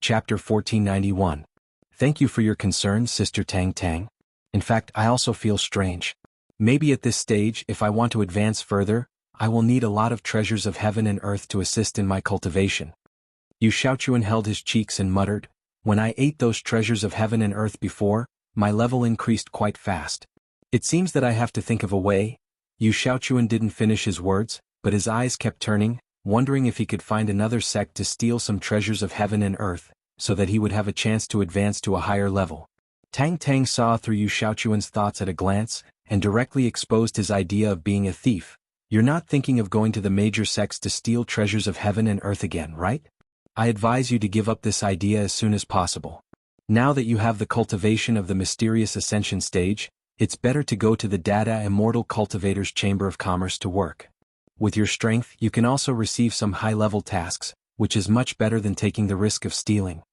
Chapter 1491. Thank you for your concern, Sister Tang Tang. In fact, I also feel strange. Maybe at this stage, if I want to advance further, I will need a lot of treasures of heaven and earth to assist in my cultivation. Yu Shaochuan held his cheeks and muttered, when I ate those treasures of heaven and earth before, my level increased quite fast. It seems that I have to think of a way. Yu Shaochuan didn't finish his words, but his eyes kept turning, wondering if he could find another sect to steal some treasures of heaven and earth, so that he would have a chance to advance to a higher level. Tang Tang saw through Yu Shaochuan's thoughts at a glance, and directly exposed his idea of being a thief. You're not thinking of going to the major sects to steal treasures of heaven and earth again, right? I advise you to give up this idea as soon as possible. Now that you have the cultivation of the mysterious ascension stage, it's better to go to the Data Immortal Cultivator's Chamber of Commerce to work. With your strength, you can also receive some high-level tasks, which is much better than taking the risk of stealing.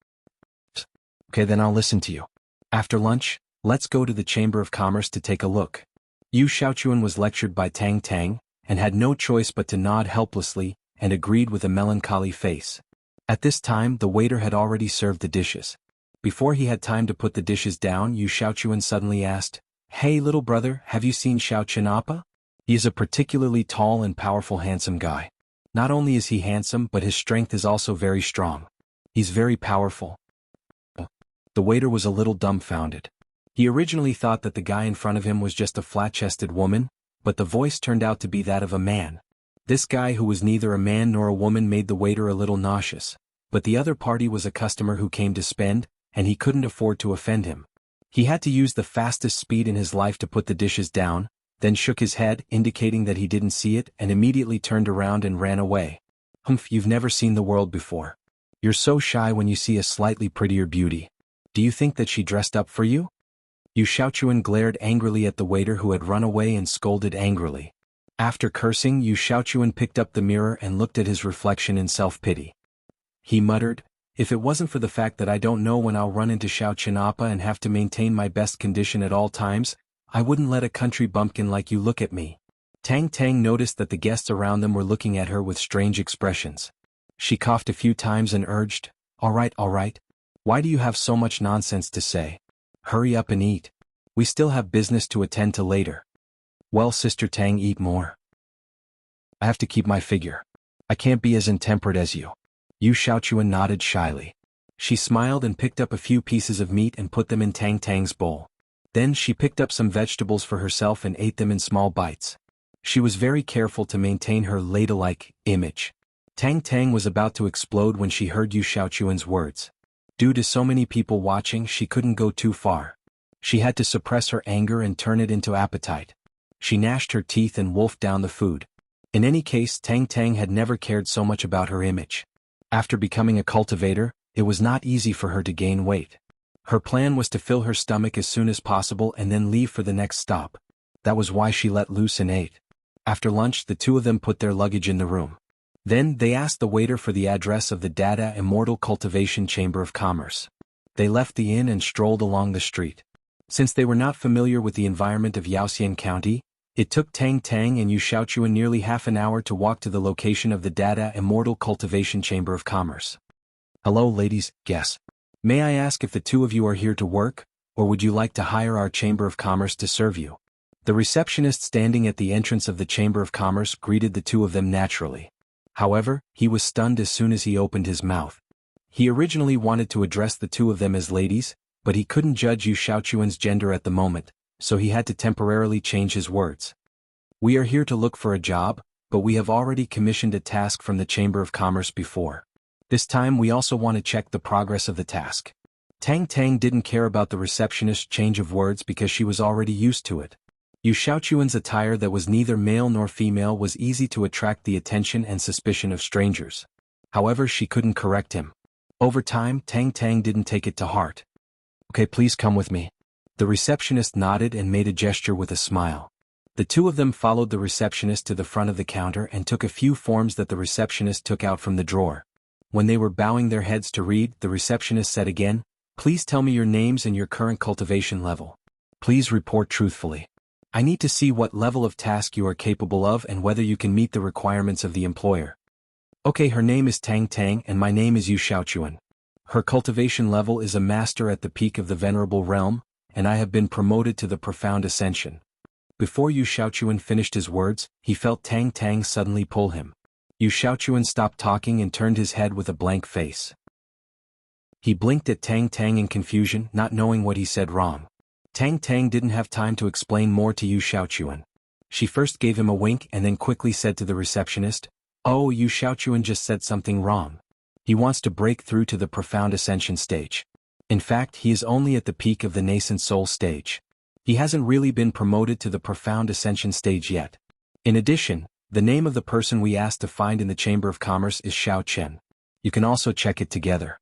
Okay, then I'll listen to you. After lunch, let's go to the Chamber of Commerce to take a look. Yu Shaochuan was lectured by Tang Tang, and had no choice but to nod helplessly, and agreed with a melancholy face. At this time, the waiter had already served the dishes. Before he had time to put the dishes down, Yu Shaochuan suddenly asked, "Hey little brother, have you seen Xiao Chenapa? He is a particularly tall and powerful handsome guy. Not only is he handsome but his strength is also very strong. He's very powerful." The waiter was a little dumbfounded. He originally thought that the guy in front of him was just a flat-chested woman, but the voice turned out to be that of a man. This guy who was neither a man nor a woman made the waiter a little nauseous, but the other party was a customer who came to spend, and he couldn't afford to offend him. He had to use the fastest speed in his life to put the dishes down, then shook his head, indicating that he didn't see it, and immediately turned around and ran away. Humph, you've never seen the world before. You're so shy when you see a slightly prettier beauty. Do you think that she dressed up for you? Yu Shaochuan glared angrily at the waiter who had run away and scolded angrily. After cursing, Yu Shaochuan picked up the mirror and looked at his reflection in self-pity. He muttered, if it wasn't for the fact that I don't know when I'll run into Xiao Chenapa and have to maintain my best condition at all times, I wouldn't let a country bumpkin like you look at me. Tang Tang noticed that the guests around them were looking at her with strange expressions. She coughed a few times and urged, all right. Why do you have so much nonsense to say? Hurry up and eat. We still have business to attend to later. Well, Sister Tang, eat more. I have to keep my figure. I can't be as intemperate as you. Yu Shaochuan nodded shyly. She smiled and picked up a few pieces of meat and put them in Tang Tang's bowl. Then she picked up some vegetables for herself and ate them in small bites. She was very careful to maintain her ladylike image. Tang Tang was about to explode when she heard Yu Shaochuan's words. Due to so many people watching, she couldn't go too far. She had to suppress her anger and turn it into appetite. She gnashed her teeth and wolfed down the food. In any case, Tang Tang had never cared so much about her image. After becoming a cultivator, it was not easy for her to gain weight. Her plan was to fill her stomach as soon as possible and then leave for the next stop. That was why she let loose and ate. After lunch, the two of them put their luggage in the room. Then, they asked the waiter for the address of the Data Immortal Cultivation Chamber of Commerce. They left the inn and strolled along the street. Since they were not familiar with the environment of Yaoxian County, it took Tang Tang and Yu Shaochuan nearly half an hour to walk to the location of the Data Immortal Cultivation Chamber of Commerce. Hello ladies, guests. May I ask if the two of you are here to work, or would you like to hire our Chamber of Commerce to serve you? The receptionist standing at the entrance of the Chamber of Commerce greeted the two of them naturally. However, he was stunned as soon as he opened his mouth. He originally wanted to address the two of them as ladies, but he couldn't judge Yu Shaochuan's gender at the moment, so he had to temporarily change his words. We are here to look for a job, but we have already commissioned a task from the Chamber of Commerce before. This time we also want to check the progress of the task. Tang Tang didn't care about the receptionist's change of words because she was already used to it. Yu Shaochuan's attire that was neither male nor female was easy to attract the attention and suspicion of strangers. However, she couldn't correct him. Over time, Tang Tang didn't take it to heart. Okay, please come with me. The receptionist nodded and made a gesture with a smile. The two of them followed the receptionist to the front of the counter and took a few forms that the receptionist took out from the drawer. When they were bowing their heads to read, the receptionist said again, please tell me your names and your current cultivation level. Please report truthfully. I need to see what level of task you are capable of and whether you can meet the requirements of the employer. Okay, her name is Tang Tang and my name is Yu Shaochuan. Her cultivation level is a master at the peak of the venerable realm, and I have been promoted to the profound ascension. Before Yu Shaochuan finished his words, he felt Tang Tang suddenly pull him. Yu Shaochuan stopped talking and turned his head with a blank face. He blinked at Tang Tang in confusion, not knowing what he said wrong. Tang Tang didn't have time to explain more to Yu Shaochuan. She first gave him a wink and then quickly said to the receptionist, "Oh, Yu Shaochuan just said something wrong. He wants to break through to the profound ascension stage. In fact, he is only at the peak of the nascent soul stage. He hasn't really been promoted to the profound ascension stage yet. In addition, the name of the person we asked to find in the Chamber of Commerce is Xiao Chen. You can also check it together."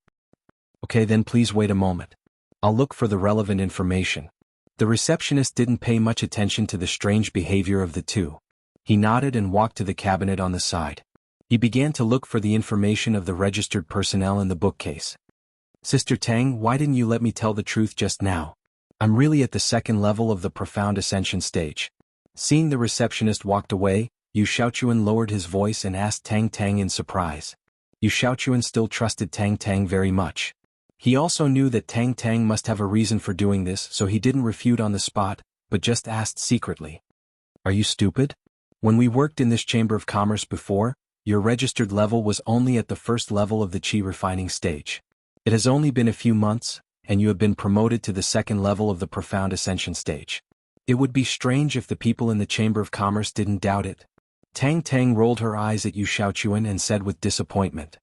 "Okay, then please wait a moment. I'll look for the relevant information." The receptionist didn't pay much attention to the strange behavior of the two. He nodded and walked to the cabinet on the side. He began to look for the information of the registered personnel in the bookcase. "Sister Tang, why didn't you let me tell the truth just now? I'm really at the second level of the profound ascension stage." Seeing the receptionist walked away, Yu Shaochuan lowered his voice and asked Tang Tang in surprise. Yu Shaochuan still trusted Tang Tang very much. He also knew that Tang Tang must have a reason for doing this, so he didn't refute on the spot, but just asked secretly. "Are you stupid? When we worked in this Chamber of Commerce before, your registered level was only at the first level of the qi refining stage. It has only been a few months, and you have been promoted to the second level of the profound ascension stage. It would be strange if the people in the Chamber of Commerce didn't doubt it." Tang Tang rolled her eyes at Yu Shaochuan and said with disappointment.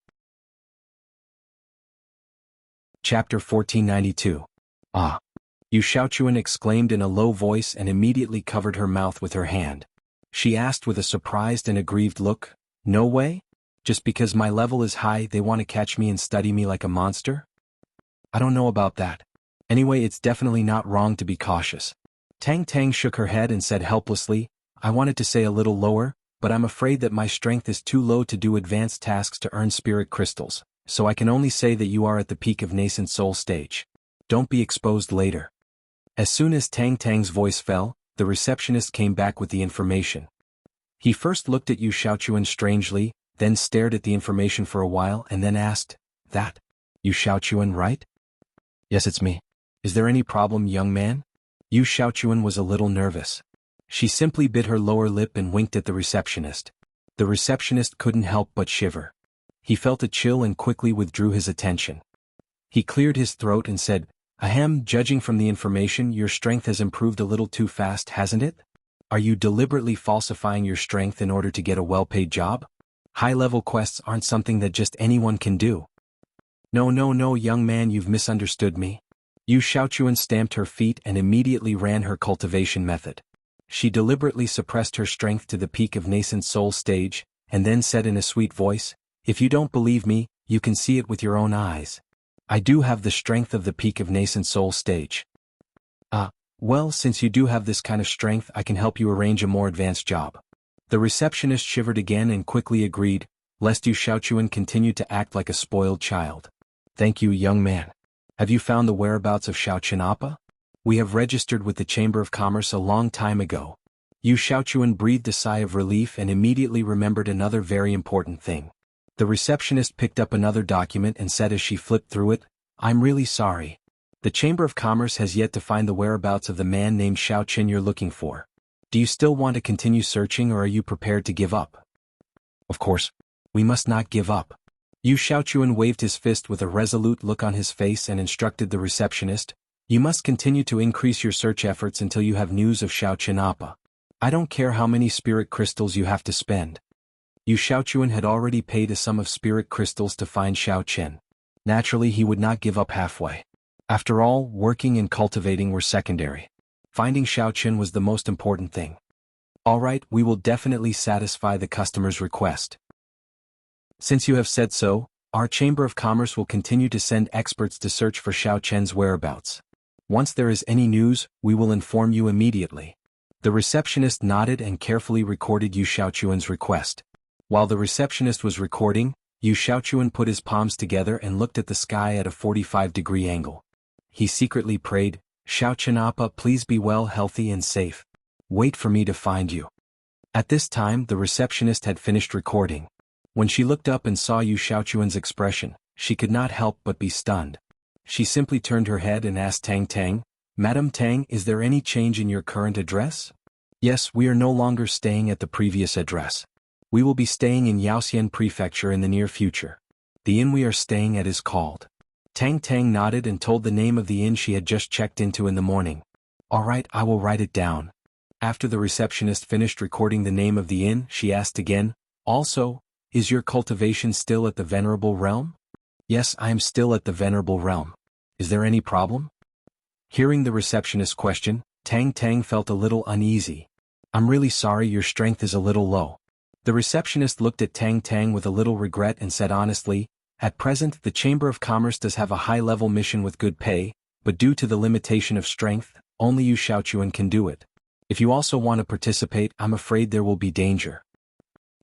Chapter 1492. "Ah!" Yu Shaochuan exclaimed in a low voice and immediately covered her mouth with her hand. She asked with a surprised and aggrieved look, "No way? Just because my level is high they want to catch me and study me like a monster? I don't know about that. Anyway, it's definitely not wrong to be cautious." Tang Tang shook her head and said helplessly, "I wanted to say a little lower, but I'm afraid that my strength is too low to do advanced tasks to earn spirit crystals, so I can only say that you are at the peak of nascent soul stage. Don't be exposed later." As soon as Tang Tang's voice fell, the receptionist came back with the information. He first looked at Yu Shaochuan strangely, then stared at the information for a while and then asked, "That Yu Shaochuan, right?" "Yes, it's me. Is there any problem, young man?" Yu Shaochuan was a little nervous. She simply bit her lower lip and winked at the receptionist. The receptionist couldn't help but shiver. He felt a chill and quickly withdrew his attention. He cleared his throat and said, "Ahem, judging from the information, your strength has improved a little too fast, hasn't it? Are you deliberately falsifying your strength in order to get a well-paid job? High-level quests aren't something that just anyone can do." No, young man, you've misunderstood me." Yu Shaochuan stamped her feet and immediately ran her cultivation method. She deliberately suppressed her strength to the peak of nascent soul stage, and then said in a sweet voice, "If you don't believe me, you can see it with your own eyes. I do have the strength of the peak of nascent soul stage." Well, since you do have this kind of strength, I can help you arrange a more advanced job." The receptionist shivered again and quickly agreed, lest Yu Shaochuan continued to act like a spoiled child. "Thank you, young man. Have you found the whereabouts of Xiao Chenapa? We have registered with the Chamber of Commerce a long time ago." Yu Shaochuan breathed a sigh of relief and immediately remembered another very important thing. The receptionist picked up another document and said as she flipped through it, "I'm really sorry. The Chamber of Commerce has yet to find the whereabouts of the man named Xiao Chen you're looking for. Do you still want to continue searching or are you prepared to give up?" "Of course, we must not give up." Yu Shaochuan waved his fist with a resolute look on his face and instructed the receptionist, "You must continue to increase your search efforts until you have news of Xiao Chenapa. I don't care how many spirit crystals you have to spend." Yu Shaochuan had already paid a sum of spirit crystals to find Xiao Chen. Naturally, he would not give up halfway. After all, working and cultivating were secondary. Finding Xiao Chen was the most important thing. "All right, we will definitely satisfy the customer's request. Since you have said so, our Chamber of Commerce will continue to send experts to search for Xiao Chen's whereabouts. Once there is any news, we will inform you immediately." The receptionist nodded and carefully recorded Yu Shaochuan's request. While the receptionist was recording, Yu Shaochuan put his palms together and looked at the sky at a 45-degree angle. He secretly prayed, "Xiao Chenapa, please be well, healthy and safe. Wait for me to find you." At this time the receptionist had finished recording. When she looked up and saw Yu Shaochuan's expression, She could not help but be stunned. She simply turned her head and asked Tang Tang, "Madam Tang, is there any change in your current address?" "Yes, we are no longer staying at the previous address. We will be staying in Yaoxian Prefecture in the near future. The inn we are staying at is called." Tang Tang nodded and told the name of the inn she had just checked into in the morning. "All right, I will write it down." After the receptionist finished recording the name of the inn, she asked again, "Also, is your cultivation still at the Venerable Realm?" "Yes, I am still at the Venerable Realm. Is there any problem?" Hearing the receptionist's question, Tang Tang felt a little uneasy. "I'm really sorry, your strength is a little low." The receptionist looked at Tang Tang with a little regret and said honestly, "At present the Chamber of Commerce does have a high-level mission with good pay, but due to the limitation of strength, only Yu Shaochuan can do it. If you also want to participate, I'm afraid there will be danger."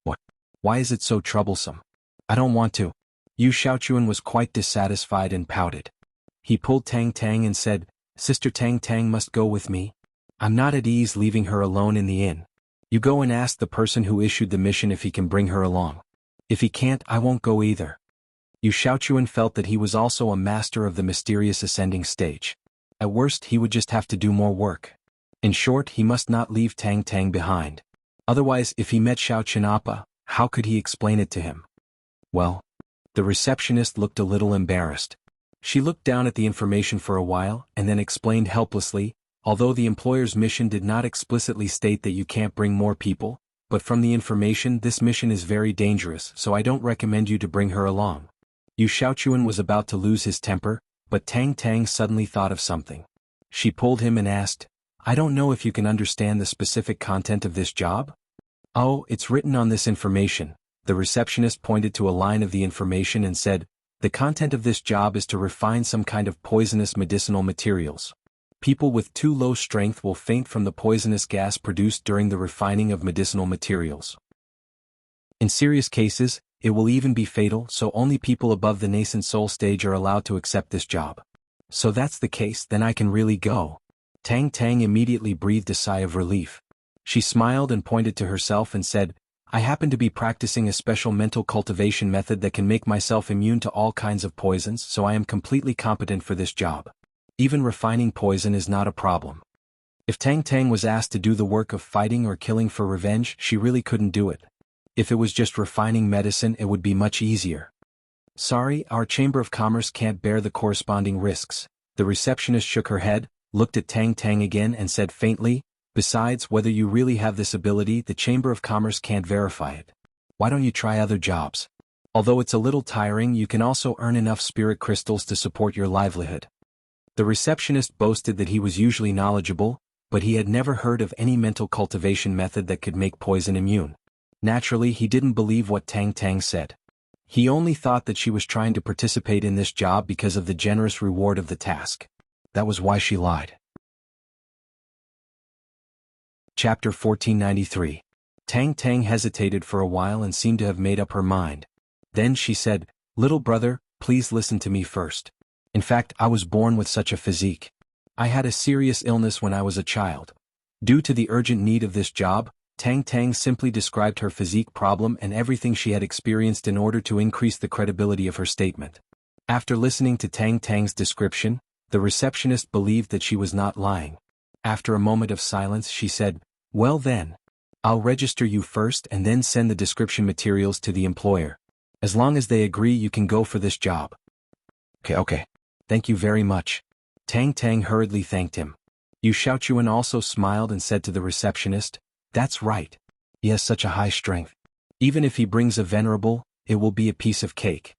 "What? Why is it so troublesome?" "I don't want to." Yu Shaochuan was quite dissatisfied and pouted. He pulled Tang Tang and said, "Sister Tang Tang must go with me. I'm not at ease leaving her alone in the inn. You go and ask the person who issued the mission if he can bring her along. If he can't, I won't go either." Yu Shaochuan felt that he was also a master of the mysterious ascending stage. At worst, he would just have to do more work. In short, he must not leave Tang Tang behind. Otherwise, if he met Xiao Chinapa, how could he explain it to him? Well, the receptionist looked a little embarrassed. She looked down at the information for a while and then explained helplessly, "Although the employer's mission did not explicitly state that you can't bring more people, but from the information this mission is very dangerous, so I don't recommend you to bring her along." Yu Shaochuan was about to lose his temper, but Tang Tang suddenly thought of something. She pulled him and asked, "I don't know if you can understand the specific content of this job?" "Oh, it's written on this information." The receptionist pointed to a line of the information and said, "The content of this job is to refine some kind of poisonous medicinal materials. People with too low strength will faint from the poisonous gas produced during the refining of medicinal materials. In serious cases, it will even be fatal, so only people above the nascent soul stage are allowed to accept this job." "So that's the case, then I can really go." Tang Tang immediately breathed a sigh of relief. She smiled and pointed to herself and said, "I happen to be practicing a special mental cultivation method that can make myself immune to all kinds of poisons, so I am completely competent for this job. Even refining poison is not a problem." If Tang Tang was asked to do the work of fighting or killing for revenge, she really couldn't do it. If it was just refining medicine, it would be much easier. "Sorry, our Chamber of Commerce can't bear the corresponding risks." The receptionist shook her head, looked at Tang Tang again and said faintly, "Besides, whether you really have this ability, the Chamber of Commerce can't verify it. Why don't you try other jobs? Although it's a little tiring, you can also earn enough spirit crystals to support your livelihood." The receptionist boasted that he was usually knowledgeable, but he had never heard of any mental cultivation method that could make poison immune. Naturally, he didn't believe what Tang Tang said. He only thought that she was trying to participate in this job because of the generous reward of the task. That was why she lied. Chapter 1493. Tang Tang hesitated for a while and seemed to have made up her mind. Then she said, "Little brother, please listen to me first. In fact, I was born with such a physique. I had a serious illness when I was a child. Due to the urgent need of this job, Tang Tang simply described her physique problem and everything she had experienced in order to increase the credibility of her statement. After listening to Tang Tang's description, the receptionist believed that she was not lying. After a moment of silence, she said, "Well then, I'll register you first and then send the description materials to the employer. As long as they agree, you can go for this job." Okay. Thank you very much." Tang Tang hurriedly thanked him. Yu Shaochuan also smiled and said to the receptionist, "That's right. He has such a high strength. Even if he brings a venerable, it will be a piece of cake."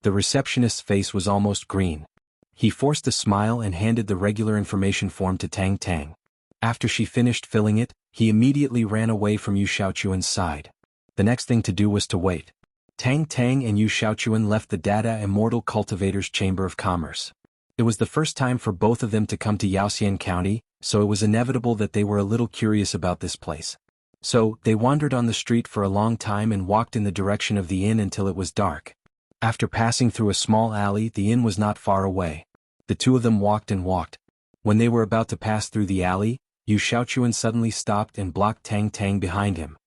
The receptionist's face was almost green. He forced a smile and handed the regular information form to Tang Tang. After she finished filling it, he immediately ran away from Yu Shaochuan's side. The next thing to do was to wait. Tang Tang and Yu Shaochuan left the Data Immortal Cultivators Chamber of Commerce. It was the first time for both of them to come to Yaoxian County, so it was inevitable that they were a little curious about this place. So, they wandered on the street for a long time and walked in the direction of the inn until it was dark. After passing through a small alley, the inn was not far away. The two of them walked and walked. When they were about to pass through the alley, Yu Shaochuan suddenly stopped and blocked Tang Tang behind him.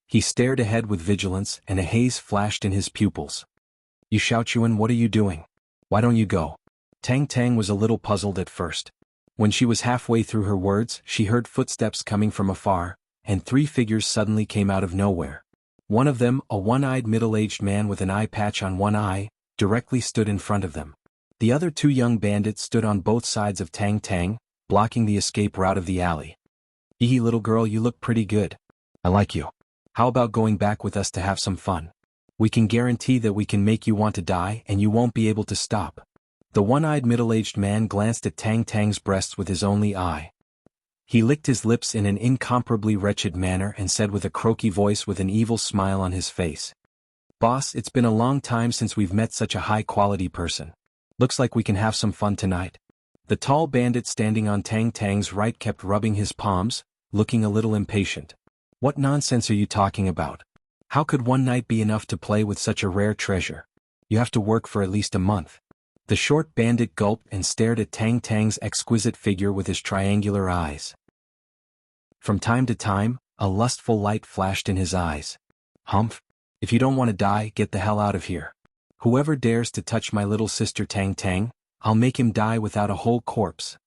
He stared ahead with vigilance, and a haze flashed in his pupils. "You Xiaochuan, what are you doing? Why don't you go?" Tang Tang was a little puzzled at first. When she was halfway through her words, she heard footsteps coming from afar, and three figures suddenly came out of nowhere. One of them, a one-eyed middle-aged man with an eye patch on one eye, directly stood in front of them. The other two young bandits stood on both sides of Tang Tang, blocking the escape route of the alley. "Hee little girl, you look pretty good. I like you. How about going back with us to have some fun? We can guarantee that we can make you want to die and you won't be able to stop." The one-eyed middle-aged man glanced at Tang Tang's breasts with his only eye. He licked his lips in an incomparably wretched manner and said with a croaky voice with an evil smile on his face, "Boss, it's been a long time since we've met such a high-quality person. Looks like we can have some fun tonight." The tall bandit standing on Tang Tang's right kept rubbing his palms, looking a little impatient. "What nonsense are you talking about? How could one night be enough to play with such a rare treasure? You have to work for at least a month." The short bandit gulped and stared at Tang Tang's exquisite figure with his triangular eyes. From time to time, a lustful light flashed in his eyes. "Humph! If you don't want to die, get the hell out of here. Whoever dares to touch my little sister Tang Tang, I'll make him die without a whole corpse."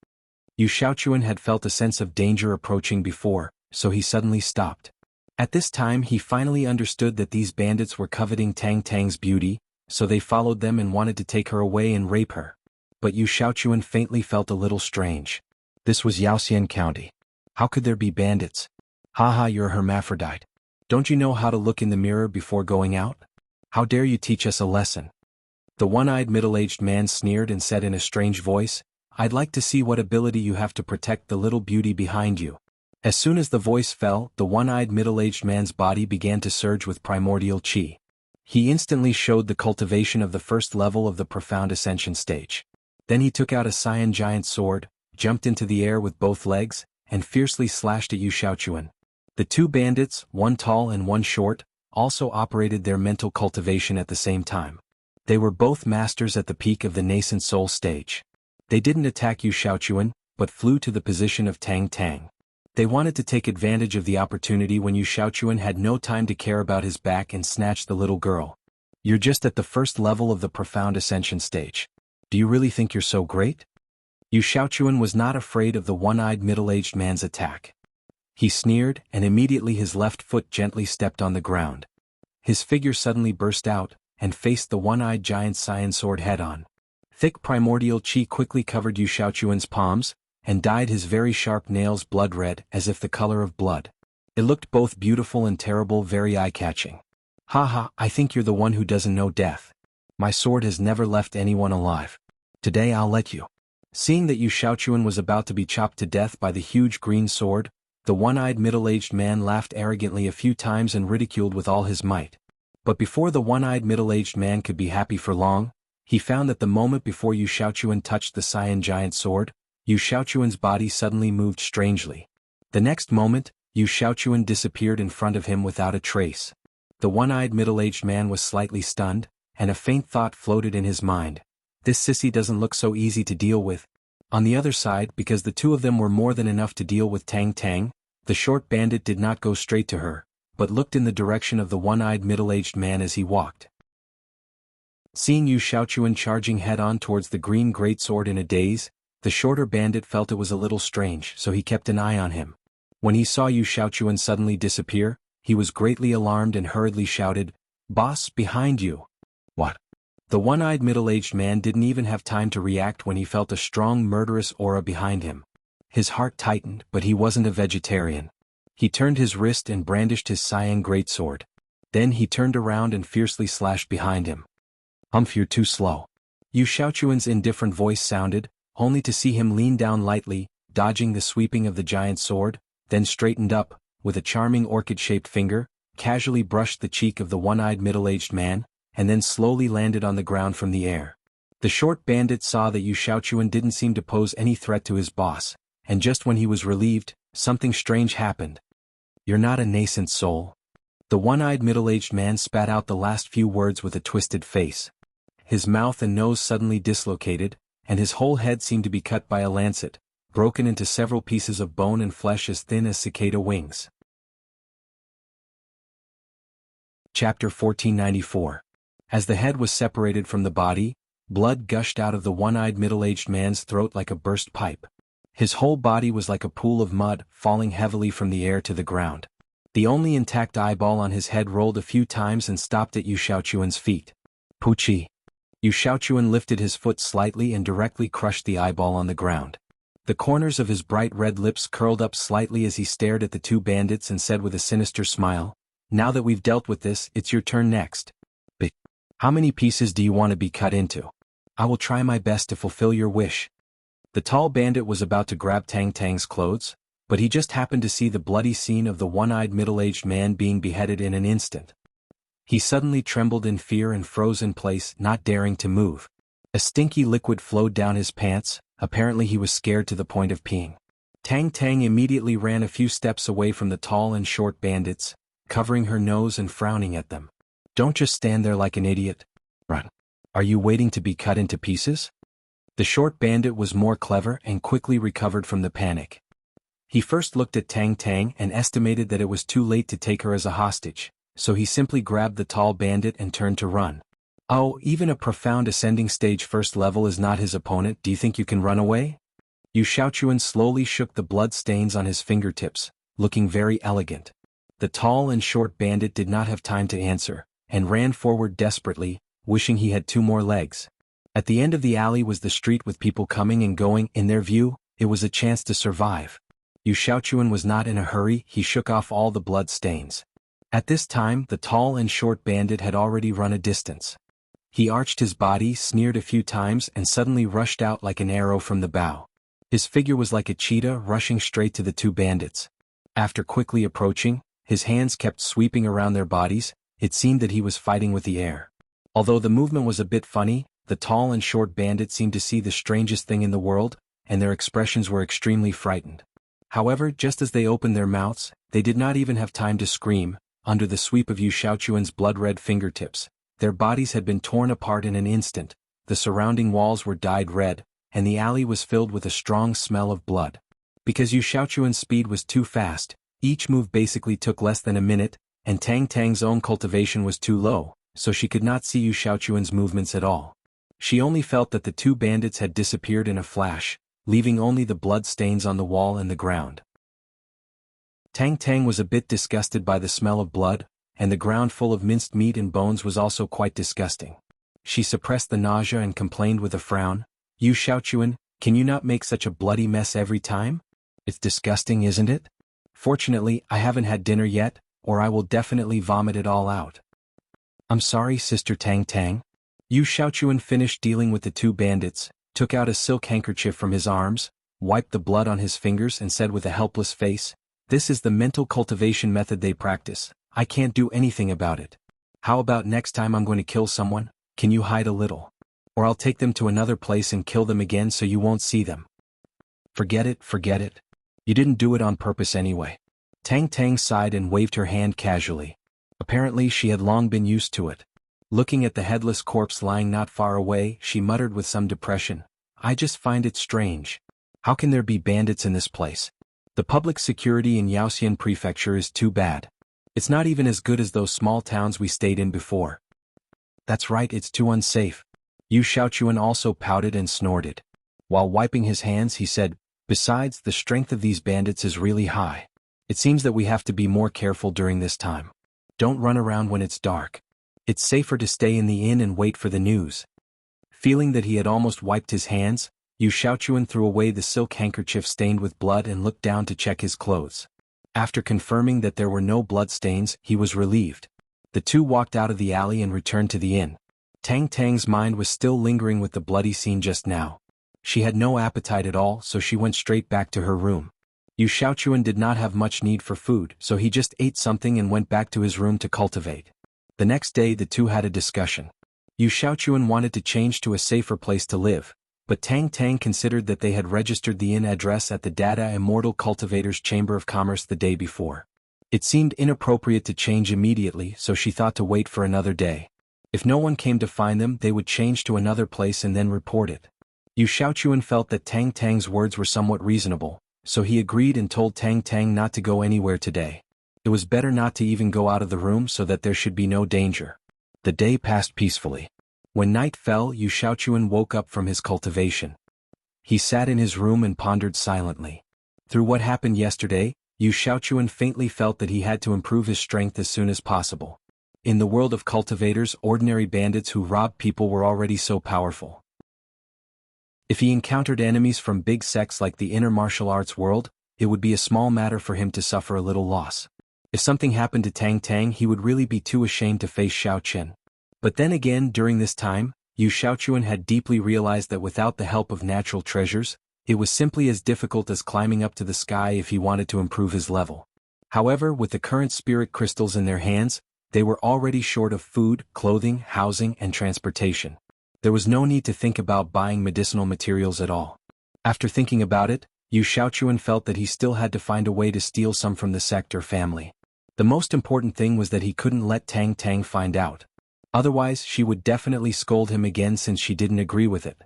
Yu Xiaochuan had felt a sense of danger approaching before, so he suddenly stopped. At this time he finally understood that these bandits were coveting Tang Tang's beauty, so they followed them and wanted to take her away and rape her. But Yu Xiaochuan faintly felt a little strange. This was Yaoxian County. How could there be bandits? "Haha, you're a hermaphrodite. Don't you know how to look in the mirror before going out? How dare you teach us a lesson?" The one-eyed middle-aged man sneered and said in a strange voice, "I'd like to see what ability you have to protect the little beauty behind you." As soon as the voice fell, the one-eyed middle-aged man's body began to surge with primordial qi. He instantly showed the cultivation of the first level of the profound ascension stage. Then he took out a Saiyan giant sword, jumped into the air with both legs, and fiercely slashed at Yu Xiaochuan. The two bandits, one tall and one short, also operated their mental cultivation at the same time. They were both masters at the peak of the nascent soul stage. They didn't attack Yu Xiaochuan, but flew to the position of Tang Tang. They wanted to take advantage of the opportunity when Yu Xiaochuan had no time to care about his back and snatch the little girl. "You're just at the first level of the profound ascension stage. Do you really think you're so great?" Yu Xiaochuan was not afraid of the one-eyed middle-aged man's attack. He sneered, and immediately his left foot gently stepped on the ground. His figure suddenly burst out, and faced the one-eyed giant Saiyan sword head-on. Thick primordial qi quickly covered Yu Xiaochuan's palms, and dyed his very sharp nails blood red as if the color of blood. It looked both beautiful and terrible, very eye-catching. "Haha, I think you're the one who doesn't know death. My sword has never left anyone alive. Today I'll let you." Seeing that Yu Xiaochuan was about to be chopped to death by the huge green sword, the one-eyed middle-aged man laughed arrogantly a few times and ridiculed with all his might. But before the one-eyed middle-aged man could be happy for long, he found that the moment before Yu Xiaochuan touched the Saiyan giant sword, Yu Xiaochuan's body suddenly moved strangely. The next moment, Yu Xiaochuan disappeared in front of him without a trace. The one-eyed middle-aged man was slightly stunned, and a faint thought floated in his mind. This sissy doesn't look so easy to deal with. On the other side, because the two of them were more than enough to deal with Tang Tang, the short bandit did not go straight to her, but looked in the direction of the one-eyed middle-aged man as he walked. Seeing Yu Xiaochuan charging head-on towards the green greatsword in a daze, the shorter bandit felt it was a little strange, so he kept an eye on him. When he saw Yu Xiaochuan suddenly disappear, he was greatly alarmed and hurriedly shouted, "Boss, behind you!" "What?" The one-eyed middle-aged man didn't even have time to react when he felt a strong murderous aura behind him. His heart tightened, but he wasn't a vegetarian. He turned his wrist and brandished his Saiyan greatsword. Then he turned around and fiercely slashed behind him. "Humph, you're too slow." Yu Xiaochuan's indifferent voice sounded, only to see him lean down lightly, dodging the sweeping of the giant sword, then straightened up, with a charming orchid-shaped finger, casually brushed the cheek of the one-eyed middle-aged man, and then slowly landed on the ground from the air. The short bandit saw that Yu Xiaochuan didn't seem to pose any threat to his boss, and just when he was relieved, something strange happened. "You're not a nascent soul." The one-eyed middle-aged man spat out the last few words with a twisted face. His mouth and nose suddenly dislocated, and his whole head seemed to be cut by a lancet, broken into several pieces of bone and flesh as thin as cicada wings. Chapter 1494. As the head was separated from the body, blood gushed out of the one-eyed middle-aged man's throat like a burst pipe. His whole body was like a pool of mud, falling heavily from the air to the ground. The only intact eyeball on his head rolled a few times and stopped at Yu Xiaochuan's feet. Puchi. Yu Xiaochuan lifted his foot slightly and directly crushed the eyeball on the ground. The corners of his bright red lips curled up slightly as he stared at the two bandits and said with a sinister smile, "Now that we've dealt with this, it's your turn next. But how many pieces do you want to be cut into? I will try my best to fulfill your wish." The tall bandit was about to grab Tang Tang's clothes, but he just happened to see the bloody scene of the one-eyed middle-aged man being beheaded in an instant. He suddenly trembled in fear and froze in place, not daring to move. A stinky liquid flowed down his pants, apparently he was scared to the point of peeing. Tang Tang immediately ran a few steps away from the tall and short bandits, covering her nose and frowning at them. "Don't just stand there like an idiot. Run. Are you waiting to be cut into pieces?" The short bandit was more clever and quickly recovered from the panic. He first looked at Tang Tang and estimated that it was too late to take her as a hostage, so he simply grabbed the tall bandit and turned to run. "Oh, even a profound ascending stage first level is not his opponent. Do you think you can run away?" Yu Xiaochuan slowly shook the blood stains on his fingertips, looking very elegant. The tall and short bandit did not have time to answer, and ran forward desperately, wishing he had two more legs. At the end of the alley was the street with people coming and going. In their view, it was a chance to survive. Yu Xiaochuan was not in a hurry. He shook off all the blood stains. At this time, the tall and short bandit had already run a distance. He arched his body, sneered a few times, and suddenly rushed out like an arrow from the bow. His figure was like a cheetah rushing straight to the two bandits. After quickly approaching, his hands kept sweeping around their bodies. It seemed that he was fighting with the air. Although the movement was a bit funny, the tall and short bandit seemed to see the strangest thing in the world, and their expressions were extremely frightened. However, just as they opened their mouths, they did not even have time to scream. Under the sweep of Yu Xiaochuan's blood-red fingertips, their bodies had been torn apart in an instant, the surrounding walls were dyed red, and the alley was filled with a strong smell of blood. Because Yu Xiaochuan's speed was too fast, each move basically took less than a minute, and Tang Tang's own cultivation was too low, so she could not see Yu Xiaochuan's movements at all. She only felt that the two bandits had disappeared in a flash, leaving only the blood stains on the wall and the ground. Tang Tang was a bit disgusted by the smell of blood, and the ground full of minced meat and bones was also quite disgusting. She suppressed the nausea and complained with a frown, "Yu Xiaochuan, can you not make such a bloody mess every time? It's disgusting, isn't it? Fortunately, I haven't had dinner yet, or I will definitely vomit it all out." "I'm sorry, Sister Tang Tang." Yu Xiaochuan finished dealing with the two bandits, took out a silk handkerchief from his arms, wiped the blood on his fingers and said with a helpless face, "This is the mental cultivation method they practice. I can't do anything about it. How about next time I'm going to kill someone, can you hide a little? Or I'll take them to another place and kill them again so you won't see them." Forget it, forget it. You didn't do it on purpose anyway." Tang Tang sighed and waved her hand casually. Apparently she had long been used to it. Looking at the headless corpse lying not far away, she muttered with some depression, "I just find it strange. How can there be bandits in this place? The public security in Yaoxian Prefecture is too bad. It's not even as good as those small towns we stayed in before." "That's right, it's too unsafe." Yu Xiaochuan also pouted and snorted. While wiping his hands he said, "Besides, the strength of these bandits is really high. It seems that we have to be more careful during this time. Don't run around when it's dark. It's safer to stay in the inn and wait for the news." Feeling that he had almost wiped his hands, Yu Xiaochuan threw away the silk handkerchief stained with blood and looked down to check his clothes. After confirming that there were no blood stains, he was relieved. The two walked out of the alley and returned to the inn. Tang Tang's mind was still lingering with the bloody scene just now. She had no appetite at all, so she went straight back to her room. Yu Xiaochuan did not have much need for food, so he just ate something and went back to his room to cultivate. The next day the two had a discussion. Yu Xiaochuan wanted to change to a safer place to live, but Tang Tang considered that they had registered the inn address at the Data Immortal Cultivators Chamber of Commerce the day before. It seemed inappropriate to change immediately, so she thought to wait for another day. If no one came to find them, they would change to another place and then report it. Yu Xiaochuan felt that Tang Tang's words were somewhat reasonable, so he agreed and told Tang Tang not to go anywhere today. It was better not to even go out of the room so that there should be no danger. The day passed peacefully. When night fell, Yu Shaochuan woke up from his cultivation. He sat in his room and pondered silently. Through what happened yesterday, Yu Shaochuan faintly felt that he had to improve his strength as soon as possible. In the world of cultivators, ordinary bandits who robbed people were already so powerful. If he encountered enemies from big sects like the inner martial arts world, it would be a small matter for him to suffer a little loss. If something happened to Tang Tang, he would really be too ashamed to face Xiao Chen. But then again, during this time, Yu Shaochuan had deeply realized that without the help of natural treasures, it was simply as difficult as climbing up to the sky if he wanted to improve his level. However, with the current spirit crystals in their hands, they were already short of food, clothing, housing, and transportation. There was no need to think about buying medicinal materials at all. After thinking about it, Yu Shaochuan felt that he still had to find a way to steal some from the sect or family. The most important thing was that he couldn't let Tang Tang find out. Otherwise, she would definitely scold him again since she didn't agree with it.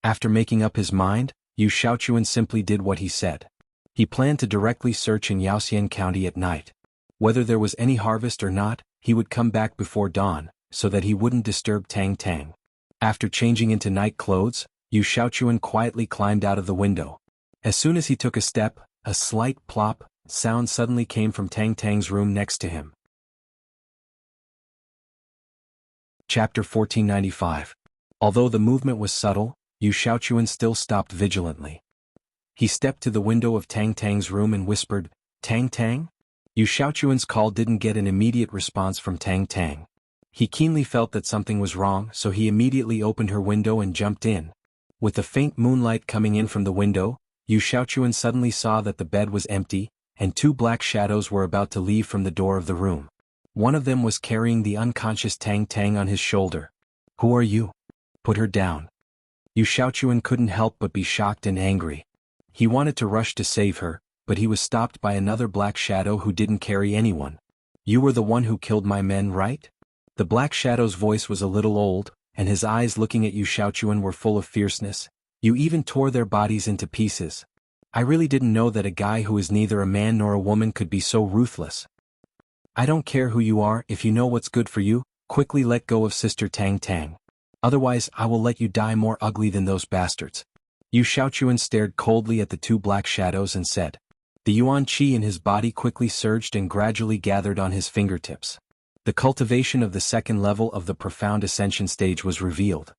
After making up his mind, Yu Shaochuan simply did what he said. He planned to directly search in Yaoxian County at night. Whether there was any harvest or not, he would come back before dawn, so that he wouldn't disturb Tang Tang. After changing into night clothes, Yu Shaochuan quietly climbed out of the window. As soon as he took a step, a slight plop sound suddenly came from Tang Tang's room next to him. Chapter 1495. Although the movement was subtle, Yu Shaochuan still stopped vigilantly. He stepped to the window of Tang Tang's room and whispered, "Tang Tang?" Yu Shaochuan's call didn't get an immediate response from Tang Tang. He keenly felt that something was wrong, so he immediately opened her window and jumped in. With the faint moonlight coming in from the window, Yu Shaochuan suddenly saw that the bed was empty, and two black shadows were about to leave from the door of the room. One of them was carrying the unconscious Tang Tang on his shoulder. "Who are you? Put her down." Yu Shaochuan couldn't help but be shocked and angry. He wanted to rush to save her, but he was stopped by another black shadow who didn't carry anyone. "You were the one who killed my men, right?" The black shadow's voice was a little old, and his eyes looking at Yu Shaochuan were full of fierceness. "You even tore their bodies into pieces. I really didn't know that a guy who is neither a man nor a woman could be so ruthless. I don't care who you are, if you know what's good for you, quickly let go of Sister Tang Tang. Otherwise I will let you die more ugly than those bastards." Yu Shaochuan stared coldly at the two black shadows and said. The yuan qi in his body quickly surged and gradually gathered on his fingertips. The cultivation of the second level of the profound ascension stage was revealed.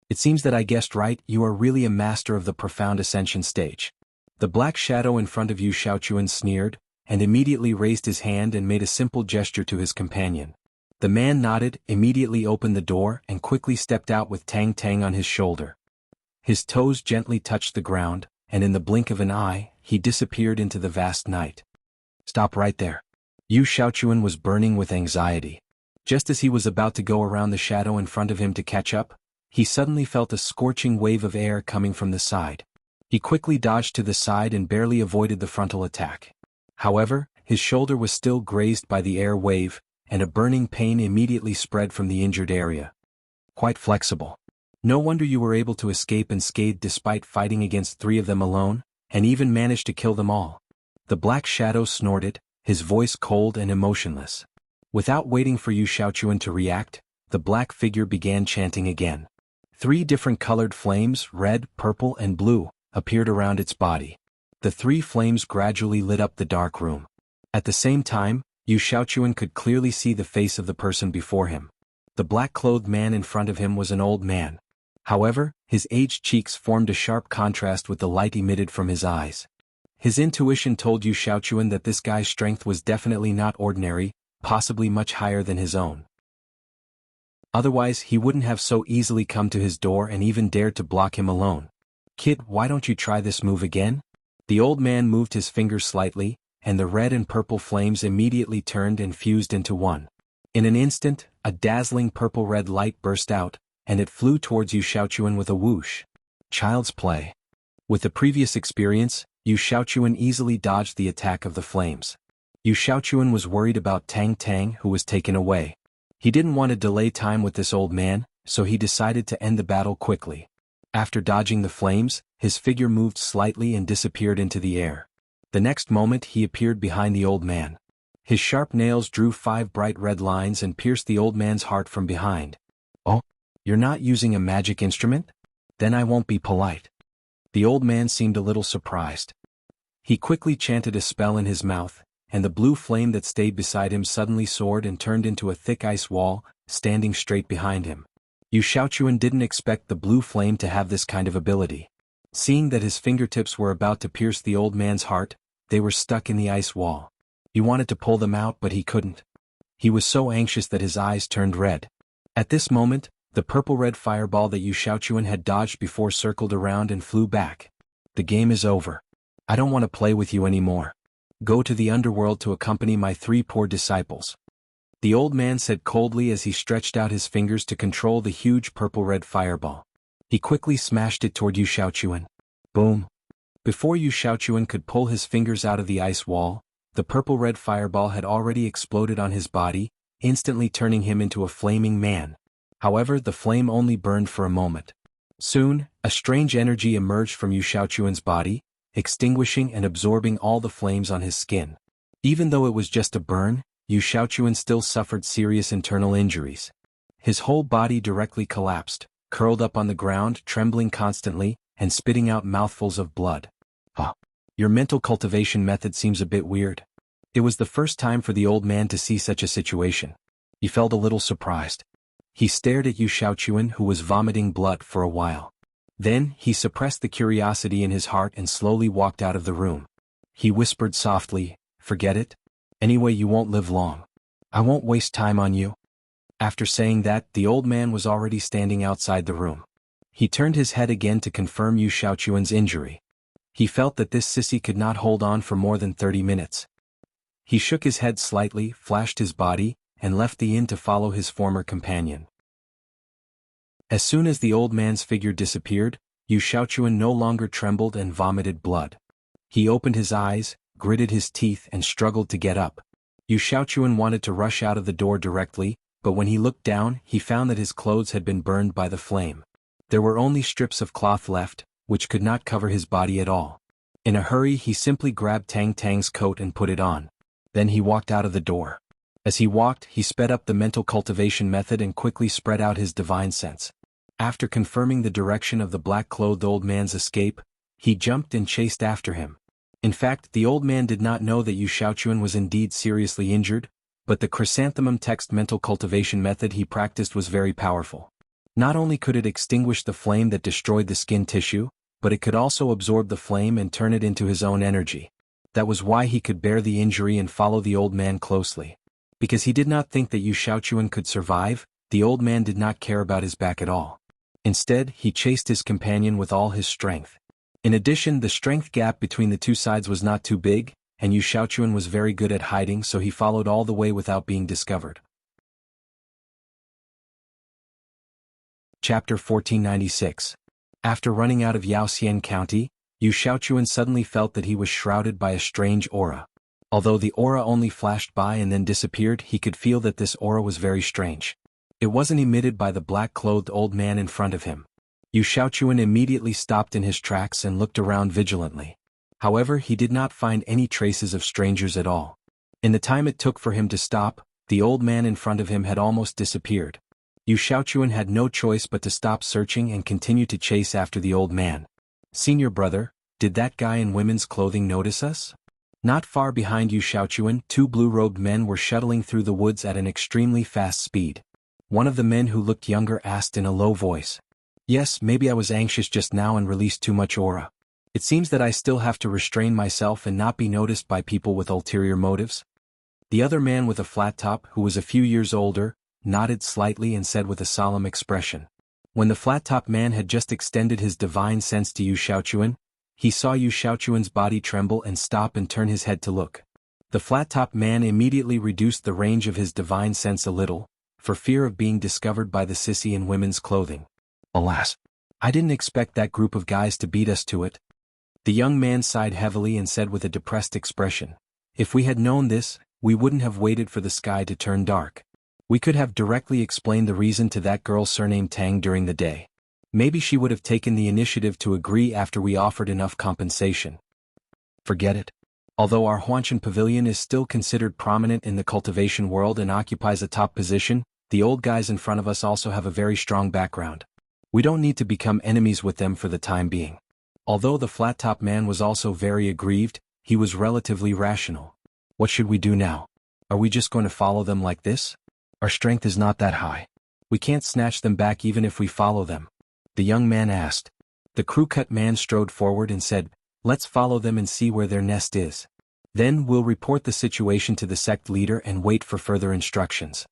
"It seems that I guessed right, you are really a master of the profound ascension stage." The black shadow in front of Yu Shaochuan sneered, and immediately raised his hand and made a simple gesture to his companion. The man nodded, immediately opened the door, and quickly stepped out with Tang Tang on his shoulder. His toes gently touched the ground, and in the blink of an eye, he disappeared into the vast night. "Stop right there." Yu Shaochuan was burning with anxiety. Just as he was about to go around the shadow in front of him to catch up, he suddenly felt a scorching wave of air coming from the side. He quickly dodged to the side and barely avoided the frontal attack. However, his shoulder was still grazed by the air wave, and a burning pain immediately spread from the injured area. "Quite flexible. No wonder you were able to escape unscathed despite fighting against 3 of them alone, and even managed to kill them all." The black shadow snorted, his voice cold and emotionless. Without waiting for Yu Shaochuan to react, the black figure began chanting again. 3 different colored flames, red, purple, and blue, appeared around its body. The 3 flames gradually lit up the dark room. At the same time, Yu Shaochuan could clearly see the face of the person before him. The black-clothed man in front of him was an old man. However, his aged cheeks formed a sharp contrast with the light emitted from his eyes. His intuition told Yu Shaochuan that this guy's strength was definitely not ordinary, possibly much higher than his own. Otherwise he wouldn't have so easily come to his door and even dared to block him alone. "Kid, why don't you try this move again?" The old man moved his fingers slightly, and the red and purple flames immediately turned and fused into one. In an instant, a dazzling purple-red light burst out, and it flew towards Yu Shaochuan with a whoosh. Child's play. With the previous experience, Yu Shaochuan easily dodged the attack of the flames. Yu Shaochuan was worried about Tang Tang, who was taken away. He didn't want to delay time with this old man, so he decided to end the battle quickly. After dodging the flames, his figure moved slightly and disappeared into the air. The next moment he appeared behind the old man. His sharp nails drew 5 bright red lines and pierced the old man's heart from behind. "Oh, you're not using a magic instrument? Then I won't be polite." The old man seemed a little surprised. He quickly chanted a spell in his mouth, and the blue flame that stayed beside him suddenly soared and turned into a thick ice wall, standing straight behind him. Yu Shaochuan didn't expect the blue flame to have this kind of ability. Seeing that his fingertips were about to pierce the old man's heart, they were stuck in the ice wall. He wanted to pull them out but he couldn't. He was so anxious that his eyes turned red. At this moment, the purple-red fireball that Yu Shaochuan had dodged before circled around and flew back. "The game is over. I don't want to play with you anymore. Go to the underworld to accompany my 3 poor disciples," the old man said coldly as he stretched out his fingers to control the huge purple-red fireball. He quickly smashed it toward Yu Shaochuan. Boom! Before Yu Shaochuan could pull his fingers out of the ice wall, the purple-red fireball had already exploded on his body, instantly turning him into a flaming man. However, the flame only burned for a moment. Soon, a strange energy emerged from Yu Shaochuan's body, extinguishing and absorbing all the flames on his skin. Even though it was just a burn, Yu Shaochuan still suffered serious internal injuries. His whole body directly collapsed, curled up on the ground, trembling constantly, and spitting out mouthfuls of blood. Your mental cultivation method seems a bit weird." It was the first time for the old man to see such a situation. He felt a little surprised. He stared at Yu Shaochuan, who was vomiting blood, for a while. Then, he suppressed the curiosity in his heart and slowly walked out of the room. He whispered softly, "Forget it. Anyway, you won't live long. I won't waste time on you." After saying that, the old man was already standing outside the room. He turned his head again to confirm Yu Shaochuan's injury. He felt that this sissy could not hold on for more than 30 minutes. He shook his head slightly, flashed his body, and left the inn to follow his former companion. As soon as the old man's figure disappeared, Yu Shaochuan no longer trembled and vomited blood. He opened his eyes, gritted his teeth and struggled to get up. Yu Shaochuan wanted to rush out of the door directly, but when he looked down, he found that his clothes had been burned by the flame. There were only strips of cloth left, which could not cover his body at all. In a hurry, he simply grabbed Tang Tang's coat and put it on. Then he walked out of the door. As he walked, he sped up the mental cultivation method and quickly spread out his divine sense. After confirming the direction of the black-clothed old man's escape, he jumped and chased after him. In fact, the old man did not know that Yu Shaochuan was indeed seriously injured, but the chrysanthemum text mental cultivation method he practiced was very powerful. Not only could it extinguish the flame that destroyed the skin tissue, but it could also absorb the flame and turn it into his own energy. That was why he could bear the injury and follow the old man closely. Because he did not think that Yu Shaochuan could survive, the old man did not care about his back at all. Instead, he chased his companion with all his strength. In addition, the strength gap between the two sides was not too big, and Yu Shaochuan was very good at hiding, so he followed all the way without being discovered. Chapter 1496. After running out of Yaoxian County, Yu Shaochuan suddenly felt that he was shrouded by a strange aura. Although the aura only flashed by and then disappeared, he could feel that this aura was very strange. It wasn't emitted by the black-clothed old man in front of him. Yu Shaochuan immediately stopped in his tracks and looked around vigilantly. However, he did not find any traces of strangers at all. In the time it took for him to stop, the old man in front of him had almost disappeared. Yu Shaochuan had no choice but to stop searching and continue to chase after the old man. "Senior brother, did that guy in women's clothing notice us?" Not far behind Yu Shaochuan, 2 blue-robed men were shuttling through the woods at an extremely fast speed. One of the men who looked younger asked in a low voice. "Yes, maybe I was anxious just now and released too much aura. It seems that I still have to restrain myself and not be noticed by people with ulterior motives." The other man with a flat top, who was a few years older, nodded slightly and said with a solemn expression. When the flat-top man had just extended his divine sense to Yu Shaochuan, he saw Yu Shaochuan's body tremble and stop and turn his head to look. The flat-top man immediately reduced the range of his divine sense a little, for fear of being discovered by the sissy in women's clothing. "Alas, I didn't expect that group of guys to beat us to it." The young man sighed heavily and said with a depressed expression, "If we had known this, we wouldn't have waited for the sky to turn dark. We could have directly explained the reason to that girl surnamed Tang during the day. Maybe she would have taken the initiative to agree after we offered enough compensation." "Forget it. Although our Huanshan Pavilion is still considered prominent in the cultivation world and occupies a top position, the old guys in front of us also have a very strong background. We don't need to become enemies with them for the time being. Although the flat-top man was also very aggrieved, he was relatively rational. What should we do now? Are we just going to follow them like this? Our strength is not that high. We can't snatch them back even if we follow them. The young man asked. The crew-cut man strode forward and said, let's follow them and see where their nest is. Then we'll report the situation to the sect leader and wait for further instructions.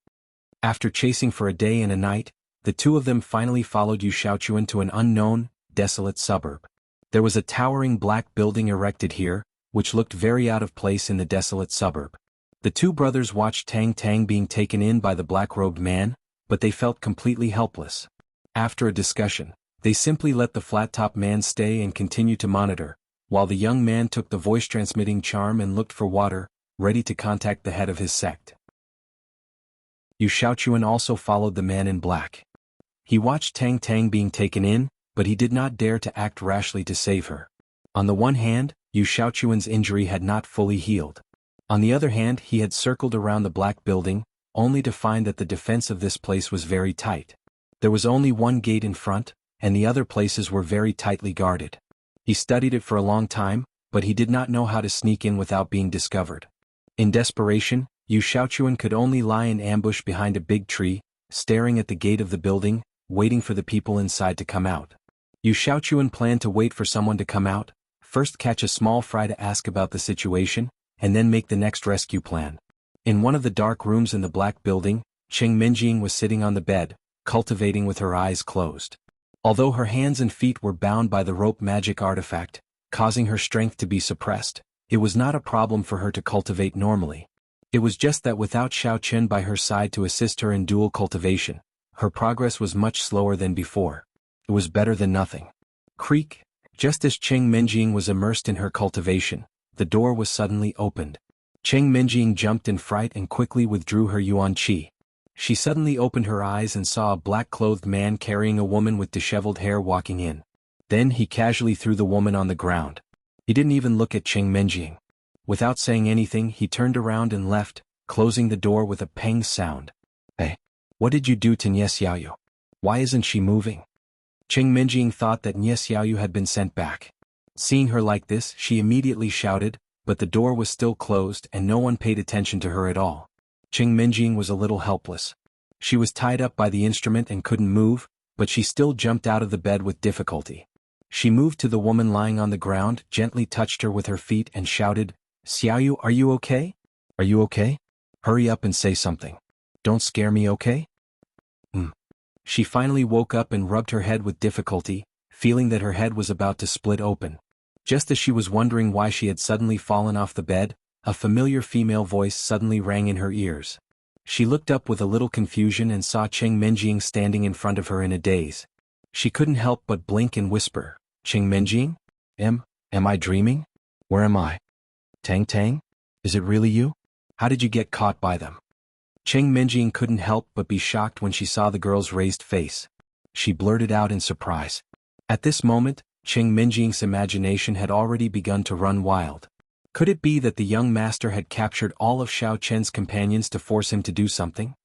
After chasing for a day and a night, the two of them finally followed Wuxia to an unknown, desolate suburb. There was a towering black building erected here, which looked very out of place in the desolate suburb. The two brothers watched Tang Tang being taken in by the black-robed man, but they felt completely helpless. After a discussion, they simply let the flat-top man stay and continue to monitor, while the young man took the voice-transmitting charm and looked for water, ready to contact the head of his sect. Wuxia also followed the man in black. He watched Tang Tang being taken in, but he did not dare to act rashly to save her. On the one hand, Wuxia's injury had not fully healed. On the other hand, he had circled around the black building, only to find that the defense of this place was very tight. There was only one gate in front, and the other places were very tightly guarded. He studied it for a long time, but he did not know how to sneak in without being discovered. In desperation, Wuxia could only lie in ambush behind a big tree, staring at the gate of the building, waiting for the people inside to come out. Wuxia planned to wait for someone to come out, first catch a small fry to ask about the situation, and then make the next rescue plan. In one of the dark rooms in the black building, Cheng Minjing was sitting on the bed, cultivating with her eyes closed. Although her hands and feet were bound by the rope magic artifact, causing her strength to be suppressed, it was not a problem for her to cultivate normally. It was just that without Xiao Chen by her side to assist her in dual cultivation, her progress was much slower than before. It was better than nothing. Creak! Just as Cheng Minjing was immersed in her cultivation, the door was suddenly opened. Cheng Minjing jumped in fright and quickly withdrew her yuan qi. She suddenly opened her eyes and saw a black-clothed man carrying a woman with disheveled hair walking in. Then he casually threw the woman on the ground. He didn't even look at Cheng Minjing. Without saying anything, he turned around and left, closing the door with a pang sound. Hey, what did you do to Nie Xiaoyu? Why isn't she moving? Cheng Minjing thought that Nie Xiaoyu had been sent back. Seeing her like this, she immediately shouted, but the door was still closed and no one paid attention to her at all. Cheng Minjing was a little helpless. She was tied up by the instrument and couldn't move, but she still jumped out of the bed with difficulty. She moved to the woman lying on the ground, gently touched her with her feet and shouted, Xiaoyu, are you okay? Are you okay? Hurry up and say something. Don't scare me, okay? She finally woke up and rubbed her head with difficulty, feeling that her head was about to split open. Just as she was wondering why she had suddenly fallen off the bed, a familiar female voice suddenly rang in her ears. She looked up with a little confusion and saw Cheng Minjing standing in front of her in a daze. She couldn't help but blink and whisper, Cheng Minjing? Am I dreaming? Where am I? Tang Tang? Is it really you? How did you get caught by them? Cheng Minjing couldn't help but be shocked when she saw the girl's raised face. She blurted out in surprise. At this moment, Cheng Minjing's imagination had already begun to run wild. Could it be that the young master had captured all of Xiao Chen's companions to force him to do something?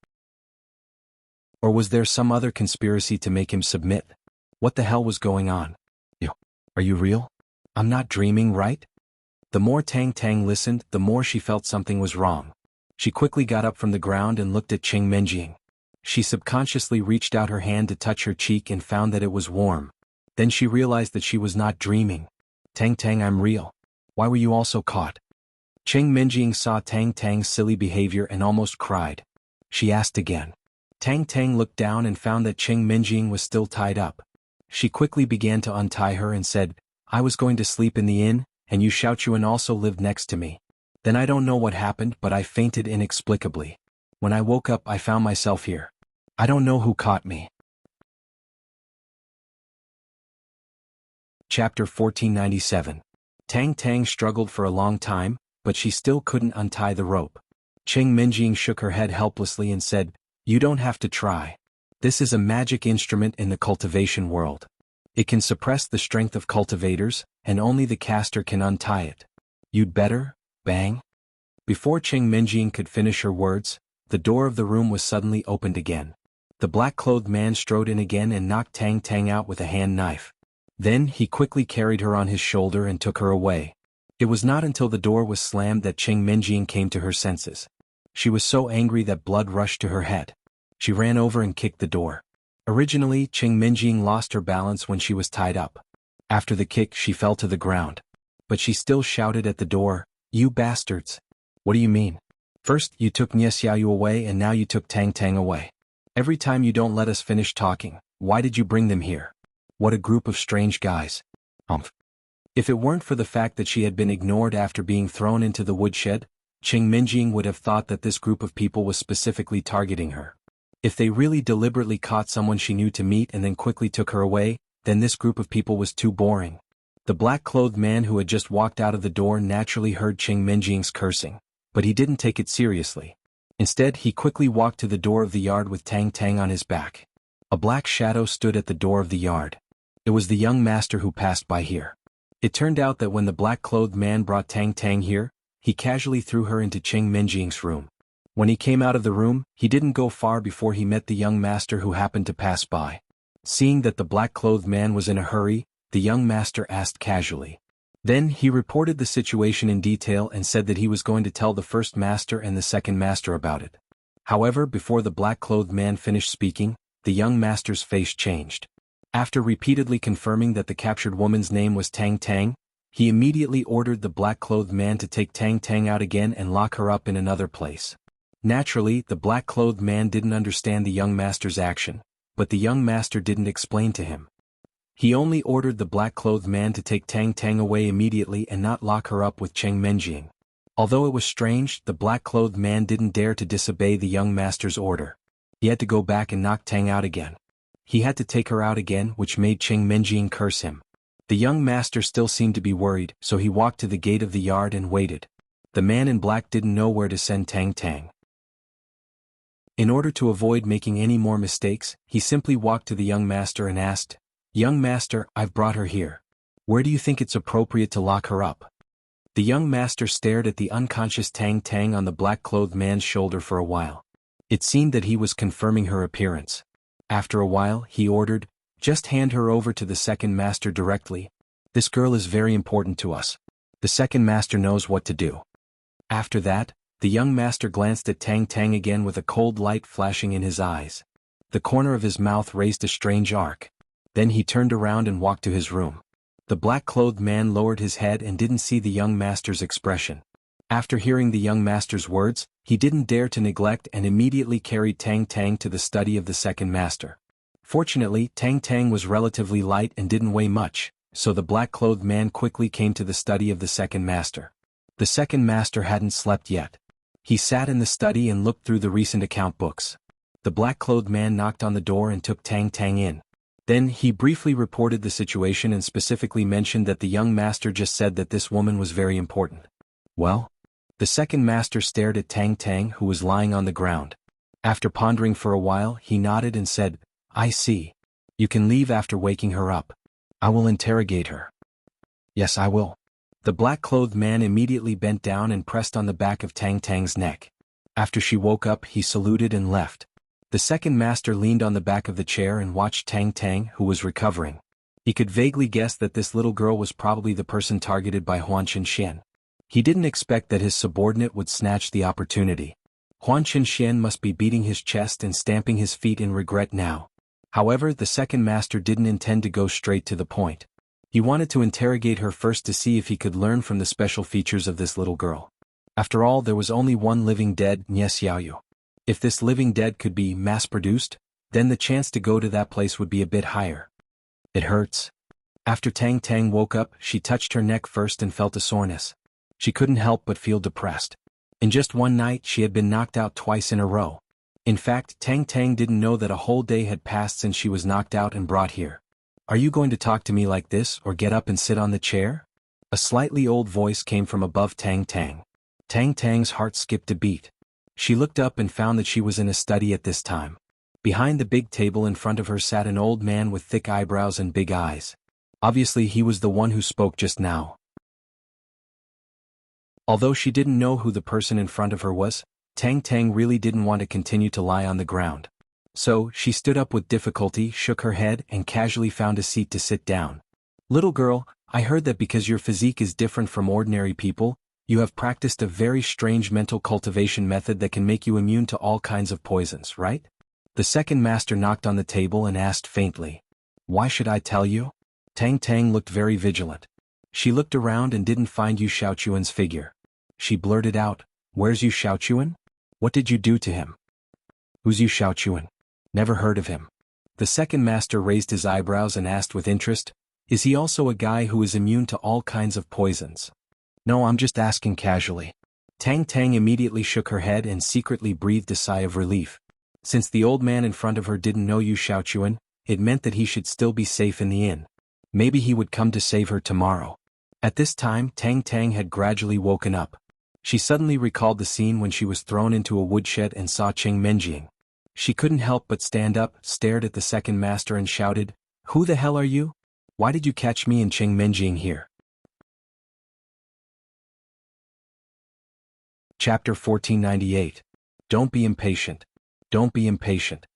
Or was there some other conspiracy to make him submit? What the hell was going on? Are you real? I'm not dreaming, right? The more Tang Tang listened, the more she felt something was wrong. She quickly got up from the ground and looked at Cheng Minjing. She subconsciously reached out her hand to touch her cheek and found that it was warm. Then she realized that she was not dreaming. Tang Tang, I'm real. Why were you also caught? Cheng Minjing saw Tang Tang's silly behavior and almost cried. She asked again. Tang Tang looked down and found that Cheng Minjing was still tied up. She quickly began to untie her and said, I was going to sleep in the inn, and Wuxia also lived next to me. Then I don't know what happened, but I fainted inexplicably. When I woke up, I found myself here. I don't know who caught me. Chapter 1497. Tang Tang struggled for a long time, but she still couldn't untie the rope. Cheng Minjing shook her head helplessly and said, You don't have to try. This is a magic instrument in the cultivation world. It can suppress the strength of cultivators, and only the caster can untie it. You'd better Bang! Before Cheng Menjing could finish her words, the door of the room was suddenly opened again. The black-clothed man strode in again and knocked Tang Tang out with a hand knife. Then he quickly carried her on his shoulder and took her away. It was not until the door was slammed that Cheng Menjing came to her senses. She was so angry that blood rushed to her head. She ran over and kicked the door. Originally, Cheng Menjing lost her balance when she was tied up. After the kick, she fell to the ground. But she still shouted at the door, "You bastards! What do you mean? First you took Nie Xiaoyu away and now you took Tang Tang away. Every time you don't let us finish talking, why did you bring them here? What a group of strange guys." If it weren't for the fact that she had been ignored after being thrown into the woodshed, Cheng Menjing would have thought that this group of people was specifically targeting her. If they really deliberately caught someone she knew to meet and then quickly took her away, then this group of people was too boring. The black-clothed man who had just walked out of the door naturally heard Cheng Menjing's cursing, but he didn't take it seriously. Instead, he quickly walked to the door of the yard with Tang Tang on his back. A black shadow stood at the door of the yard. It was the young master who passed by here. It turned out that when the black-clothed man brought Tang Tang here, he casually threw her into Cheng Menjing's room. When he came out of the room, he didn't go far before he met the young master who happened to pass by. Seeing that the black-clothed man was in a hurry, the young master asked casually. Then he reported the situation in detail and said that he was going to tell the first master and the second master about it. However, before the black-clothed man finished speaking, the young master's face changed. After repeatedly confirming that the captured woman's name was Tang Tang, he immediately ordered the black-clothed man to take Tang Tang out again and lock her up in another place. Naturally, the black-clothed man didn't understand the young master's action, but the young master didn't explain to him. He only ordered the black-clothed man to take Tang Tang away immediately and not lock her up with Cheng Menjing. Although it was strange, the black-clothed man didn't dare to disobey the young master's order. He had to go back and knock Tang out again. He had to take her out again, which made Cheng Menjing curse him. The young master still seemed to be worried, so he walked to the gate of the yard and waited. The man in black didn't know where to send Tang Tang. In order to avoid making any more mistakes, he simply walked to the young master and asked, "Young master, I've brought her here. Where do you think it's appropriate to lock her up?" The young master stared at the unconscious Tang Tang on the black-clothed man's shoulder for a while. It seemed that he was confirming her appearance. After a while, he ordered, "Just hand her over to the second master directly. This girl is very important to us. The second master knows what to do." After that, the young master glanced at Tang Tang again with a cold light flashing in his eyes. The corner of his mouth raised a strange arc. Then he turned around and walked to his room. The black-clothed man lowered his head and didn't see the young master's expression. After hearing the young master's words, he didn't dare to neglect and immediately carried Tang Tang to the study of the second master. Fortunately, Tang Tang was relatively light and didn't weigh much, so the black-clothed man quickly came to the study of the second master. The second master hadn't slept yet. He sat in the study and looked through the recent account books. The black-clothed man knocked on the door and took Tang Tang in. Then he briefly reported the situation and specifically mentioned that the young master just said that this woman was very important. Well? The second master stared at Tang Tang, who was lying on the ground. After pondering for a while, he nodded and said, "I see. You can leave after waking her up. I will interrogate her." "Yes, I will." The black-clothed man immediately bent down and pressed on the back of Tang Tang's neck. After she woke up, he saluted and left. The second master leaned on the back of the chair and watched Tang Tang, who was recovering. He could vaguely guess that this little girl was probably the person targeted by Huan Chenxian. He didn't expect that his subordinate would snatch the opportunity. Huan Chenxian must be beating his chest and stamping his feet in regret now. However, the second master didn't intend to go straight to the point. He wanted to interrogate her first to see if he could learn from the special features of this little girl. After all, there was only one living dead, Nie Xiaoyu. If this living dead could be mass-produced, then the chance to go to that place would be a bit higher. "It hurts." After Tang Tang woke up, she touched her neck first and felt a soreness. She couldn't help but feel depressed. In just one night, she had been knocked out twice in a row. In fact, Tang Tang didn't know that a whole day had passed since she was knocked out and brought here. "Are you going to talk to me like this or get up and sit on the chair?" A slightly old voice came from above Tang Tang. Tang Tang's heart skipped a beat. She looked up and found that she was in a study at this time. Behind the big table in front of her sat an old man with thick eyebrows and big eyes. Obviously, he was the one who spoke just now. Although she didn't know who the person in front of her was, Tang Tang really didn't want to continue to lie on the ground. So, she stood up with difficulty, shook her head, and casually found a seat to sit down. Little girl, I heard that because your physique is different from ordinary people, you have practiced a very strange mental cultivation method that can make you immune to all kinds of poisons, right? The second master knocked on the table and asked faintly. Why should I tell you? Tang Tang looked very vigilant. She looked around and didn't find Yu Shaochuan's figure. She blurted out, Where's Yu Shaochuan? What did you do to him? Who's Yu Shaochuan? Never heard of him. The second master raised his eyebrows and asked with interest, Is he also a guy who is immune to all kinds of poisons? No, I'm just asking casually. Tang Tang immediately shook her head and secretly breathed a sigh of relief. Since the old man in front of her didn't know Yu Shaochuan, it meant that he should still be safe in the inn. Maybe he would come to save her tomorrow. At this time, Tang Tang had gradually woken up. She suddenly recalled the scene when she was thrown into a woodshed and saw Cheng Menjing. She couldn't help but stand up, stared at the second master and shouted, Who the hell are you? Why did you catch me and Cheng Menjing here? Chapter 1498. Don't be impatient. Don't be impatient.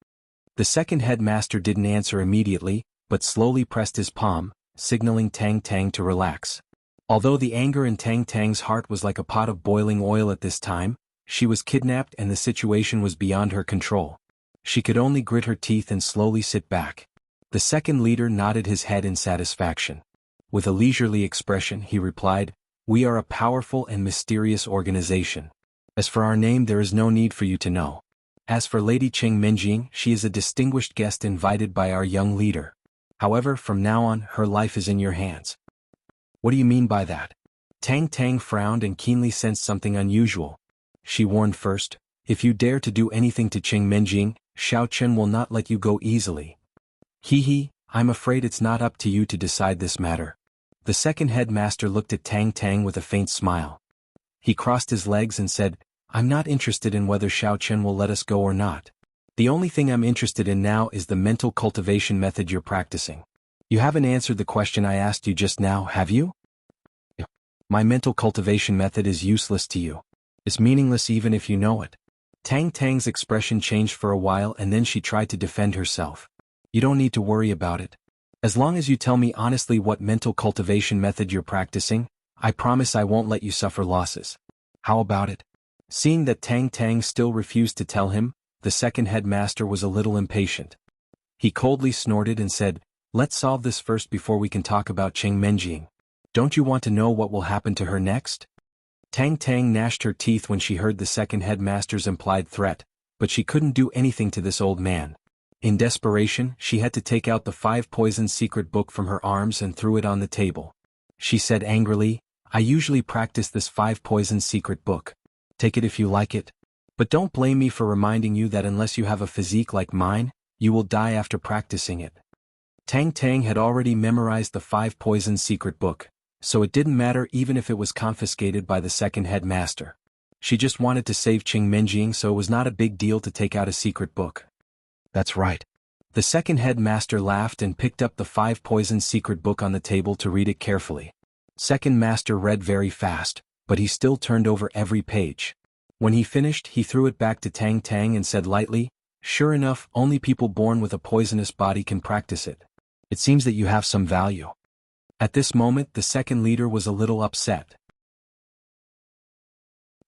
The second headmaster didn't answer immediately, but slowly pressed his palm, signaling Tang Tang to relax. Although the anger in Tang Tang's heart was like a pot of boiling oil at this time, she was kidnapped and the situation was beyond her control. She could only grit her teeth and slowly sit back. The second leader nodded his head in satisfaction. With a leisurely expression, he replied, We are a powerful and mysterious organization. As for our name, there is no need for you to know. As for Lady Cheng Menjing, she is a distinguished guest invited by our young leader. However, from now on, her life is in your hands. What do you mean by that? Tang Tang frowned and keenly sensed something unusual. She warned first, If you dare to do anything to Cheng Menjing, Xiao Chen will not let you go easily. I'm afraid it's not up to you to decide this matter. The second headmaster looked at Tang Tang with a faint smile. He crossed his legs and said, I'm not interested in whether Xiao Chen will let us go or not. The only thing I'm interested in now is the mental cultivation method you're practicing. You haven't answered the question I asked you just now, have you? My mental cultivation method is useless to you. It's meaningless even if you know it. Tang Tang's expression changed for a while and then she tried to defend herself. You don't need to worry about it. As long as you tell me honestly what mental cultivation method you're practicing, I promise I won't let you suffer losses. How about it? Seeing that Tang Tang still refused to tell him, the second headmaster was a little impatient. He coldly snorted and said, Let's solve this first before we can talk about Cheng Menjing. Don't you want to know what will happen to her next? Tang Tang gnashed her teeth when she heard the second headmaster's implied threat, but she couldn't do anything to this old man. In desperation, she had to take out the 5 poison secret book from her arms and threw it on the table. She said angrily, I usually practice this 5 poison secret book. Take it if you like it. But don't blame me for reminding you that unless you have a physique like mine, you will die after practicing it. Tang Tang had already memorized the 5 poison secret book, so it didn't matter even if it was confiscated by the second headmaster. She just wanted to save Cheng Menjing, so it was not a big deal to take out a secret book. That's right. The second headmaster laughed and picked up the 5 poison secret book on the table to read it carefully. Second master read very fast, but he still turned over every page. When he finished, he threw it back to Tang Tang and said lightly, Sure enough, only people born with a poisonous body can practice it. It seems that you have some value. At this moment, the second leader was a little upset.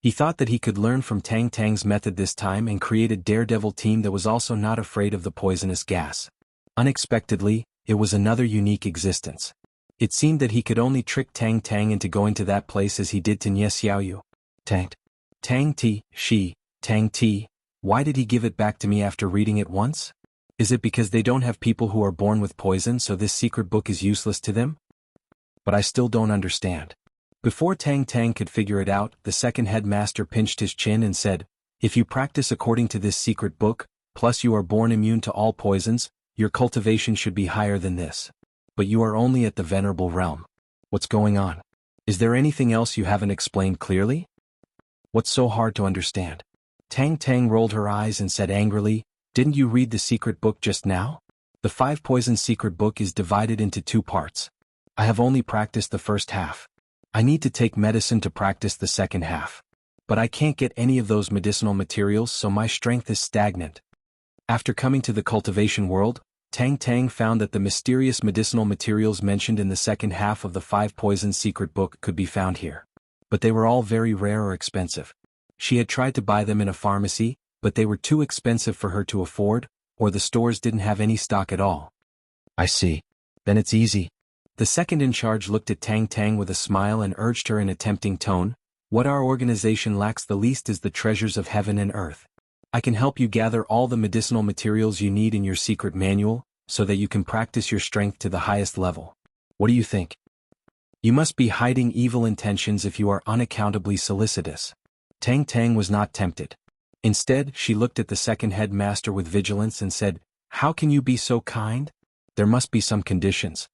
He thought that he could learn from Tang Tang's method this time and create a daredevil team that was also not afraid of the poisonous gas. Unexpectedly, it was another unique existence. It seemed that he could only trick Tang Tang into going to that place as he did to Nye Xiaoyu. Tang T, why did he give it back to me after reading it once? Is it because they don't have people who are born with poison, so this secret book is useless to them? But I still don't understand. Before Tang Tang could figure it out, the second headmaster pinched his chin and said, If you practice according to this secret book, plus you are born immune to all poisons, your cultivation should be higher than this. But you are only at the venerable realm. What's going on? Is there anything else you haven't explained clearly? What's so hard to understand? Tang Tang rolled her eyes and said angrily, Didn't you read the secret book just now? The 5 poison secret book is divided into 2 parts. I have only practiced the first half. I need to take medicine to practice the second half. But I can't get any of those medicinal materials, so my strength is stagnant. After coming to the cultivation world, Tang Tang found that the mysterious medicinal materials mentioned in the second half of the 5 Poisons secret book could be found here. But they were all very rare or expensive. She had tried to buy them in a pharmacy, but they were too expensive for her to afford, or the stores didn't have any stock at all. I see. Then it's easy. The second in charge looked at Tang Tang with a smile and urged her in a tempting tone, "What our organization lacks the least is the treasures of heaven and earth. I can help you gather all the medicinal materials you need in your secret manual, so that you can practice your strength to the highest level. What do you think? You must be hiding evil intentions if you are unaccountably solicitous." Tang Tang was not tempted. Instead, she looked at the second headmaster with vigilance and said, "How can you be so kind? There must be some conditions."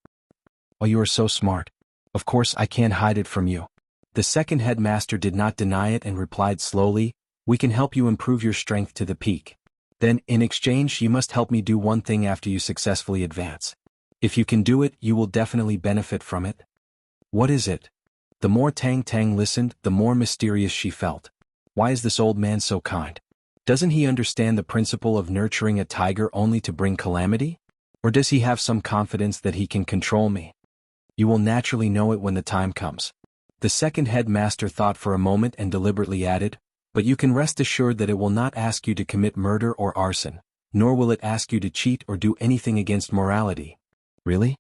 "Oh, you are so smart. Of course I can't hide it from you." The second headmaster did not deny it and replied slowly, "We can help you improve your strength to the peak. Then, in exchange, you must help me do one thing after you successfully advance. If you can do it, you will definitely benefit from it." "What is it?" The more Tang Tang listened, the more mysterious she felt. Why is this old man so kind? Doesn't he understand the principle of nurturing a tiger only to bring calamity? Or does he have some confidence that he can control me? You will naturally know it when the time comes. The second headmaster thought for a moment and deliberately added, "But you can rest assured that it will not ask you to commit murder or arson, nor will it ask you to cheat or do anything against morality." "Really?"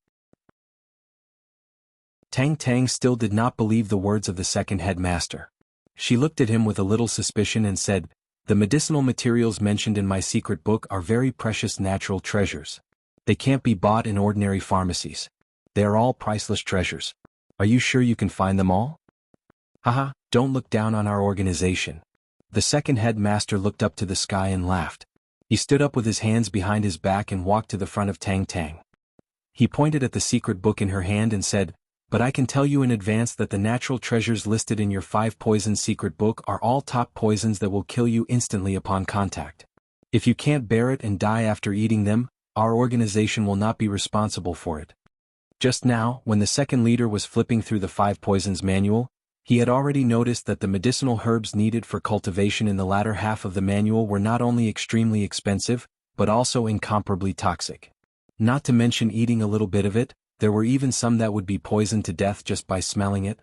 Tang Tang still did not believe the words of the second headmaster. She looked at him with a little suspicion and said, "The medicinal materials mentioned in my secret book are very precious natural treasures. They can't be bought in ordinary pharmacies. They are all priceless treasures. Are you sure you can find them all?" "Haha, don't look down on our organization." The second headmaster looked up to the sky and laughed. He stood up with his hands behind his back and walked to the front of Tang Tang. He pointed at the secret book in her hand and said, "But I can tell you in advance that the natural treasures listed in your 5 Poisons secret book are all top poisons that will kill you instantly upon contact. If you can't bear it and die after eating them, our organization will not be responsible for it." Just now, when the second leader was flipping through the 5 Poisons manual, he had already noticed that the medicinal herbs needed for cultivation in the latter half of the manual were not only extremely expensive, but also incomparably toxic. Not to mention eating a little bit of it, there were even some that would be poisoned to death just by smelling it.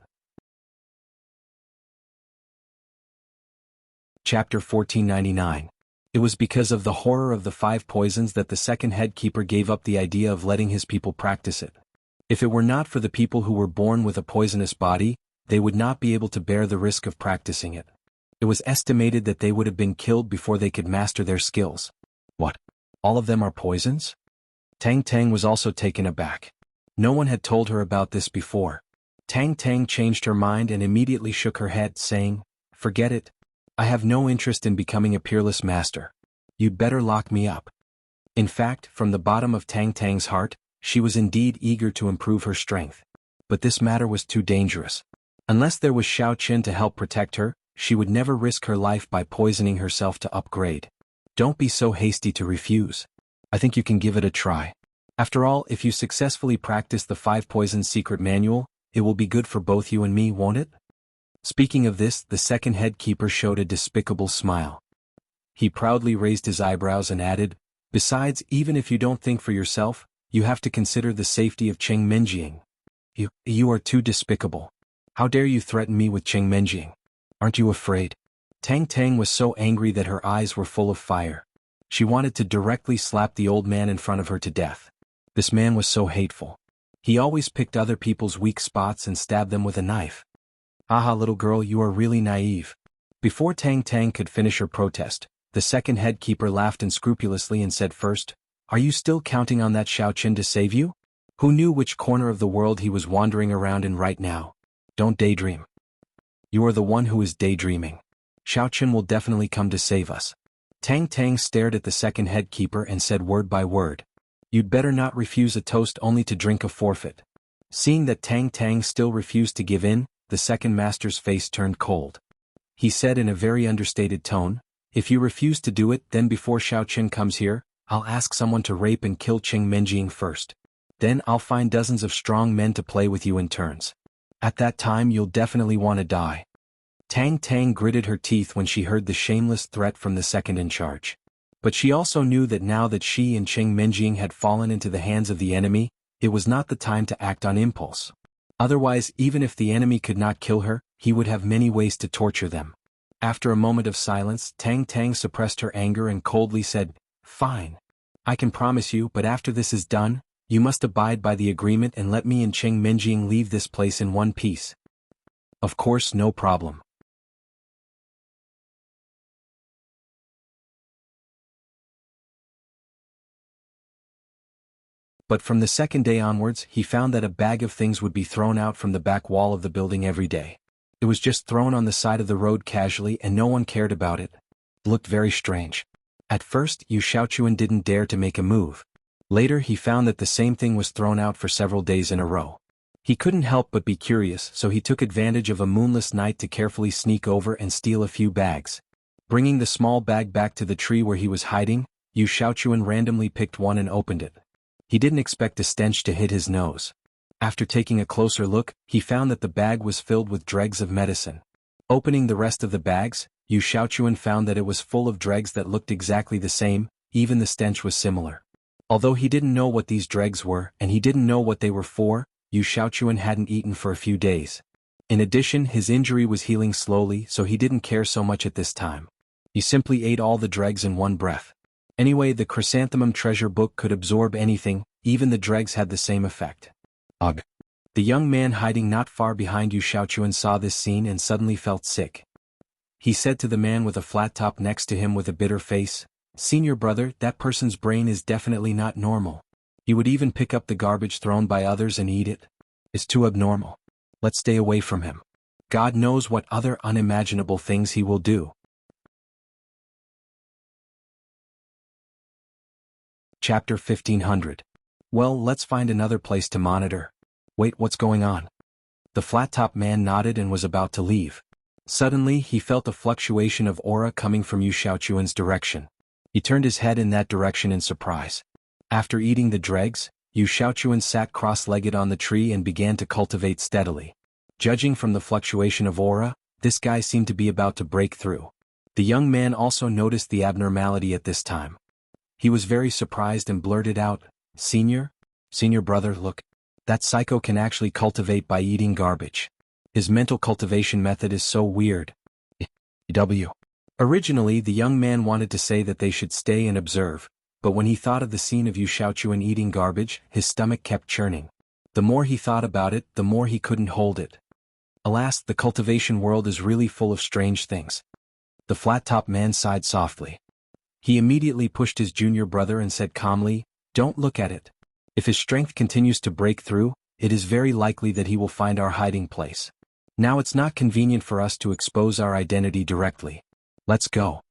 Chapter 1499. It was because of the horror of the 5 poisons that the second head keeper gave up the idea of letting his people practice it. If it were not for the people who were born with a poisonous body, they would not be able to bear the risk of practicing it. It was estimated that they would have been killed before they could master their skills. What? All of them are poisons? Tang Tang was also taken aback. No one had told her about this before. Tang Tang changed her mind and immediately shook her head, saying, "Forget it. I have no interest in becoming a peerless master. You'd better lock me up." In fact, from the bottom of Tang Tang's heart, she was indeed eager to improve her strength. But this matter was too dangerous. Unless there was Xiao Qin to help protect her, she would never risk her life by poisoning herself to upgrade. "Don't be so hasty to refuse. I think you can give it a try. After all, if you successfully practice the 5 Poisons secret manual, it will be good for both you and me, won't it?" Speaking of this, the second head keeper showed a despicable smile. He proudly raised his eyebrows and added, "Besides, even if you don't think for yourself, you have to consider the safety of Cheng Menjing. You are too despicable. How dare you threaten me with Cheng Menjing? Aren't you afraid?" Tang Tang was so angry that her eyes were full of fire. She wanted to directly slap the old man in front of her to death. This man was so hateful. He always picked other people's weak spots and stabbed them with a knife. "Aha, little girl, you are really naive." Before Tang Tang could finish her protest, the second head keeper laughed unscrupulously and said, "First, are you still counting on that Xiao Qin to save you? Who knew which corner of the world he was wandering around in right now? Don't daydream. You are the one who is daydreaming. Xiao Qin will definitely come to save us." Tang Tang stared at the second head keeper and said word by word, "You'd better not refuse a toast only to drink a forfeit." Seeing that Tang Tang still refused to give in, the second master's face turned cold. He said in a very understated tone, "If you refuse to do it, then before Xiao Qin comes here, I'll ask someone to rape and kill Cheng Menjing first. Then I'll find dozens of strong men to play with you in turns." At that time you'll definitely want to die. Tang Tang gritted her teeth when she heard the shameless threat from the second in charge. But she also knew that now that she and Cheng Menjing had fallen into the hands of the enemy, it was not the time to act on impulse. Otherwise, even if the enemy could not kill her, he would have many ways to torture them. After a moment of silence, Tang Tang suppressed her anger and coldly said, "Fine. I can promise you, but after this is done, you must abide by the agreement and let me and Cheng Menjing leave this place in one piece." "Of course, no problem." But from the second day onwards, he found that a bag of things would be thrown out from the back wall of the building every day. It was just thrown on the side of the road casually and no one cared about it. It looked very strange. At first, Yu Shaochuan didn't dare to make a move. Later he found that the same thing was thrown out for several days in a row. He couldn't help but be curious, so he took advantage of a moonless night to carefully sneak over and steal a few bags. Bringing the small bag back to the tree where he was hiding, Yu Shaochuan randomly picked one and opened it. He didn't expect a stench to hit his nose. After taking a closer look, he found that the bag was filled with dregs of medicine. Opening the rest of the bags, Yu Shaochuan found that it was full of dregs that looked exactly the same, even the stench was similar. Although he didn't know what these dregs were and he didn't know what they were for, Yu Shaochuan hadn't eaten for a few days. In addition, his injury was healing slowly, so he didn't care so much at this time. He simply ate all the dregs in one breath. Anyway, the chrysanthemum treasure book could absorb anything, even the dregs had the same effect. Ugh. The young man hiding not far behind Yu Shaochuan saw this scene and suddenly felt sick. He said to the man with a flat top next to him with a bitter face, "Senior brother, that person's brain is definitely not normal. He would even pick up the garbage thrown by others and eat it. It's too abnormal. Let's stay away from him. God knows what other unimaginable things he will do." Chapter 1500. Well, let's find another place to monitor. Wait, what's going on? The flat-top man nodded and was about to leave. Suddenly, he felt a fluctuation of aura coming from Yu Shaochuan's direction. He turned his head in that direction in surprise. After eating the dregs, Yu Shaochuan sat cross-legged on the tree and began to cultivate steadily. Judging from the fluctuation of aura, this guy seemed to be about to break through. The young man also noticed the abnormality at this time. He was very surprised and blurted out, Senior brother, look. That psycho can actually cultivate by eating garbage. His mental cultivation method is so weird." W. Originally, the young man wanted to say that they should stay and observe, but when he thought of the scene of Yu Shaochuan eating garbage, his stomach kept churning. The more he thought about it, the more he couldn't hold it. Alas, the cultivation world is really full of strange things. The flat-top man sighed softly. He immediately pushed his junior brother and said calmly, "Don't look at it. If his strength continues to break through, it is very likely that he will find our hiding place. Now it's not convenient for us to expose our identity directly. Let's go."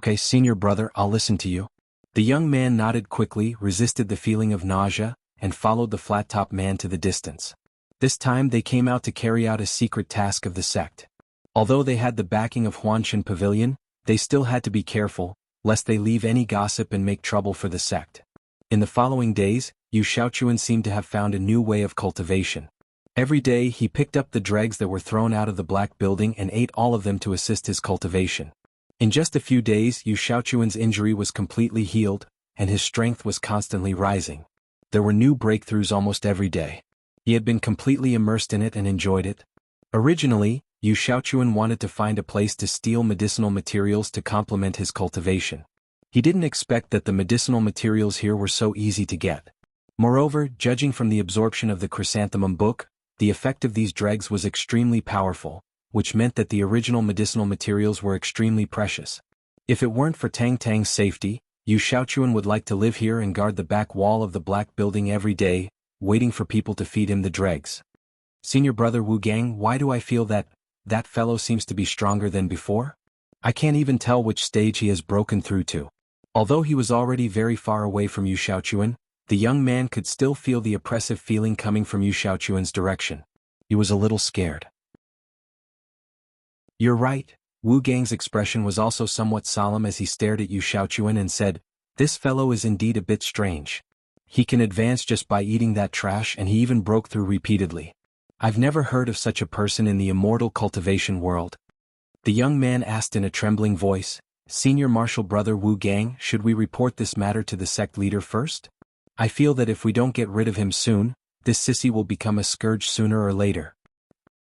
"Okay, senior brother, I'll listen to you." The young man nodded quickly, resisted the feeling of nausea, and followed the flat-top man to the distance. This time they came out to carry out a secret task of the sect. Although they had the backing of Huanshan Pavilion, they still had to be careful, lest they leave any gossip and make trouble for the sect. In the following days, Yu Shaochuan seemed to have found a new way of cultivation. Every day he picked up the dregs that were thrown out of the black building and ate all of them to assist his cultivation. In just a few days, Yu Shaochuan's injury was completely healed, and his strength was constantly rising. There were new breakthroughs almost every day. He had been completely immersed in it and enjoyed it. Originally, Yu Shaochuan wanted to find a place to steal medicinal materials to complement his cultivation. He didn't expect that the medicinal materials here were so easy to get. Moreover, judging from the absorption of the chrysanthemum book, the effect of these dregs was extremely powerful, which meant that the original medicinal materials were extremely precious. If it weren't for Tang Tang's safety, Yu Shaochuan would like to live here and guard the back wall of the black building every day, waiting for people to feed him the dregs. "Senior brother Wu Gang, why do I feel that fellow seems to be stronger than before? I can't even tell which stage he has broken through to." Although he was already very far away from Yu Shaochuan, the young man could still feel the oppressive feeling coming from Yu Shaochuan's direction. He was a little scared. "You're right." Wu Gang's expression was also somewhat solemn as he stared at Yu Shaochuan and said, "This fellow is indeed a bit strange. He can advance just by eating that trash and he even broke through repeatedly. I've never heard of such a person in the immortal cultivation world. The young man asked in a trembling voice, Senior Marshal Brother Wu Gang, should we report this matter to the sect leader first? I feel that if we don't get rid of him soon, this sissy will become a scourge sooner or later.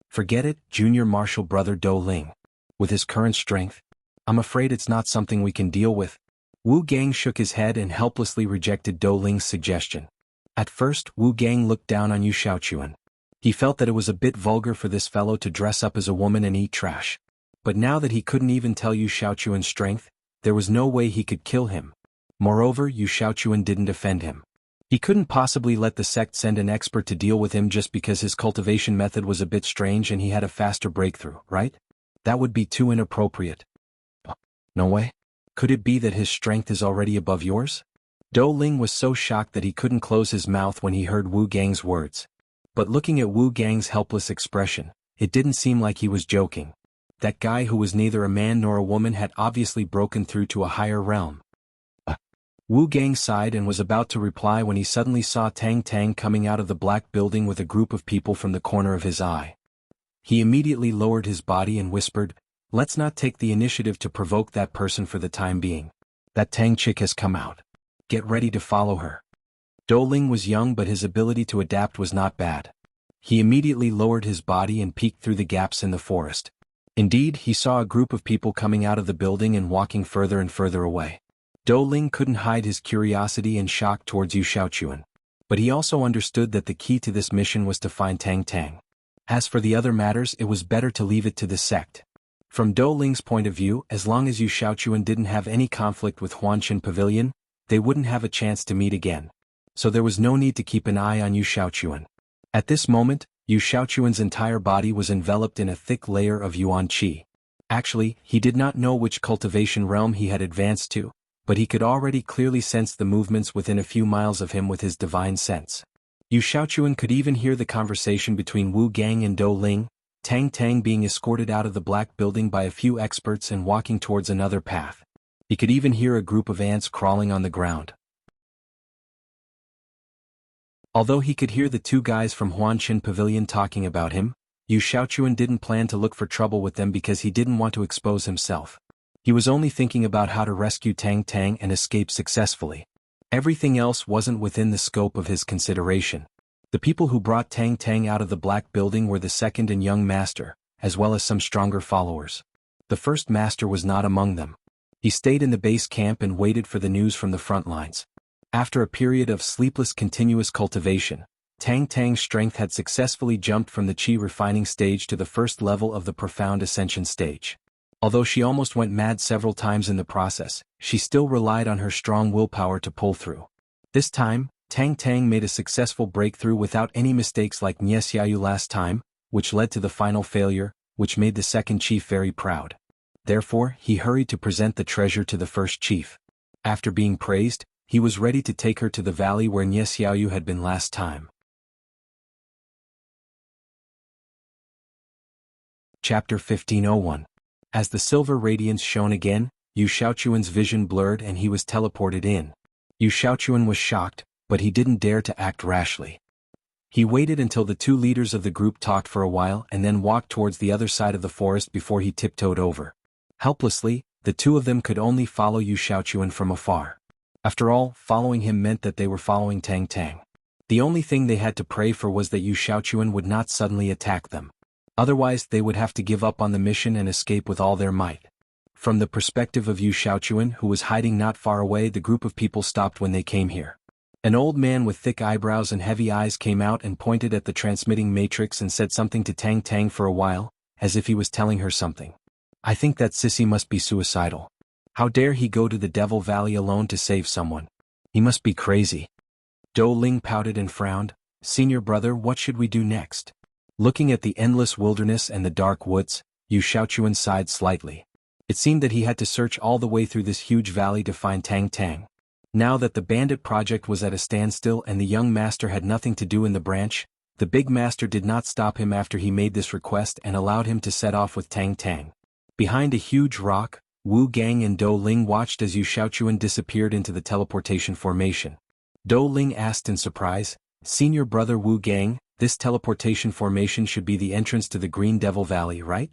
Forget it, Junior Marshal Brother Do Ling. With his current strength, I'm afraid it's not something we can deal with. Wu Gang shook his head and helplessly rejected Do Ling's suggestion. At first, Wu Gang looked down on Yu Shaochuan. He felt that it was a bit vulgar for this fellow to dress up as a woman and eat trash. But now that he couldn't even tell Yu Shaochuan's strength, there was no way he could kill him. Moreover, Yu Shaochuan didn't offend him. He couldn't possibly let the sect send an expert to deal with him just because his cultivation method was a bit strange and he had a faster breakthrough, right? That would be too inappropriate. No way? Could it be that his strength is already above yours? Do Ling was so shocked that he couldn't close his mouth when he heard Wu Gang's words. But looking at Wu Gang's helpless expression, it didn't seem like he was joking. That guy who was neither a man nor a woman had obviously broken through to a higher realm. Wu Gang sighed and was about to reply when he suddenly saw Tang Tang coming out of the black building with a group of people from the corner of his eye. He immediately lowered his body and whispered, Let's not take the initiative to provoke that person for the time being. That Tang chick has come out. Get ready to follow her. Do Ling was young but his ability to adapt was not bad. He immediately lowered his body and peeked through the gaps in the forest. Indeed, he saw a group of people coming out of the building and walking further and further away. Do Ling couldn't hide his curiosity and shock towards Yu Shaochuan. But he also understood that the key to this mission was to find Tang Tang. As for the other matters, it was better to leave it to the sect. From Do Ling's point of view, as long as Yu Shaochuan didn't have any conflict with Huanshan Pavilion, they wouldn't have a chance to meet again. So there was no need to keep an eye on Yu Shaochuan. At this moment, Yu Shaochuan's entire body was enveloped in a thick layer of Yuan Qi. Actually, he did not know which cultivation realm he had advanced to, but he could already clearly sense the movements within a few miles of him with his divine sense. Yu Shaochuan could even hear the conversation between Wu Gang and Do Ling, Tang Tang being escorted out of the black building by a few experts and walking towards another path. He could even hear a group of ants crawling on the ground. Although he could hear the two guys from Huanshan Pavilion talking about him, Yu Shaochuan didn't plan to look for trouble with them because he didn't want to expose himself. He was only thinking about how to rescue Tang Tang and escape successfully. Everything else wasn't within the scope of his consideration. The people who brought Tang Tang out of the black building were the second and young master, as well as some stronger followers. The first master was not among them. He stayed in the base camp and waited for the news from the front lines. After a period of sleepless continuous cultivation, Tang Tang's strength had successfully jumped from the Qi refining stage to the first level of the profound ascension stage. Although she almost went mad several times in the process, she still relied on her strong willpower to pull through. This time, Tang Tang made a successful breakthrough without any mistakes like Nye Xiaoyu last time, which led to the final failure, which made the second chief very proud. Therefore, he hurried to present the treasure to the first chief. After being praised, he was ready to take her to the valley where Nye Xiaoyu had been last time. Chapter 1501. As the silver radiance shone again, Yu Shaochuan's vision blurred and he was teleported in. Yu Shaochuan was shocked, but he didn't dare to act rashly. He waited until the two leaders of the group talked for a while and then walked towards the other side of the forest before he tiptoed over. Helplessly, the two of them could only follow Yu Shaochuan from afar. After all, following him meant that they were following Tang Tang. The only thing they had to pray for was that Yu Shaochuan would not suddenly attack them. Otherwise, they would have to give up on the mission and escape with all their might. From the perspective of Yu Shaochuan, who was hiding not far away, the group of people stopped when they came here. An old man with thick eyebrows and heavy eyes came out and pointed at the transmitting matrix and said something to Tang Tang for a while, as if he was telling her something. I think that sissy must be suicidal. How dare he go to the Devil Valley alone to save someone? He must be crazy. Do Ling pouted and frowned. Senior brother, what should we do next? Looking at the endless wilderness and the dark woods, Yu Shaochuan sighed slightly. It seemed that he had to search all the way through this huge valley to find Tang Tang. Now that the bandit project was at a standstill and the young master had nothing to do in the branch, the big master did not stop him after he made this request and allowed him to set off with Tang Tang. Behind a huge rock, Wu Gang and Do Ling watched as Yu Shaochuan disappeared into the teleportation formation. Do Ling asked in surprise, Senior brother Wu Gang, This teleportation formation should be the entrance to the Green Devil Valley, right?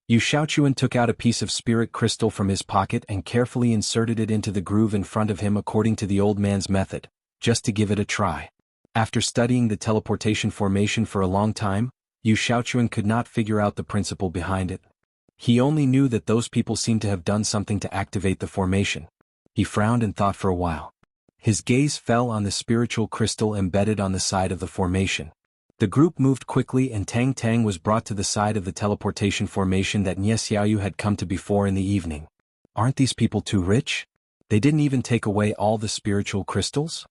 Yu Shaochuan took out a piece of spirit crystal from his pocket and carefully inserted it into the groove in front of him according to the old man's method, just to give it a try. After studying the teleportation formation for a long time, Yu Shaochuan could not figure out the principle behind it. He only knew that those people seemed to have done something to activate the formation. He frowned and thought for a while. His gaze fell on the spiritual crystal embedded on the side of the formation. The group moved quickly and Tang Tang was brought to the side of the teleportation formation that Nie Xiaoyu had come to before in the evening. Aren't these people too rich? They didn't even take away all the spiritual crystals?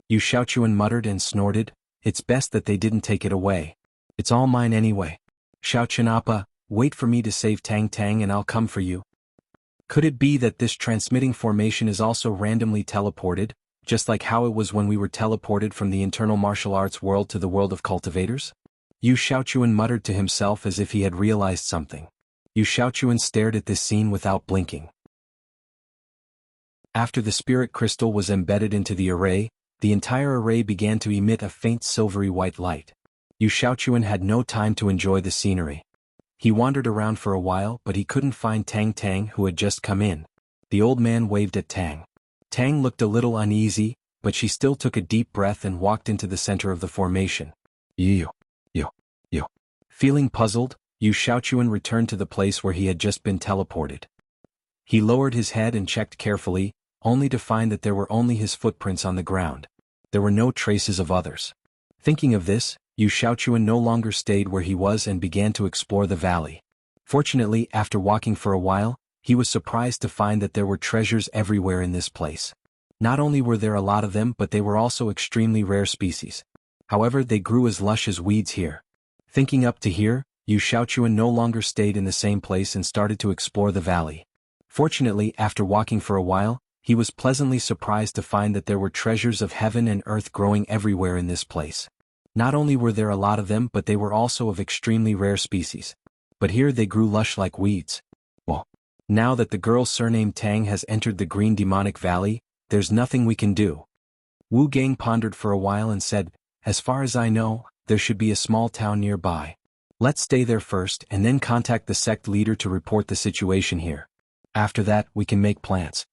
Yu Shaochuan muttered and snorted, it's best that they didn't take it away. It's all mine anyway. Shaochuan Appa, wait for me to save Tang Tang and I'll come for you. Could it be that this transmitting formation is also randomly teleported, just like how it was when we were teleported from the internal martial arts world to the world of cultivators? Yu Shaochuan muttered to himself as if he had realized something. Yu Shaochuan stared at this scene without blinking. After the spirit crystal was embedded into the array, the entire array began to emit a faint silvery white light. Yu Shaochuan had no time to enjoy the scenery. He wandered around for a while but he couldn't find Tang Tang who had just come in. The old man waved at Tang. Tang looked a little uneasy, but she still took a deep breath and walked into the center of the formation. Yo. Feeling puzzled, Yu Shaochuan returned to the place where he had just been teleported. He lowered his head and checked carefully, only to find that there were only his footprints on the ground. There were no traces of others. Thinking of this, Yu Shaochuan no longer stayed where he was and began to explore the valley. Fortunately, after walking for a while, he was surprised to find that there were treasures everywhere in this place. Not only were there a lot of them but they were also extremely rare species. However, they grew as lush as weeds here. Thinking up to here, Yu Shaochuan no longer stayed in the same place and started to explore the valley. Fortunately, after walking for a while, he was pleasantly surprised to find that there were treasures of heaven and earth growing everywhere in this place. Not only were there a lot of them but they were also of extremely rare species. But here they grew lush like weeds. Well, now that the girl surnamed Tang has entered the Green Demonic Valley, there's nothing we can do. Wu Gang pondered for a while and said, as far as I know, there should be a small town nearby. Let's stay there first and then contact the sect leader to report the situation here. After that, we can make plans.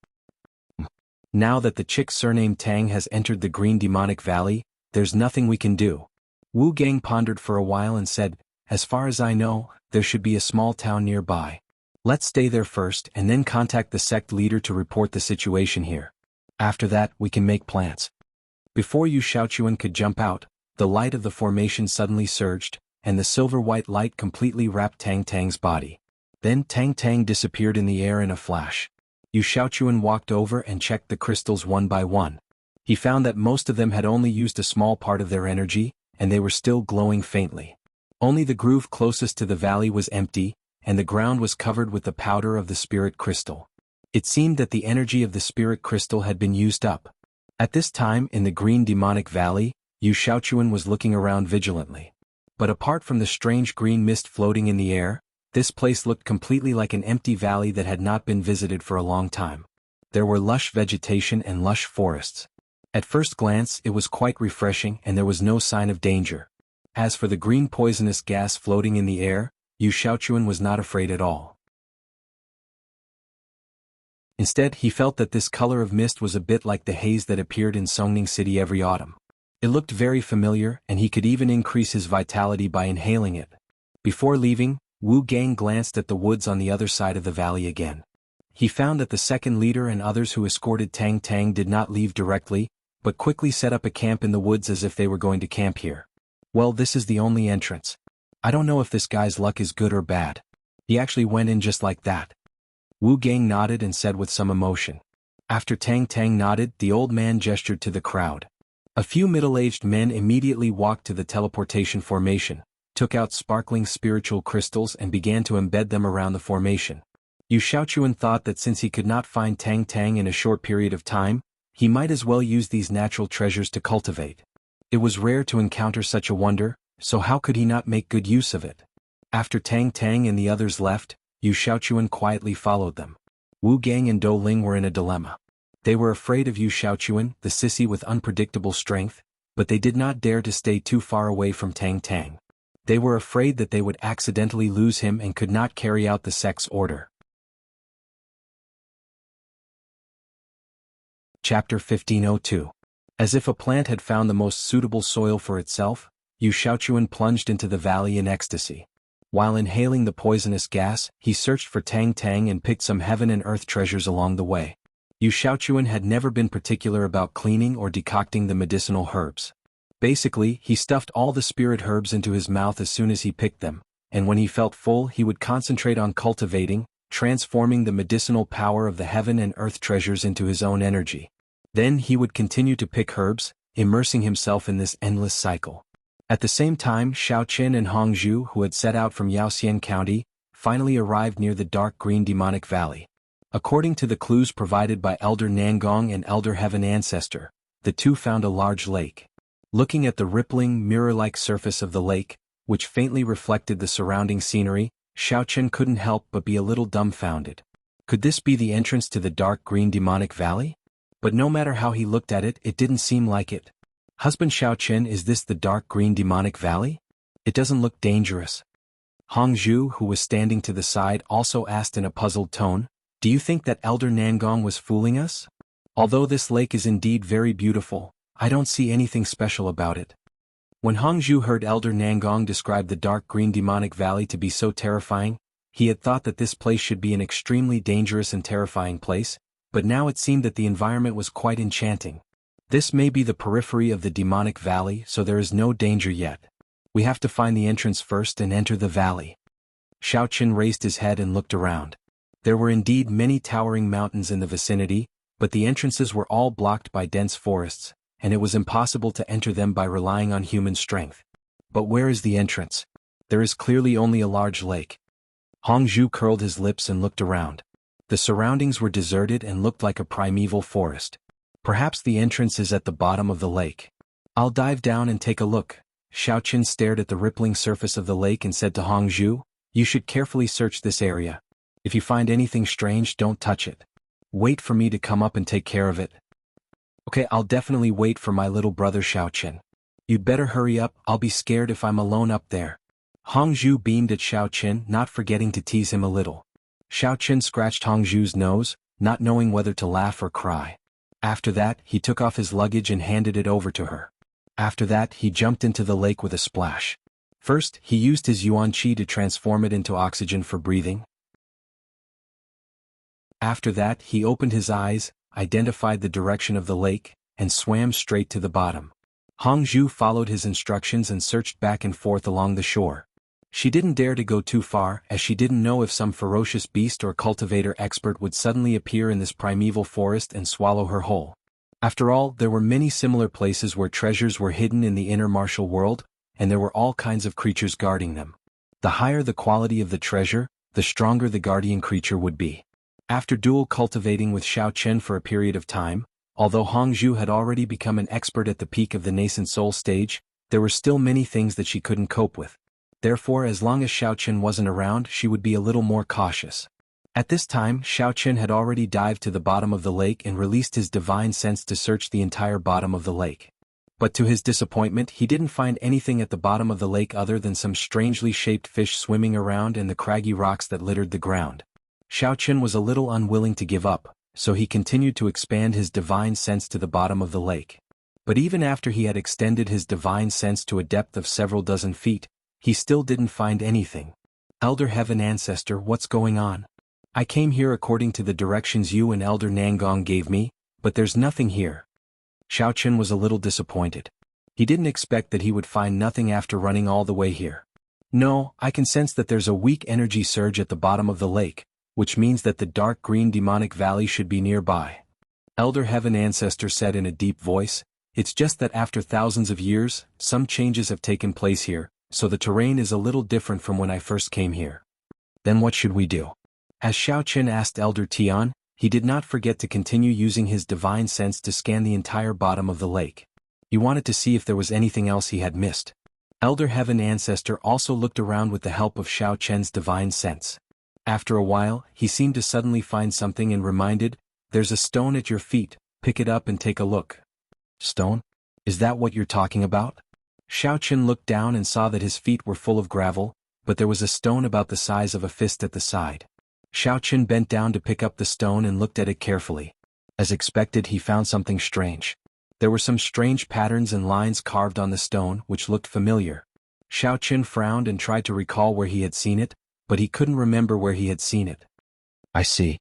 Now that the chick surnamed Tang has entered the Green Demonic Valley, there's nothing we can do. Wu Gang pondered for a while and said, as far as I know, there should be a small town nearby. Let's stay there first and then contact the sect leader to report the situation here. After that, we can make plans. Before Yu Shaochuan could jump out, the light of the formation suddenly surged, and the silver-white light completely wrapped Tang Tang's body. Then Tang Tang disappeared in the air in a flash. Yu Shaochuan walked over and checked the crystals one by one. He found that most of them had only used a small part of their energy, and they were still glowing faintly. Only the groove closest to the valley was empty, and the ground was covered with the powder of the spirit crystal. It seemed that the energy of the spirit crystal had been used up. At this time in the Green Demonic Valley, Yu Shaochuan was looking around vigilantly. But apart from the strange green mist floating in the air, this place looked completely like an empty valley that had not been visited for a long time. There were lush vegetation and lush forests. At first glance it was quite refreshing and there was no sign of danger. As for the green poisonous gas floating in the air, Yu Shaochuan was not afraid at all. Instead, he felt that this color of mist was a bit like the haze that appeared in Songning City every autumn. It looked very familiar and he could even increase his vitality by inhaling it. Before leaving, Wu Gang glanced at the woods on the other side of the valley again. He found that the second leader and others who escorted Tang Tang did not leave directly, but quickly set up a camp in the woods as if they were going to camp here. Well, this is the only entrance. I don't know if this guy's luck is good or bad. He actually went in just like that. Wu Gang nodded and said with some emotion. After Tang Tang nodded, the old man gestured to the crowd. A few middle-aged men immediately walked to the teleportation formation, took out sparkling spiritual crystals and began to embed them around the formation. Yu Shaochuan thought that since he could not find Tang Tang in a short period of time, he might as well use these natural treasures to cultivate. It was rare to encounter such a wonder, so how could he not make good use of it? After Tang Tang and the others left, Yu Shaochuan quietly followed them. Wu Gang and Dou Ling were in a dilemma. They were afraid of Yu Shaochuan, the sissy with unpredictable strength, but they did not dare to stay too far away from Tang Tang. They were afraid that they would accidentally lose him and could not carry out the sect's order. Chapter 1502. As if a plant had found the most suitable soil for itself, Yu Shaochuan plunged into the valley in ecstasy. While inhaling the poisonous gas, he searched for Tang Tang and picked some heaven and earth treasures along the way. Yu Shaochuan had never been particular about cleaning or decocting the medicinal herbs. Basically, he stuffed all the spirit herbs into his mouth as soon as he picked them, and when he felt full he would concentrate on cultivating, transforming the medicinal power of the heaven and earth treasures into his own energy. Then he would continue to pick herbs, immersing himself in this endless cycle. At the same time, Xiao Qin and Hong Zhu, who had set out from Yaoxian County, finally arrived near the dark green demonic valley. According to the clues provided by Elder Nangong and Elder Heaven Ancestor, the two found a large lake. Looking at the rippling, mirror-like surface of the lake, which faintly reflected the surrounding scenery, Xiao Qin couldn't help but be a little dumbfounded. Could this be the entrance to the dark green demonic valley? But no matter how he looked at it, it didn't seem like it. Husband Xiao Qin, is this the dark green demonic valley? It doesn't look dangerous. Hong Zhu, who was standing to the side, also asked in a puzzled tone, do you think that Elder Nangong was fooling us? Although this lake is indeed very beautiful, I don't see anything special about it. When Hong Zhu heard Elder Nangong describe the dark green demonic valley to be so terrifying, he had thought that this place should be an extremely dangerous and terrifying place, but now it seemed that the environment was quite enchanting. This may be the periphery of the demonic valley, so there is no danger yet. We have to find the entrance first and enter the valley. Xiao Qin raised his head and looked around. There were indeed many towering mountains in the vicinity, but the entrances were all blocked by dense forests, and it was impossible to enter them by relying on human strength. But where is the entrance? There is clearly only a large lake. Hong Zhu curled his lips and looked around. The surroundings were deserted and looked like a primeval forest. Perhaps the entrance is at the bottom of the lake. I'll dive down and take a look. Xiao Qin stared at the rippling surface of the lake and said to Hong Zhu, you should carefully search this area. If you find anything strange, don't touch it. Wait for me to come up and take care of it. Okay, I'll definitely wait for my little brother Xiao Qin. You'd better hurry up, I'll be scared if I'm alone up there. Hong Zhu beamed at Xiao Qin, not forgetting to tease him a little. Xiao Qin scratched Hong Zhu's nose, not knowing whether to laugh or cry. After that, he took off his luggage and handed it over to her. After that, he jumped into the lake with a splash. First, he used his yuan qi to transform it into oxygen for breathing. After that, he opened his eyes, identified the direction of the lake, and swam straight to the bottom. Hong Zhu followed his instructions and searched back and forth along the shore. She didn't dare to go too far, as she didn't know if some ferocious beast or cultivator expert would suddenly appear in this primeval forest and swallow her whole. After all, there were many similar places where treasures were hidden in the inner martial world, and there were all kinds of creatures guarding them. The higher the quality of the treasure, the stronger the guardian creature would be. After dual cultivating with Xiao Qin for a period of time, although Hong Zhu had already become an expert at the peak of the nascent soul stage, there were still many things that she couldn't cope with. Therefore, as long as Xiao Qin wasn't around, she would be a little more cautious. At this time, Xiao Qin had already dived to the bottom of the lake and released his divine sense to search the entire bottom of the lake. But to his disappointment, he didn't find anything at the bottom of the lake other than some strangely shaped fish swimming around and the craggy rocks that littered the ground. Xiao Qin was a little unwilling to give up, so he continued to expand his divine sense to the bottom of the lake. But even after he had extended his divine sense to a depth of several dozen feet, he still didn't find anything. Elder Heaven Ancestor, what's going on? I came here according to the directions you and Elder Nangong gave me, but there's nothing here. Xiao Qin was a little disappointed. He didn't expect that he would find nothing after running all the way here. No, I can sense that there's a weak energy surge at the bottom of the lake, which means that the dark green demonic valley should be nearby. Elder Heaven Ancestor said in a deep voice, it's just that after thousands of years, some changes have taken place here, so the terrain is a little different from when I first came here. Then what should we do? As Xiao Qin asked Elder Tian, he did not forget to continue using his divine sense to scan the entire bottom of the lake. He wanted to see if there was anything else he had missed. Elder Heaven Ancestor also looked around with the help of Xiao Qin's divine sense. After a while, he seemed to suddenly find something and reminded, there's a stone at your feet, pick it up and take a look. Stone? Is that what you're talking about? Xiao Chen looked down and saw that his feet were full of gravel, but there was a stone about the size of a fist at the side. Xiao Chen bent down to pick up the stone and looked at it carefully. As expected, he found something strange. There were some strange patterns and lines carved on the stone which looked familiar. Xiao Chen frowned and tried to recall where he had seen it, but he couldn't remember where he had seen it. I see.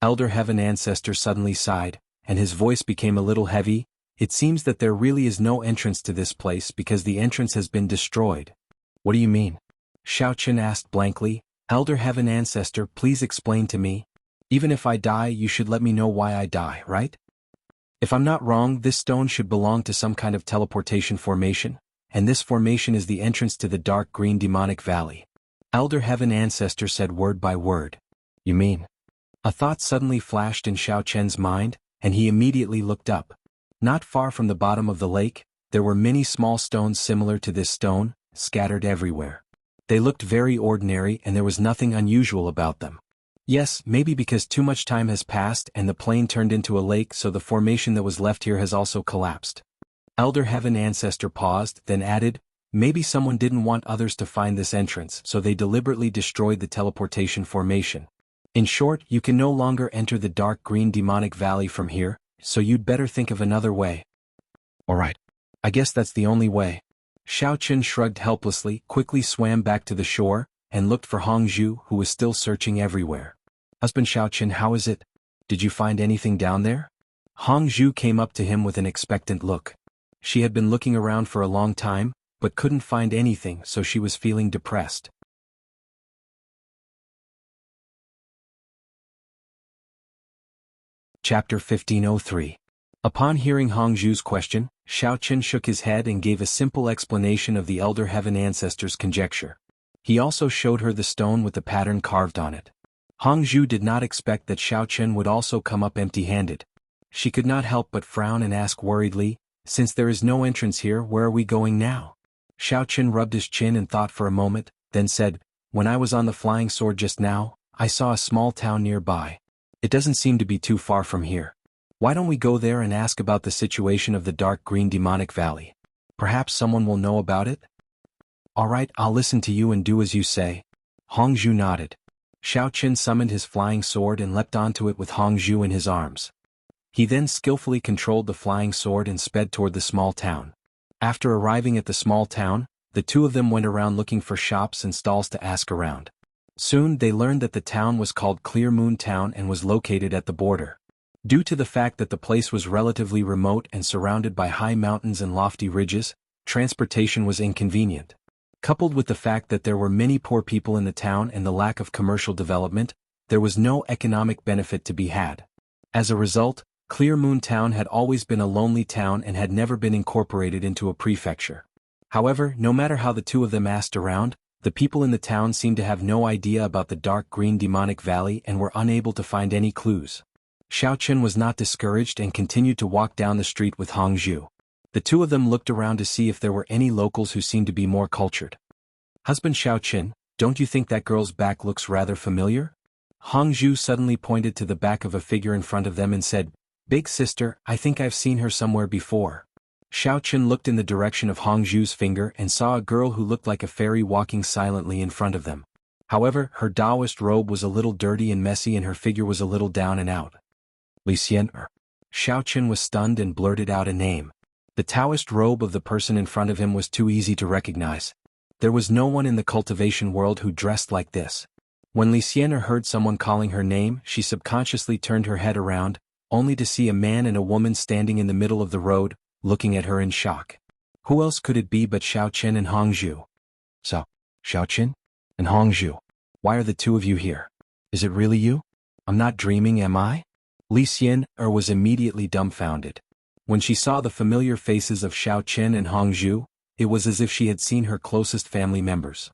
Elder Heaven Ancestor suddenly sighed, and his voice became a little heavy. It seems that there really is no entrance to this place because the entrance has been destroyed. What do you mean? Xiao Chen asked blankly. Elder Heaven Ancestor, please explain to me. Even if I die, you should let me know why I die, right? If I'm not wrong, this stone should belong to some kind of teleportation formation, and this formation is the entrance to the dark green demonic valley. Elder Heaven Ancestor said word by word. You mean? A thought suddenly flashed in Xiao Chen's mind, and he immediately looked up. Not far from the bottom of the lake, there were many small stones similar to this stone, scattered everywhere. They looked very ordinary and there was nothing unusual about them. Yes, maybe because too much time has passed and the plain turned into a lake, so the formation that was left here has also collapsed. Elder Heaven Ancestor paused, then added, maybe someone didn't want others to find this entrance, so they deliberately destroyed the teleportation formation. In short, you can no longer enter the dark green demonic valley from here, so you'd better think of another way. Alright. I guess that's the only way. Xiao Chen shrugged helplessly, quickly swam back to the shore, and looked for Hongzhu, who was still searching everywhere. Husband Xiao Chen, how is it? Did you find anything down there? Hongzhu came up to him with an expectant look. She had been looking around for a long time, but couldn't find anything, so she was feeling depressed. Chapter 1503. Upon hearing Hongzhu's question, Xiao Chen shook his head and gave a simple explanation of the Elder Heaven Ancestor's conjecture. He also showed her the stone with the pattern carved on it. Hongzhu did not expect that Xiao Chen would also come up empty-handed. She could not help but frown and ask worriedly, since there is no entrance here, where are we going now? Xiao Chen rubbed his chin and thought for a moment, then said, when I was on the flying sword just now, I saw a small town nearby. It doesn't seem to be too far from here. Why don't we go there and ask about the situation of the dark green demonic valley? Perhaps someone will know about it? Alright, I'll listen to you and do as you say. Hongzhu nodded. Xiao Chen summoned his flying sword and leapt onto it with Hongzhu in his arms. He then skillfully controlled the flying sword and sped toward the small town. After arriving at the small town, the two of them went around looking for shops and stalls to ask around. Soon they learned that the town was called Clear Moon Town and was located at the border. Due to the fact that the place was relatively remote and surrounded by high mountains and lofty ridges, transportation was inconvenient. Coupled with the fact that there were many poor people in the town and the lack of commercial development, there was no economic benefit to be had. As a result, Clear Moon Town had always been a lonely town and had never been incorporated into a prefecture. However, no matter how the two of them asked around, the people in the town seemed to have no idea about the dark green demonic valley and were unable to find any clues. Xiao Chen was not discouraged and continued to walk down the street with Hongzhu. The two of them looked around to see if there were any locals who seemed to be more cultured. Husband Xiao Chen, don't you think that girl's back looks rather familiar? Hongzhu suddenly pointed to the back of a figure in front of them and said, Big sister, I think I've seen her somewhere before. Xiao Chen looked in the direction of Hongzhu's finger and saw a girl who looked like a fairy walking silently in front of them. However, her Taoist robe was a little dirty and messy and her figure was a little down and out. Li Xian. Xiao Chen was stunned and blurted out a name. The Taoist robe of the person in front of him was too easy to recognize. There was no one in the cultivation world who dressed like this. When Li Xian heard someone calling her name, she subconsciously turned her head around, only to see a man and a woman standing in the middle of the road, looking at her in shock. Who else could it be but Xiao Chen and Hongzhu? So, Xiao Chen? And Hongzhu? Why are the two of you here? Is it really you? I'm not dreaming, am I? Li Xian was immediately dumbfounded. When she saw the familiar faces of Xiao Chen and Hongzhu, it was as if she had seen her closest family members.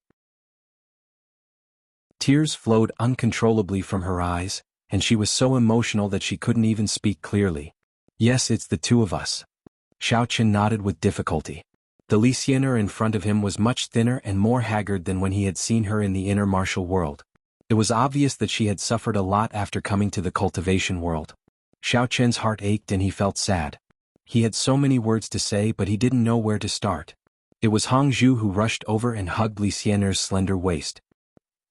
Tears flowed uncontrollably from her eyes, and she was so emotional that she couldn't even speak clearly. Yes, it's the two of us. Xiao Chen nodded with difficulty. The Li Xianer in front of him was much thinner and more haggard than when he had seen her in the inner martial world. It was obvious that she had suffered a lot after coming to the cultivation world. Xiao Chen's heart ached and he felt sad. He had so many words to say but he didn't know where to start. It was Hongzhu who rushed over and hugged Li Xian'er's slender waist.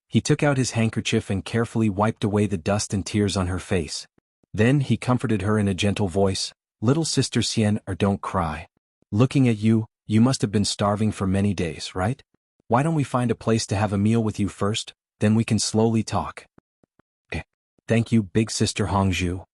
He took out his handkerchief and carefully wiped away the dust and tears on her face. Then he comforted her in a gentle voice, "Little sister Xian'er, don't cry. Looking at you, you must have been starving for many days, right? Why don't we find a place to have a meal with you first, then we can slowly talk." "Thank you, big sister Hongzhu."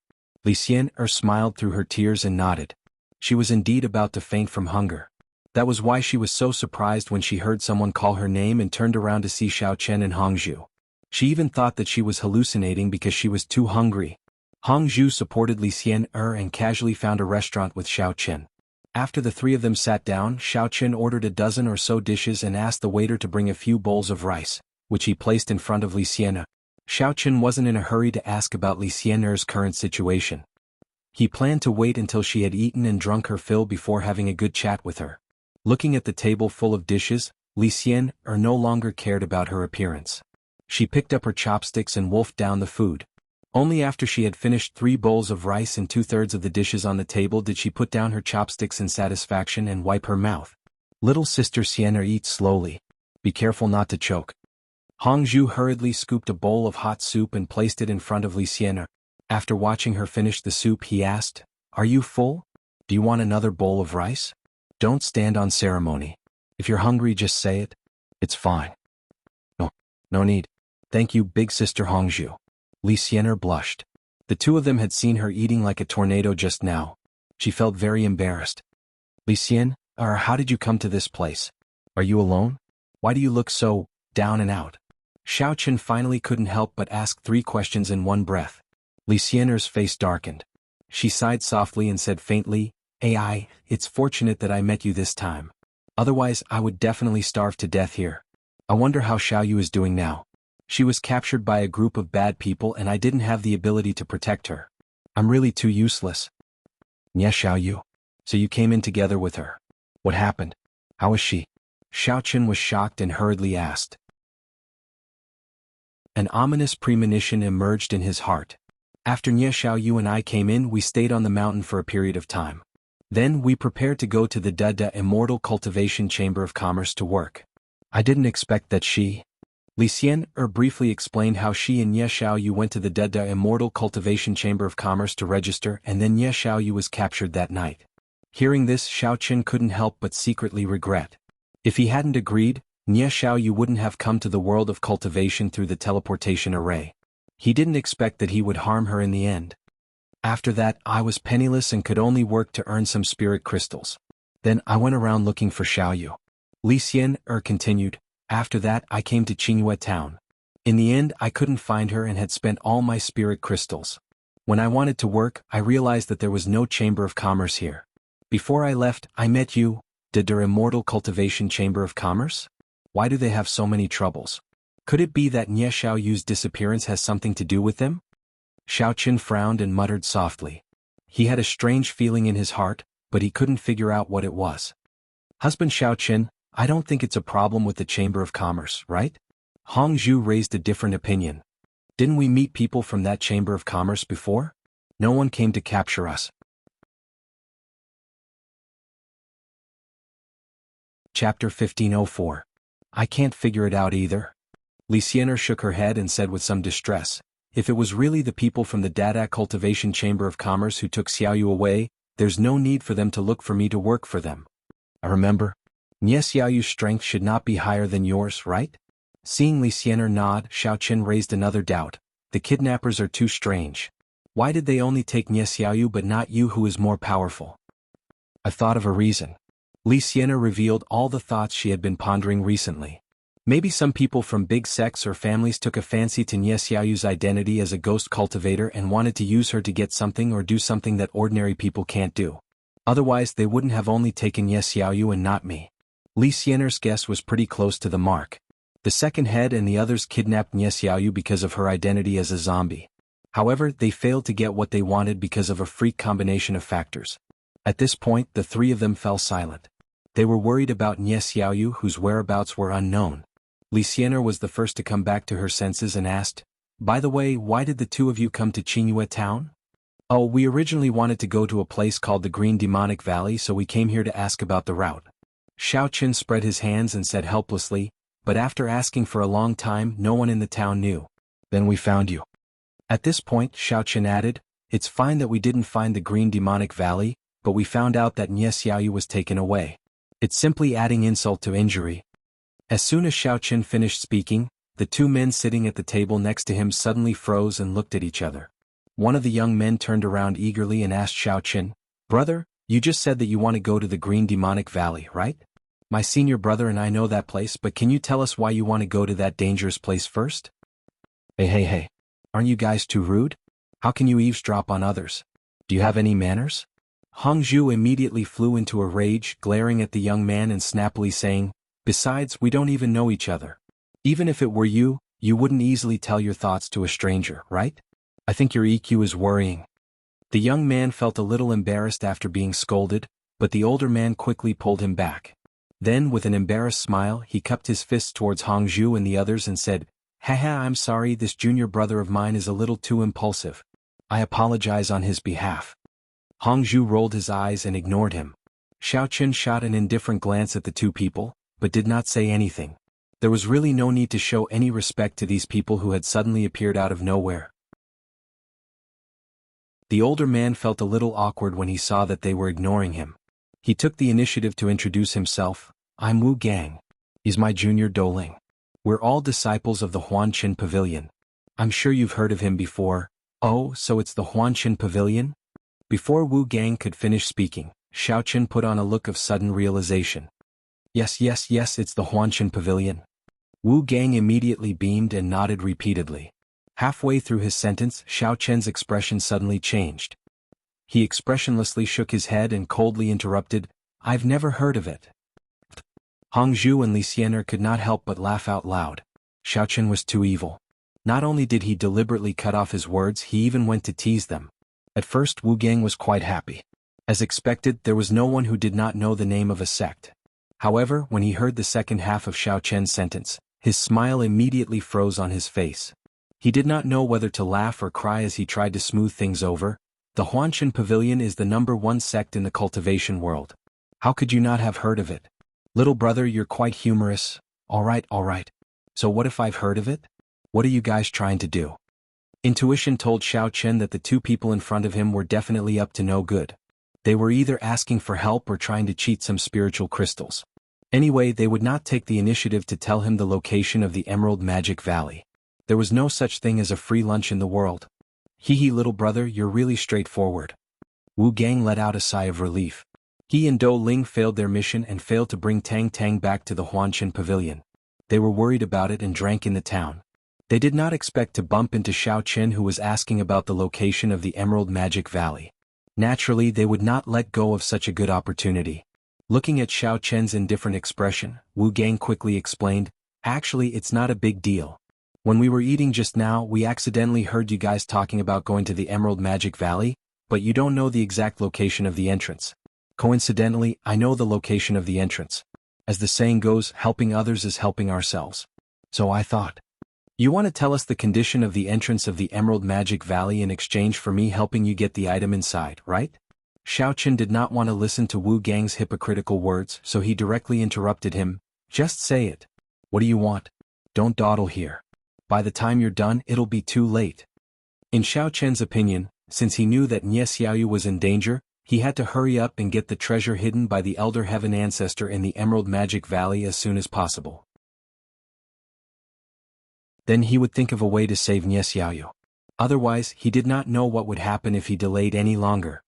Li Xian'er smiled through her tears and nodded. She was indeed about to faint from hunger. That was why she was so surprised when she heard someone call her name and turned around to see Xiao Chen and Hongzhu. She even thought that she was hallucinating because she was too hungry. Hongzhu supported Li Xian'er and casually found a restaurant with Xiao Chen. After the three of them sat down, Xiao Chen ordered a dozen or so dishes and asked the waiter to bring a few bowls of rice, which he placed in front of Li Xian'er. Xiao Chen wasn't in a hurry to ask about Li Xian'er's current situation. He planned to wait until she had eaten and drunk her fill before having a good chat with her. Looking at the table full of dishes, Li Xian'er no longer cared about her appearance. She picked up her chopsticks and wolfed down the food. Only after she had finished 3 bowls of rice and 2/3 of the dishes on the table did she put down her chopsticks in satisfaction and wipe her mouth. "Little sister Xian'er, eat slowly. Be careful not to choke." Hongzhu hurriedly scooped a bowl of hot soup and placed it in front of Li Xian'er. After watching her finish the soup he asked, "Are you full? Do you want another bowl of rice? Don't stand on ceremony. If you're hungry just say it. It's fine." No need. Thank you, big sister Hongzhu." Li Xian'er blushed. The two of them had seen her eating like a tornado just now. She felt very embarrassed. "Li Xian'er, how did you come to this place? Are you alone? Why do you look so down and out?" Xiao Chen finally couldn't help but ask 3 questions in one breath. Li Xian'er's face darkened. She sighed softly and said faintly, "AI, it's fortunate that I met you this time. Otherwise I would definitely starve to death here. I wonder how Xiaoyu is doing now. She was captured by a group of bad people and I didn't have the ability to protect her. I'm really too useless." "Yes, Xiaoyu. So you came in together with her. What happened? How is she?" Xiao Chen was shocked and hurriedly asked. An ominous premonition emerged in his heart. "After Nye Xiaoyu and I came in, we stayed on the mountain for a period of time. Then we prepared to go to the Da Immortal Cultivation Chamber of Commerce to work. I didn't expect that she..." Li Xian'er briefly explained how she and Nye Xiaoyu went to the Da Immortal Cultivation Chamber of Commerce to register and then Nye Xiaoyu was captured that night. Hearing this, Xiao Chen couldn't help but secretly regret. If he hadn't agreed, Nye Xiaoyu wouldn't have come to the world of cultivation through the teleportation array. He didn't expect that he would harm her in the end. "After that, I was penniless and could only work to earn some spirit crystals. Then I went around looking for Xiaoyu." Li Xian'er continued, "After that I came to Qingyue town. In the end I couldn't find her and had spent all my spirit crystals. When I wanted to work, I realized that there was no chamber of commerce here. Before I left, I met you, the Immortal Cultivation Chamber of Commerce? Why do they have so many troubles? Could it be that Nye Xiaoyu's disappearance has something to do with them?" Xiao Chen frowned and muttered softly. He had a strange feeling in his heart, but he couldn't figure out what it was. "Husband Xiao Chen, I don't think it's a problem with the Chamber of Commerce, right?" Hongzhu raised a different opinion. "Didn't we meet people from that Chamber of Commerce before? No one came to capture us." Chapter 1504. I can't figure it out either. Li Xian'er shook her head and said with some distress, "If it was really the people from the Dada Cultivation Chamber of Commerce who took Xiaoyu away, there's no need for them to look for me to work for them. I remember. Nye Xiaoyu's strength should not be higher than yours, right?" Seeing Li Xian'er nod, Xiao Chen raised another doubt. "The kidnappers are too strange. Why did they only take Nye Xiaoyu but not you who is more powerful?" "I thought of a reason." Li Xian'er revealed all the thoughts she had been pondering recently. Maybe some people from big sects or families took a fancy to Nye Xiaoyu's identity as a ghost cultivator and wanted to use her to get something or do something that ordinary people can't do. Otherwise they wouldn't have only taken Nye Xiaoyu and not me. Li Xian'er's guess was pretty close to the mark. The second head and the others kidnapped Nye Xiaoyu because of her identity as a zombie. However, they failed to get what they wanted because of a freak combination of factors. At this point, the 3 of them fell silent. They were worried about Nye Xiaoyu, whose whereabouts were unknown. Li Xian'er was the first to come back to her senses and asked, "By the way, why did the 2 of you come to Qingyue town?" Oh, we originally wanted to go to a place called the Green Demonic Valley, so we came here to ask about the route. Xiao Chen spread his hands and said helplessly, but after asking for a long time no one in the town knew. Then we found you. At this point, Xiao Chen added, it's fine that we didn't find the Green Demonic Valley, but we found out that Nie Xiaoyu was taken away. It's simply adding insult to injury. As soon as Xiao Chen finished speaking, the two men sitting at the table next to him suddenly froze and looked at each other. One of the young men turned around eagerly and asked Xiao Chen, brother, you just said that you want to go to the Green Demonic Valley, right? My senior brother and I know that place, but can you tell us why you want to go to that dangerous place first? Hey. Aren't you guys too rude? How can you eavesdrop on others? Do you have any manners? Hongzhu immediately flew into a rage, glaring at the young man and snappily saying, besides, we don't even know each other. Even if it were you, you wouldn't easily tell your thoughts to a stranger, right? I think your EQ is worrying. The young man felt a little embarrassed after being scolded, but the older man quickly pulled him back. Then, with an embarrassed smile, he cupped his fists towards Hongzhu and the others and said, haha, I'm sorry, this junior brother of mine is a little too impulsive. I apologize on his behalf. Hongzhu rolled his eyes and ignored him. Xiao Chen shot an indifferent glance at the two people, but did not say anything. There was really no need to show any respect to these people who had suddenly appeared out of nowhere. The older man felt a little awkward when he saw that they were ignoring him. He took the initiative to introduce himself. I'm Wu Gang. He's my junior Douling. We're all disciples of the Huanqin Pavilion. I'm sure you've heard of him before. Oh, so it's the Huanqin Pavilion? Before Wu Gang could finish speaking, Xiao Chen put on a look of sudden realization. Yes, it's the Huanqin Pavilion. Wu Gang immediately beamed and nodded repeatedly. Halfway through his sentence, Xiao Chen's expression suddenly changed. He expressionlessly shook his head and coldly interrupted, I've never heard of it. Hongzhu and Li Xiener could not help but laugh out loud. Xiao Chen was too evil. Not only did he deliberately cut off his words, he even went to tease them. At first Wu Gang was quite happy. As expected, there was no one who did not know the name of a sect. However, when he heard the second half of Xiao Chen's sentence, his smile immediately froze on his face. He did not know whether to laugh or cry as he tried to smooth things over. The Huanqin Pavilion is the #1 sect in the cultivation world. How could you not have heard of it? Little brother, you're quite humorous. All right. So what if I've heard of it? What are you guys trying to do? Intuition told Xiao Chen that the two people in front of him were definitely up to no good. They were either asking for help or trying to cheat some spiritual crystals. Anyway, they would not take the initiative to tell him the location of the Emerald Magic Valley. There was no such thing as a free lunch in the world. Hee little brother, you're really straightforward. Wu Gang let out a sigh of relief. He and Dou Ling failed their mission and failed to bring Tang Tang back to the Huanqin Pavilion. They were worried about it and drank in the town. They did not expect to bump into Xiao Chen, who was asking about the location of the Emerald Magic Valley. Naturally, they would not let go of such a good opportunity. Looking at Xiao Chen's indifferent expression, Wu Gang quickly explained, actually it's not a big deal. When we were eating just now, we accidentally heard you guys talking about going to the Emerald Magic Valley, but you don't know the exact location of the entrance. Coincidentally, I know the location of the entrance. As the saying goes, helping others is helping ourselves. So I thought, you want to tell us the condition of the entrance of the Emerald Magic Valley in exchange for me helping you get the item inside, right? Xiao Chen did not want to listen to Wu Gang's hypocritical words, so he directly interrupted him. Just say it. What do you want? Don't dawdle here. By the time you're done, it'll be too late. In Xiao Chen's opinion, since he knew that Nie Xiaoyu was in danger, he had to hurry up and get the treasure hidden by the Elder Heaven Ancestor in the Emerald Magic Valley as soon as possible. Then he would think of a way to save Nie Xiaoyu. Otherwise, he did not know what would happen if he delayed any longer.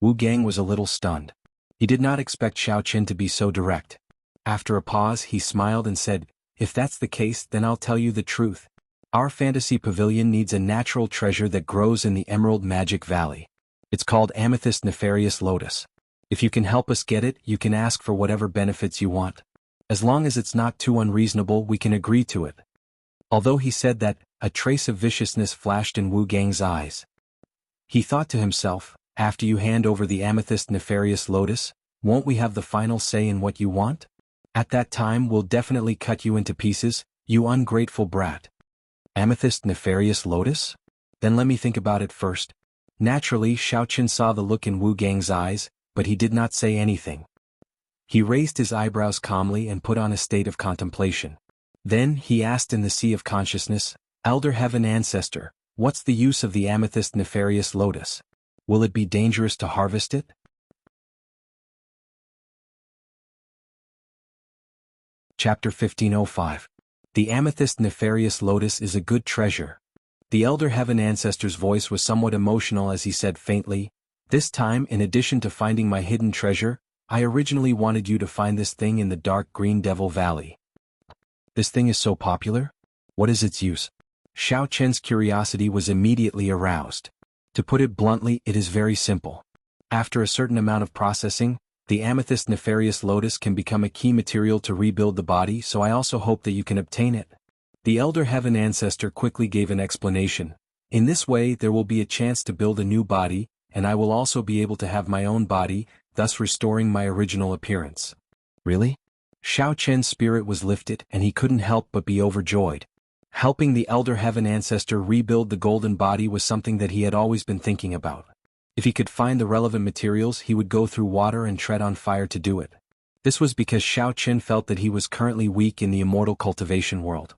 Wu Gang was a little stunned. He did not expect Xiao Chen to be so direct. After a pause, he smiled and said, if that's the case, then I'll tell you the truth. Our fantasy pavilion needs a natural treasure that grows in the Emerald Magic Valley. It's called Amethyst Nefarious Lotus. If you can help us get it, you can ask for whatever benefits you want. As long as it's not too unreasonable, we can agree to it. Although he said that, a trace of viciousness flashed in Wu Gang's eyes. He thought to himself, after you hand over the Amethyst Nefarious Lotus, won't we have the final say in what you want? At that time we'll definitely cut you into pieces, you ungrateful brat. Amethyst Nefarious Lotus? Then let me think about it first. Naturally, Xiaoqin saw the look in Wu Gang's eyes, but he did not say anything. He raised his eyebrows calmly and put on a state of contemplation. Then he asked in the sea of consciousness, Elder Heaven Ancestor, what's the use of the amethyst nefarious lotus? Will it be dangerous to harvest it? Chapter 1505. The amethyst nefarious lotus is a good treasure. The Elder Heaven Ancestor's voice was somewhat emotional as he said faintly, this time, in addition to finding my hidden treasure, I originally wanted you to find this thing in the dark green Devil Valley. This thing is so popular? What is its use? Xiao Chen's curiosity was immediately aroused. To put it bluntly, it is very simple. After a certain amount of processing, the amethyst nefarious lotus can become a key material to rebuild the body, so I also hope that you can obtain it. The Elder Heaven Ancestor quickly gave an explanation. In this way there will be a chance to build a new body, and I will also be able to have my own body, thus restoring my original appearance. Really? Xiao Chen's spirit was lifted and he couldn't help but be overjoyed. Helping the Elder Heaven Ancestor rebuild the golden body was something that he had always been thinking about. If he could find the relevant materials, he would go through water and tread on fire to do it. This was because Xiao Chen felt that he was currently weak in the immortal cultivation world.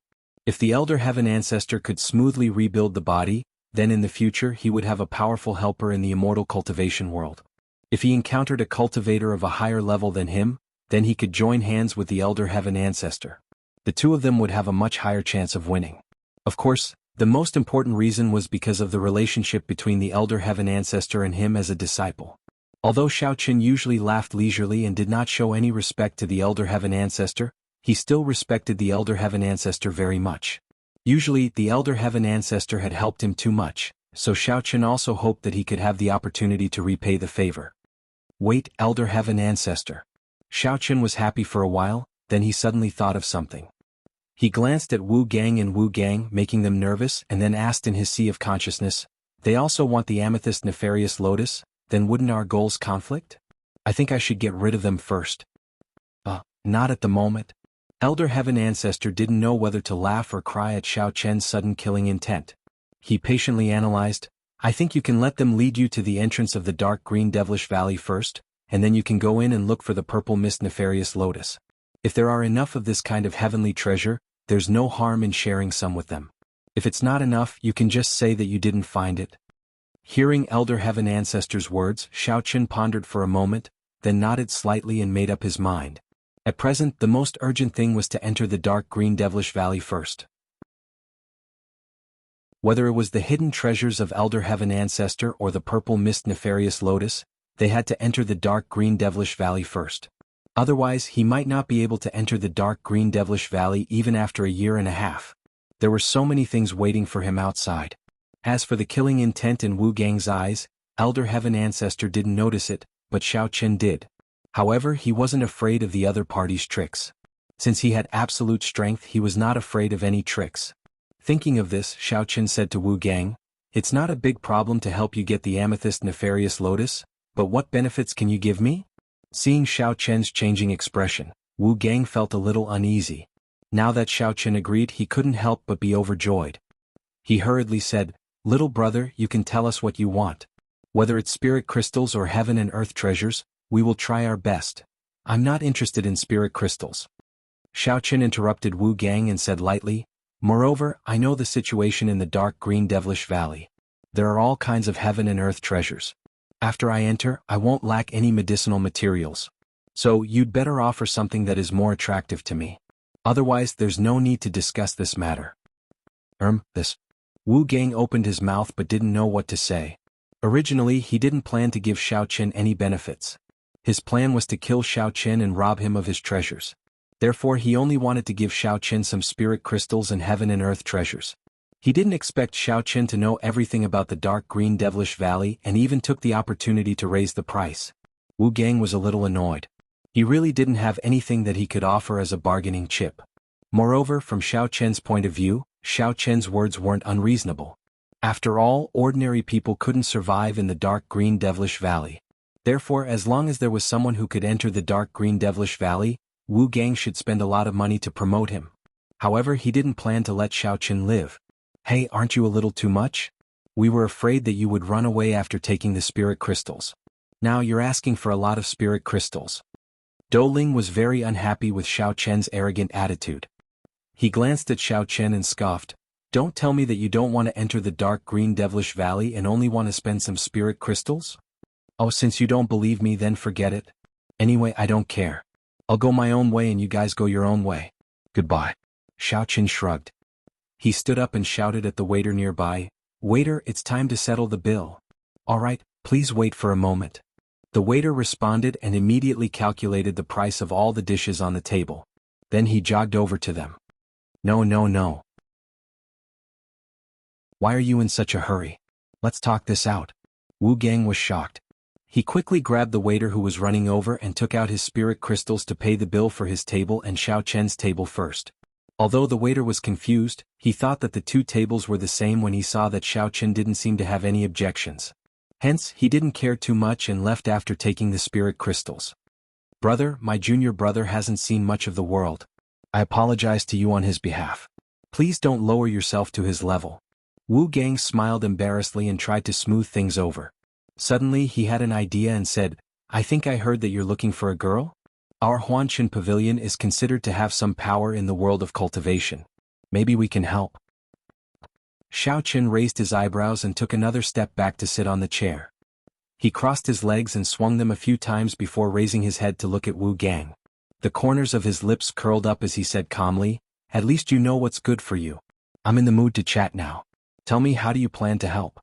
If the Elder Heaven Ancestor could smoothly rebuild the body, then in the future he would have a powerful helper in the immortal cultivation world. If he encountered a cultivator of a higher level than him, then he could join hands with the Elder Heaven Ancestor. The two of them would have a much higher chance of winning. Of course, the most important reason was because of the relationship between the Elder Heaven Ancestor and him as a disciple. Although Xiao Chen usually laughed leisurely and did not show any respect to the Elder Heaven Ancestor, he still respected the Elder Heaven Ancestor very much. Usually, the Elder Heaven Ancestor had helped him too much, so Xiao Chen also hoped that he could have the opportunity to repay the favor. Wait, Elder Heaven Ancestor. Xiao Chen was happy for a while, then he suddenly thought of something. He glanced at Wu Gang and Wu Gang, making them nervous, and then asked in his sea of consciousness, they also want the amethyst nefarious lotus, then wouldn't our goals conflict? I think I should get rid of them first. Not at the moment. Elder Heaven Ancestor didn't know whether to laugh or cry at Xiao Chen's sudden killing intent. He patiently analyzed, I think you can let them lead you to the entrance of the dark green devilish valley first, and then you can go in and look for the purple mist nefarious lotus. If there are enough of this kind of heavenly treasure, there's no harm in sharing some with them. If it's not enough, you can just say that you didn't find it. Hearing Elder Heaven Ancestor's words, Xiao Chen pondered for a moment, then nodded slightly and made up his mind. At present, the most urgent thing was to enter the dark green devilish valley first. Whether it was the hidden treasures of Elder Heaven Ancestor or the purple mist nefarious lotus, they had to enter the dark green devilish valley first. Otherwise, he might not be able to enter the dark green devilish valley even after a year and a half. There were so many things waiting for him outside. As for the killing intent in Wu Gang's eyes, Elder Heaven Ancestor didn't notice it, but Xiao Chen did. However, he wasn't afraid of the other party's tricks. Since he had absolute strength, he was not afraid of any tricks. Thinking of this, Xiao Chen said to Wu Gang, it's not a big problem to help you get the amethyst nefarious lotus, but what benefits can you give me? Seeing Xiao Chen's changing expression, Wu Gang felt a little uneasy. Now that Xiao Chen agreed, he couldn't help but be overjoyed. He hurriedly said, little brother, you can tell us what you want. Whether it's spirit crystals or heaven and earth treasures, we will try our best. I'm not interested in spirit crystals. Xiao Chen interrupted Wu Gang and said lightly, moreover, I know the situation in the dark green devilish valley. There are all kinds of heaven and earth treasures. After I enter, I won't lack any medicinal materials. So you'd better offer something that is more attractive to me. Otherwise, there's no need to discuss this matter. This. Wu Gang opened his mouth but didn't know what to say. Originally, he didn't plan to give Xiao Chen any benefits. His plan was to kill Xiao Chen and rob him of his treasures. Therefore, he only wanted to give Xiao Chen some spirit crystals and heaven and earth treasures. He didn't expect Xiao Chen to know everything about the dark green devilish valley and even took the opportunity to raise the price. Wu Gang was a little annoyed. He really didn't have anything that he could offer as a bargaining chip. Moreover, from Xiao Chen's point of view, Xiao Chen's words weren't unreasonable. After all, ordinary people couldn't survive in the dark green devilish valley. Therefore, as long as there was someone who could enter the dark green devilish valley, Wu Gang should spend a lot of money to promote him. However, he didn't plan to let Xiao Chen live. Hey, aren't you a little too much? We were afraid that you would run away after taking the spirit crystals. Now you're asking for a lot of spirit crystals. Dou Ling was very unhappy with Xiao Chen's arrogant attitude. He glanced at Xiao Chen and scoffed, "Don't tell me that you don't want to enter the dark green devilish valley and only want to spend some spirit crystals? Oh, since you don't believe me, then forget it. Anyway, I don't care. I'll go my own way and you guys go your own way. Goodbye." Xiao Chen shrugged. He stood up and shouted at the waiter nearby, "Waiter, it's time to settle the bill." "All right, please wait for a moment." The waiter responded and immediately calculated the price of all the dishes on the table. Then he jogged over to them. "No, no, no. Why are you in such a hurry? Let's talk this out." Wu Gang was shocked. He quickly grabbed the waiter who was running over and took out his spirit crystals to pay the bill for his table and Xiao Chen's table first. Although the waiter was confused, he thought that the two tables were the same when he saw that Xiao Chen didn't seem to have any objections. Hence, he didn't care too much and left after taking the spirit crystals. "Brother, my junior brother hasn't seen much of the world. I apologize to you on his behalf. Please don't lower yourself to his level." Wu Gang smiled embarrassedly and tried to smooth things over. Suddenly he had an idea and said, "I think I heard that you're looking for a girl? Our Huanshan Pavilion is considered to have some power in the world of cultivation. Maybe we can help." Xiao Chen raised his eyebrows and took another step back to sit on the chair. He crossed his legs and swung them a few times before raising his head to look at Wu Gang. The corners of his lips curled up as he said calmly, "At least you know what's good for you. I'm in the mood to chat now. Tell me, how do you plan to help?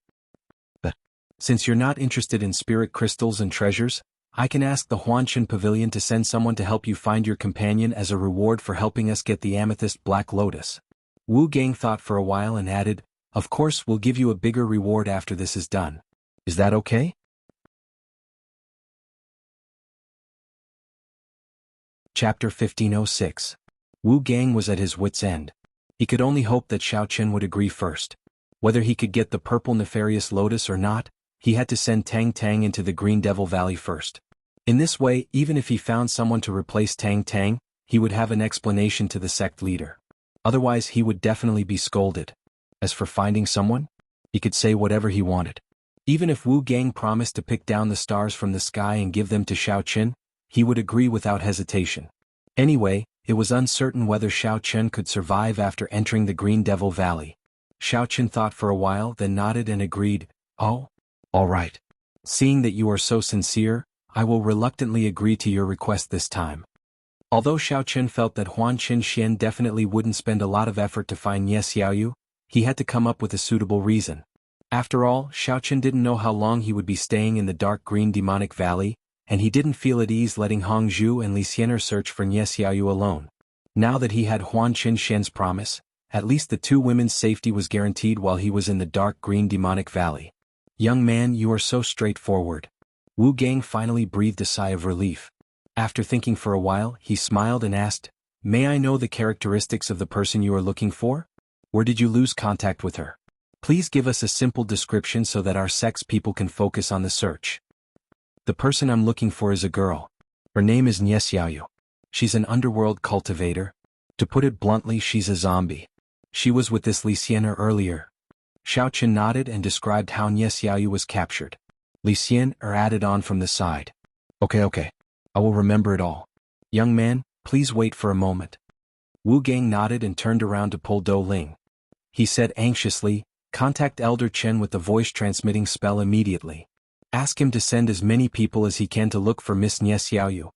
But since you're not interested in spirit crystals and treasures, I can ask the Huanshan Pavilion to send someone to help you find your companion as a reward for helping us get the amethyst black lotus." Wu Gang thought for a while and added, "Of course, we'll give you a bigger reward after this is done. Is that okay?" Chapter 1506. Wu Gang was at his wit's end. He could only hope that Xiao Chen would agree first. Whether he could get the purple nefarious lotus or not, he had to send Tang Tang into the Green Devil Valley first. In this way, even if he found someone to replace Tang Tang, he would have an explanation to the sect leader. Otherwise, he would definitely be scolded. As for finding someone, he could say whatever he wanted. Even if Wu Gang promised to pick down the stars from the sky and give them to Xiao Chen, he would agree without hesitation. Anyway, it was uncertain whether Xiao Chen could survive after entering the Green Devil Valley. Xiao Chen thought for a while, then nodded and agreed, "Oh, all right. Seeing that you are so sincere, I will reluctantly agree to your request this time." Although Xiao Chen felt that Huan Qin Xian definitely wouldn't spend a lot of effort to find Ye Xiaoyu, he had to come up with a suitable reason. After all, Xiao Chen didn't know how long he would be staying in the dark green demonic valley, and he didn't feel at ease letting Hong Zhu and Li Xiener search for Ye Xiaoyu alone. Now that he had Huan Qin Xian's promise, at least the two women's safety was guaranteed while he was in the dark green demonic valley. "Young man, you are so straightforward." Wu Gang finally breathed a sigh of relief. After thinking for a while, he smiled and asked, "May I know the characteristics of the person you are looking for? Where did you lose contact with her? Please give us a simple description so that our sex people can focus on the search." "The person I'm looking for is a girl. Her name is Nye Xiaoyu. She's an underworld cultivator. To put it bluntly, she's a zombie. She was with this Li Xiener earlier." Xiao Chen nodded and described how Nye Xiaoyu was captured. Li Xiener added on from the side, Okay. I will remember it all. Young man, please wait for a moment." Wu Gang nodded and turned around to pull Dou Ling. He said anxiously, "Contact Elder Chen with the voice transmitting spell immediately. Ask him to send as many people as he can to look for Miss Nye Xiaoyu."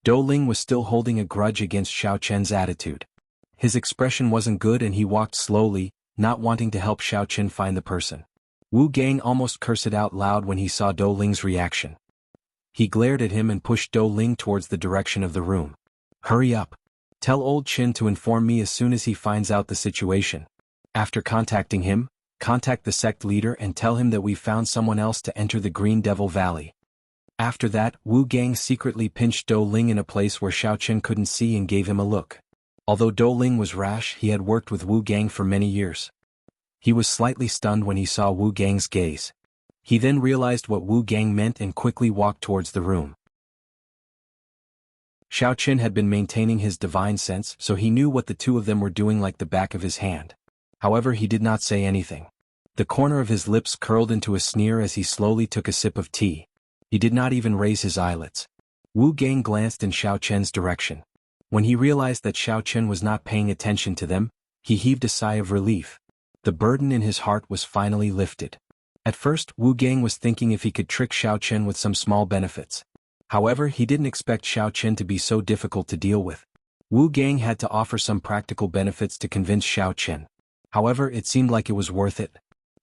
Dou Ling was still holding a grudge against Xiao Chen's attitude. His expression wasn't good and he walked slowly, not wanting to help Xiao Chen find the person. Wu Gang almost cursed out loud when he saw Dou Ling's reaction. He glared at him and pushed Dou Ling towards the direction of the room. "Hurry up. Tell old Qin to inform me as soon as he finds out the situation. After contacting him, contact the sect leader and tell him that we found someone else to enter the Green Devil Valley." After that, Wu Gang secretly pinched Dou Ling in a place where Xiao Chen couldn't see and gave him a look. Although Dou Ling was rash, he had worked with Wu Gang for many years. He was slightly stunned when he saw Wu Gang's gaze. He then realized what Wu Gang meant and quickly walked towards the room. Xiao Chen had been maintaining his divine sense, so he knew what the two of them were doing like the back of his hand. However, he did not say anything. The corner of his lips curled into a sneer as he slowly took a sip of tea. He did not even raise his eyelids. Wu Gang glanced in Xiao Chen's direction. When he realized that Xiao Chen was not paying attention to them, he heaved a sigh of relief. The burden in his heart was finally lifted. At first, Wu Gang was thinking if he could trick Xiao Chen with some small benefits. However, he didn't expect Xiao Chen to be so difficult to deal with. Wu Gang had to offer some practical benefits to convince Xiao Chen. However, it seemed like it was worth it.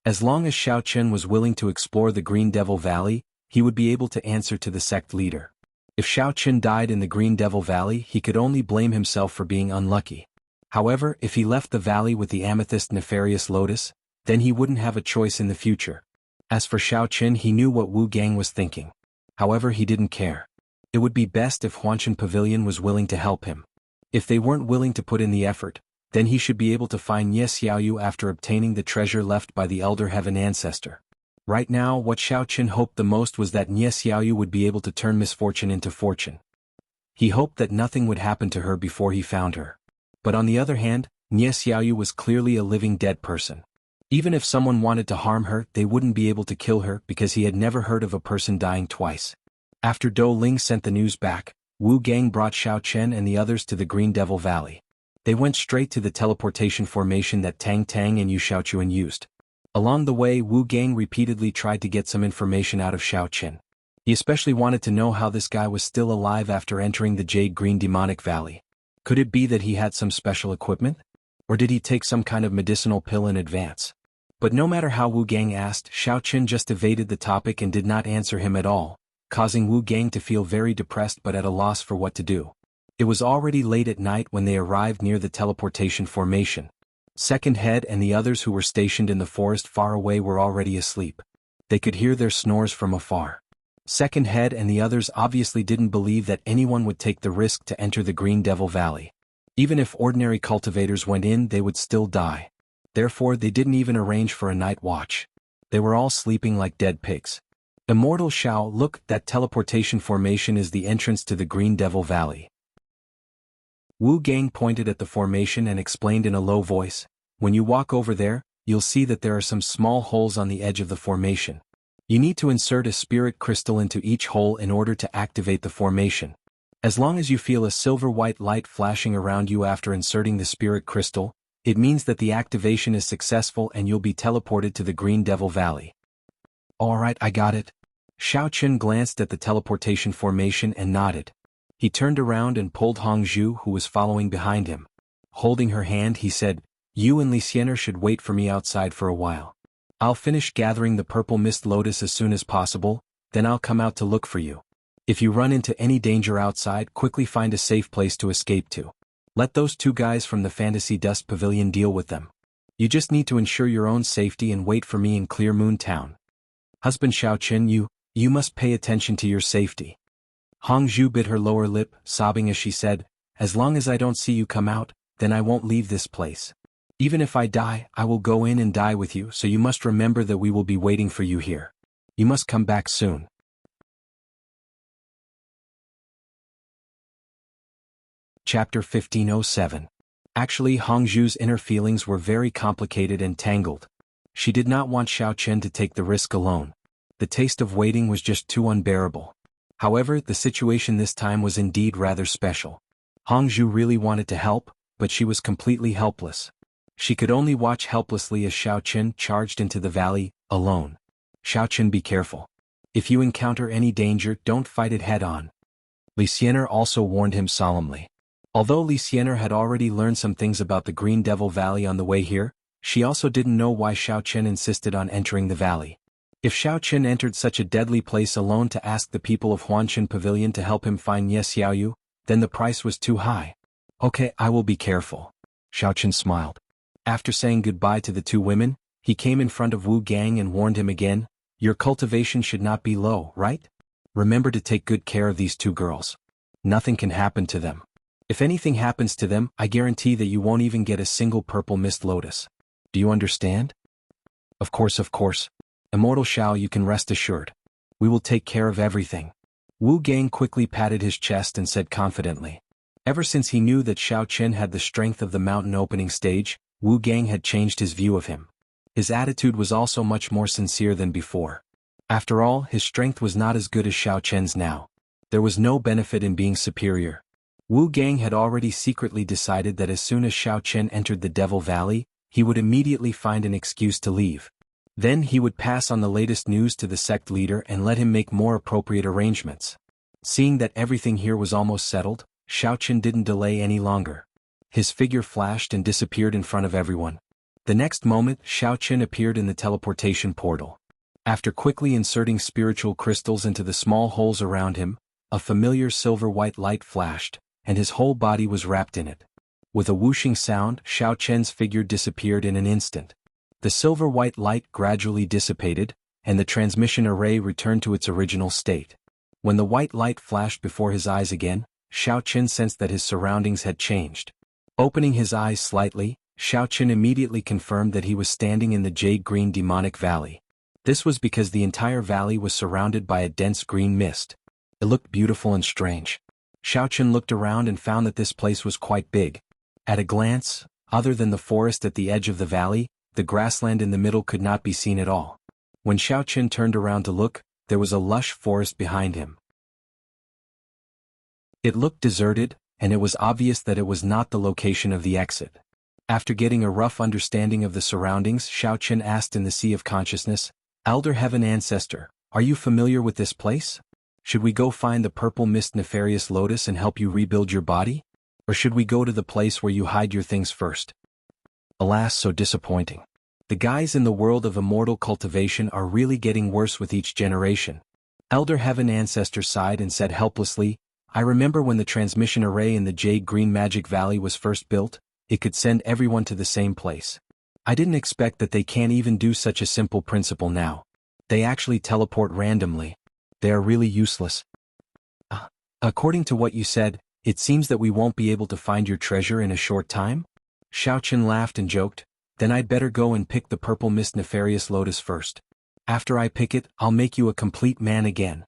As long as Xiao Chen was willing to explore the Green Devil Valley, he would be able to answer to the sect leader. If Xiao Chen died in the Green Devil Valley, he could only blame himself for being unlucky. However, if he left the valley with the amethyst nefarious lotus, then he wouldn't have a choice in the future. As for Xiao Chen, he knew what Wu Gang was thinking. However, he didn't care. It would be best if Huanshan Pavilion was willing to help him. If they weren't willing to put in the effort, then he should be able to find Ye Xiaoyu after obtaining the treasure left by the Elder Heaven Ancestor. Right now, what Xiao Chen hoped the most was that Ye Xiaoyu would be able to turn misfortune into fortune. He hoped that nothing would happen to her before he found her. But on the other hand, Ye Xiaoyu was clearly a living dead person. Even if someone wanted to harm her, they wouldn't be able to kill her because he had never heard of a person dying twice. After Dou Ling sent the news back, Wu Gang brought Xiao Chen and the others to the Green Devil Valley. They went straight to the teleportation formation that Tang Tang and Yu Xiaochuan used. Along the way, Wu Gang repeatedly tried to get some information out of Xiao Chen. He especially wanted to know how this guy was still alive after entering the Jade Green Demonic Valley. Could it be that he had some special equipment? Or did he take some kind of medicinal pill in advance? But no matter how Wu Gang asked, Xiao Chen just evaded the topic and did not answer him at all, causing Wu Gang to feel very depressed but at a loss for what to do. It was already late at night when they arrived near the teleportation formation. Second Head and the others who were stationed in the forest far away were already asleep. They could hear their snores from afar. Second Head and the others obviously didn't believe that anyone would take the risk to enter the Green Devil Valley. Even if ordinary cultivators went in, they would still die. Therefore, they didn't even arrange for a night watch. They were all sleeping like dead pigs. Immortal Shao, look, that teleportation formation is the entrance to the Green Devil Valley. Wu Gang pointed at the formation and explained in a low voice, when you walk over there, you'll see that there are some small holes on the edge of the formation. You need to insert a spirit crystal into each hole in order to activate the formation. As long as you feel a silver-white light flashing around you after inserting the spirit crystal, it means that the activation is successful and you'll be teleported to the Green Devil Valley. Alright, I got it. Xiao Chen glanced at the teleportation formation and nodded. He turned around and pulled Hongzhu, who was following behind him. Holding her hand, he said, "You and Li Xiener should wait for me outside for a while. I'll finish gathering the purple mist lotus as soon as possible, then I'll come out to look for you. If you run into any danger outside, quickly find a safe place to escape to. Let those two guys from the Fantasy Dust Pavilion deal with them. You just need to ensure your own safety and wait for me in Clear Moon Town. Husband Xiao Chen, you must pay attention to your safety." Hongzhu bit her lower lip, sobbing as she said, "As long as I don't see you come out, then I won't leave this place. Even if I die, I will go in and die with you, so you must remember that we will be waiting for you here. You must come back soon." Chapter 1507. Actually, Hongzhu's inner feelings were very complicated and tangled. She did not want Xiao Chen to take the risk alone. The taste of waiting was just too unbearable. However, the situation this time was indeed rather special. Hongzhu really wanted to help, but she was completely helpless. She could only watch helplessly as Xiao Chen charged into the valley, alone. "Xiao Chen, be careful. If you encounter any danger, don't fight it head-on." Li Xiener also warned him solemnly. Although Li Xiener had already learned some things about the Green Devil Valley on the way here, she also didn't know why Xiao Chen insisted on entering the valley. If Xiao Chen entered such a deadly place alone to ask the people of Huanshan Pavilion to help him find Ye Xiaoyu, then the price was too high. "Okay, I will be careful." Xiao Chen smiled. After saying goodbye to the two women, he came in front of Wu Gang and warned him again, "Your cultivation should not be low, right? Remember to take good care of these two girls. Nothing can happen to them. If anything happens to them, I guarantee that you won't even get a single purple mist lotus. Do you understand?" Of course. Immortal Shao, you can rest assured. We will take care of everything." Wu Gang quickly patted his chest and said confidently. Ever since he knew that Xiao Chen had the strength of the mountain opening stage, Wu Gang had changed his view of him. His attitude was also much more sincere than before. After all, his strength was not as good as Xiao Chen's now. There was no benefit in being superior. Wu Gang had already secretly decided that as soon as Xiao Chen entered the Devil Valley, he would immediately find an excuse to leave. Then he would pass on the latest news to the sect leader and let him make more appropriate arrangements. Seeing that everything here was almost settled, Xiao Chen didn't delay any longer. His figure flashed and disappeared in front of everyone. The next moment, Xiao Chen appeared in the teleportation portal. After quickly inserting spiritual crystals into the small holes around him, a familiar silver-white light flashed, and his whole body was wrapped in it. With a whooshing sound, Xiao Chen's figure disappeared in an instant. The silver-white light gradually dissipated, and the transmission array returned to its original state. When the white light flashed before his eyes again, Xiao Chen sensed that his surroundings had changed. Opening his eyes slightly, Xiao Chen immediately confirmed that he was standing in the jade-green demonic valley. This was because the entire valley was surrounded by a dense green mist. It looked beautiful and strange. Xiao Chen looked around and found that this place was quite big. At a glance, other than the forest at the edge of the valley, the grassland in the middle could not be seen at all. When Xiao Chen turned around to look, there was a lush forest behind him. It looked deserted, and it was obvious that it was not the location of the exit. After getting a rough understanding of the surroundings, Xiao Chen asked in the Sea of Consciousness, "Elder Heaven Ancestor, are you familiar with this place? Should we go find the purple mist nefarious lotus and help you rebuild your body? Or should we go to the place where you hide your things first?" Alas, so disappointing. The guys in the world of immortal cultivation are really getting worse with each generation. Elder Heaven Ancestor sighed and said helplessly, "I remember when the transmission array in the Jade Green Magic Valley was first built, it could send everyone to the same place. I didn't expect that they can't even do such a simple principle now. They actually teleport randomly. They are really useless." According to what you said, it seems that we won't be able to find your treasure in a short time?" Xiao Chen laughed and joked, "Then I'd better go and pick the purple mist nefarious lotus first. After I pick it, I'll make you a complete man again."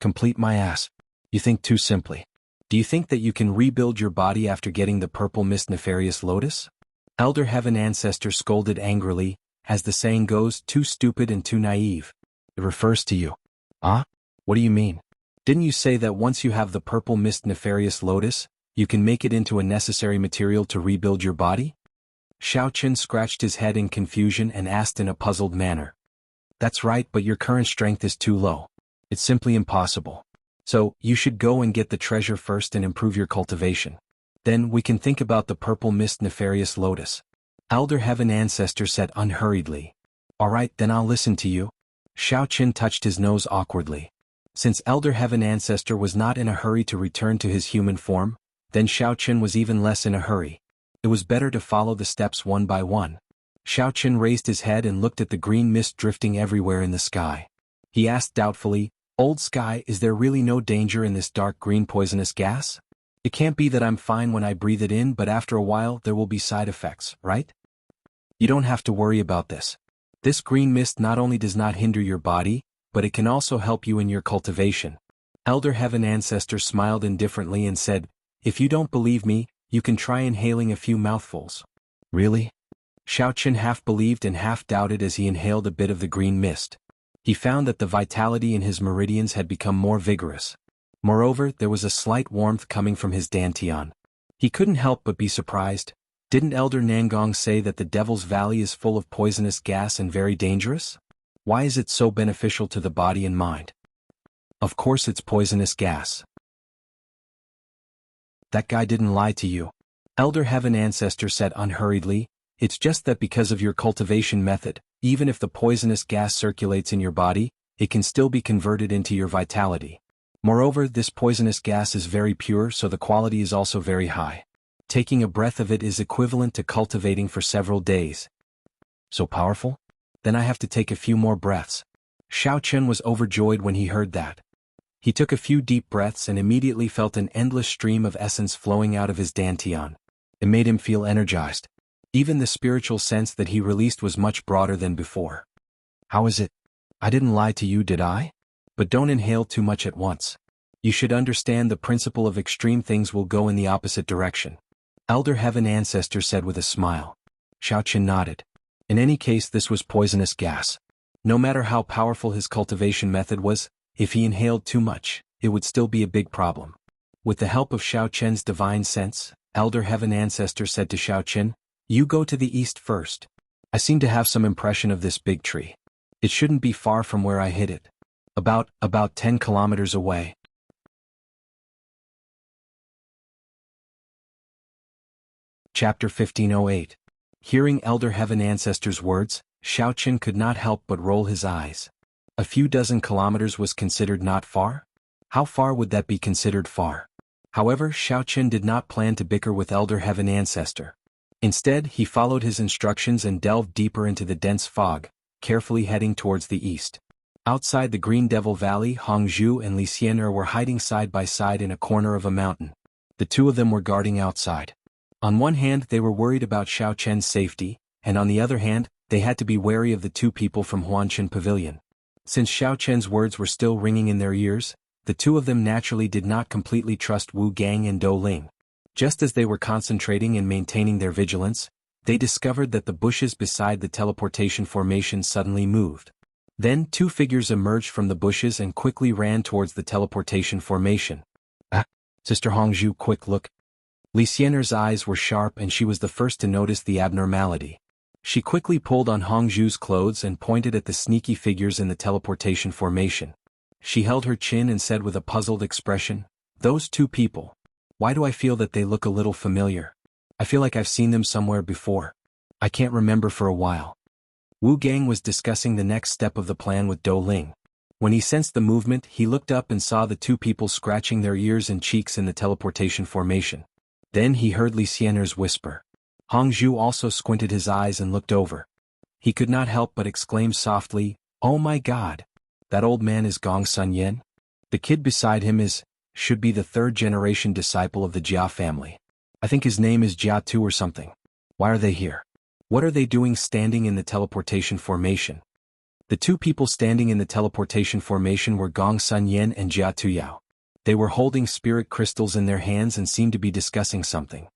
Complete my ass. You think too simply. Do you think that you can rebuild your body after getting the purple mist nefarious lotus? Elder Heaven Ancestor scolded angrily, as the saying goes, too stupid and too naive. It refers to you. What do you mean? Didn't you say that once you have the purple mist nefarious lotus, you can make it into a necessary material to rebuild your body? Xiao Chen scratched his head in confusion and asked in a puzzled manner. That's right, but your current strength is too low. It's simply impossible. So, you should go and get the treasure first and improve your cultivation. Then we can think about the purple mist nefarious lotus. Elder Heaven Ancestor said unhurriedly. Alright, then I'll listen to you. Xiao Chen touched his nose awkwardly. Since Elder Heaven Ancestor was not in a hurry to return to his human form, then Xiao Chen was even less in a hurry. It was better to follow the steps one by one. Xiao Chen raised his head and looked at the green mist drifting everywhere in the sky. He asked doubtfully, "Old Sky, is there really no danger in this dark green poisonous gas? It can't be that I'm fine when I breathe it in, but after a while there will be side effects, right?" "You don't have to worry about this. This green mist not only does not hinder your body, but it can also help you in your cultivation." Elder Heaven Ancestor smiled indifferently and said, "If you don't believe me, you can try inhaling a few mouthfuls." Really? Xiao Chen half believed and half doubted as he inhaled a bit of the green mist. He found that the vitality in his meridians had become more vigorous. Moreover, there was a slight warmth coming from his dantian. He couldn't help but be surprised. Didn't Elder Nangong say that the Devil's Valley is full of poisonous gas and very dangerous? Why is it so beneficial to the body and mind? Of course it's poisonous gas. That guy didn't lie to you. Elder Heaven Ancestor said unhurriedly, "It's just that because of your cultivation method, even if the poisonous gas circulates in your body, it can still be converted into your vitality. Moreover, this poisonous gas is very pure, so the quality is also very high. Taking a breath of it is equivalent to cultivating for several days." So powerful? Then I have to take a few more breaths. Xiao Chen was overjoyed when he heard that. He took a few deep breaths and immediately felt an endless stream of essence flowing out of his dantian. It made him feel energized. Even the spiritual sense that he released was much broader than before. How is it? I didn't lie to you, did I? But don't inhale too much at once. You should understand the principle of extreme things will go in the opposite direction. Elder Heaven Ancestor said with a smile. Xiao Chen nodded. In any case, this was poisonous gas. No matter how powerful his cultivation method was, if he inhaled too much, it would still be a big problem. With the help of Xiao Chen's divine sense, Elder Heaven Ancestor said to Xiao Chen, "You go to the east first. I seem to have some impression of this big tree. It shouldn't be far from where I hit it. About 10 kilometers away." Chapter 1508. Hearing Elder Heaven Ancestor's words, Xiao Chen could not help but roll his eyes. A few dozen kilometers was considered not far? How far would that be considered far? However, Xiao Chen did not plan to bicker with Elder Heaven Ancestor. Instead, he followed his instructions and delved deeper into the dense fog, carefully heading towards the east. Outside the Green Devil Valley, Hongzhu and Li Xian'er were hiding side by side in a corner of a mountain. The two of them were guarding outside. On one hand, they were worried about Xiao Chen's safety, and on the other hand, they had to be wary of the two people from Huanshan Pavilion. Since Xiao Chen's words were still ringing in their ears, the two of them naturally did not completely trust Wu Gang and Dou Ling. Just as they were concentrating and maintaining their vigilance, they discovered that the bushes beside the teleportation formation suddenly moved. Then two figures emerged from the bushes and quickly ran towards the teleportation formation. "Ah, Sister Hongzhu, quick look." Li Xian'er's eyes were sharp and she was the first to notice the abnormality. She quickly pulled on Hongzhu's clothes and pointed at the sneaky figures in the teleportation formation. She held her chin and said with a puzzled expression, "Those two people. Why do I feel that they look a little familiar? I feel like I've seen them somewhere before. I can't remember for a while." Wu Gang was discussing the next step of the plan with Dou Ling. When he sensed the movement, he looked up and saw the two people scratching their ears and cheeks in the teleportation formation. Then he heard Li Xian'er's whisper. Hongzhu also squinted his eyes and looked over. He could not help but exclaim softly, "Oh my God! That old man is Gong Sun Yen? The kid beside him should be the third-generation disciple of the Jia family. I think his name is Jia Tu or something. Why are they here? What are they doing standing in the teleportation formation?" The two people standing in the teleportation formation were Gong Sun Yen and Jia Tuyao. They were holding spirit crystals in their hands and seemed to be discussing something.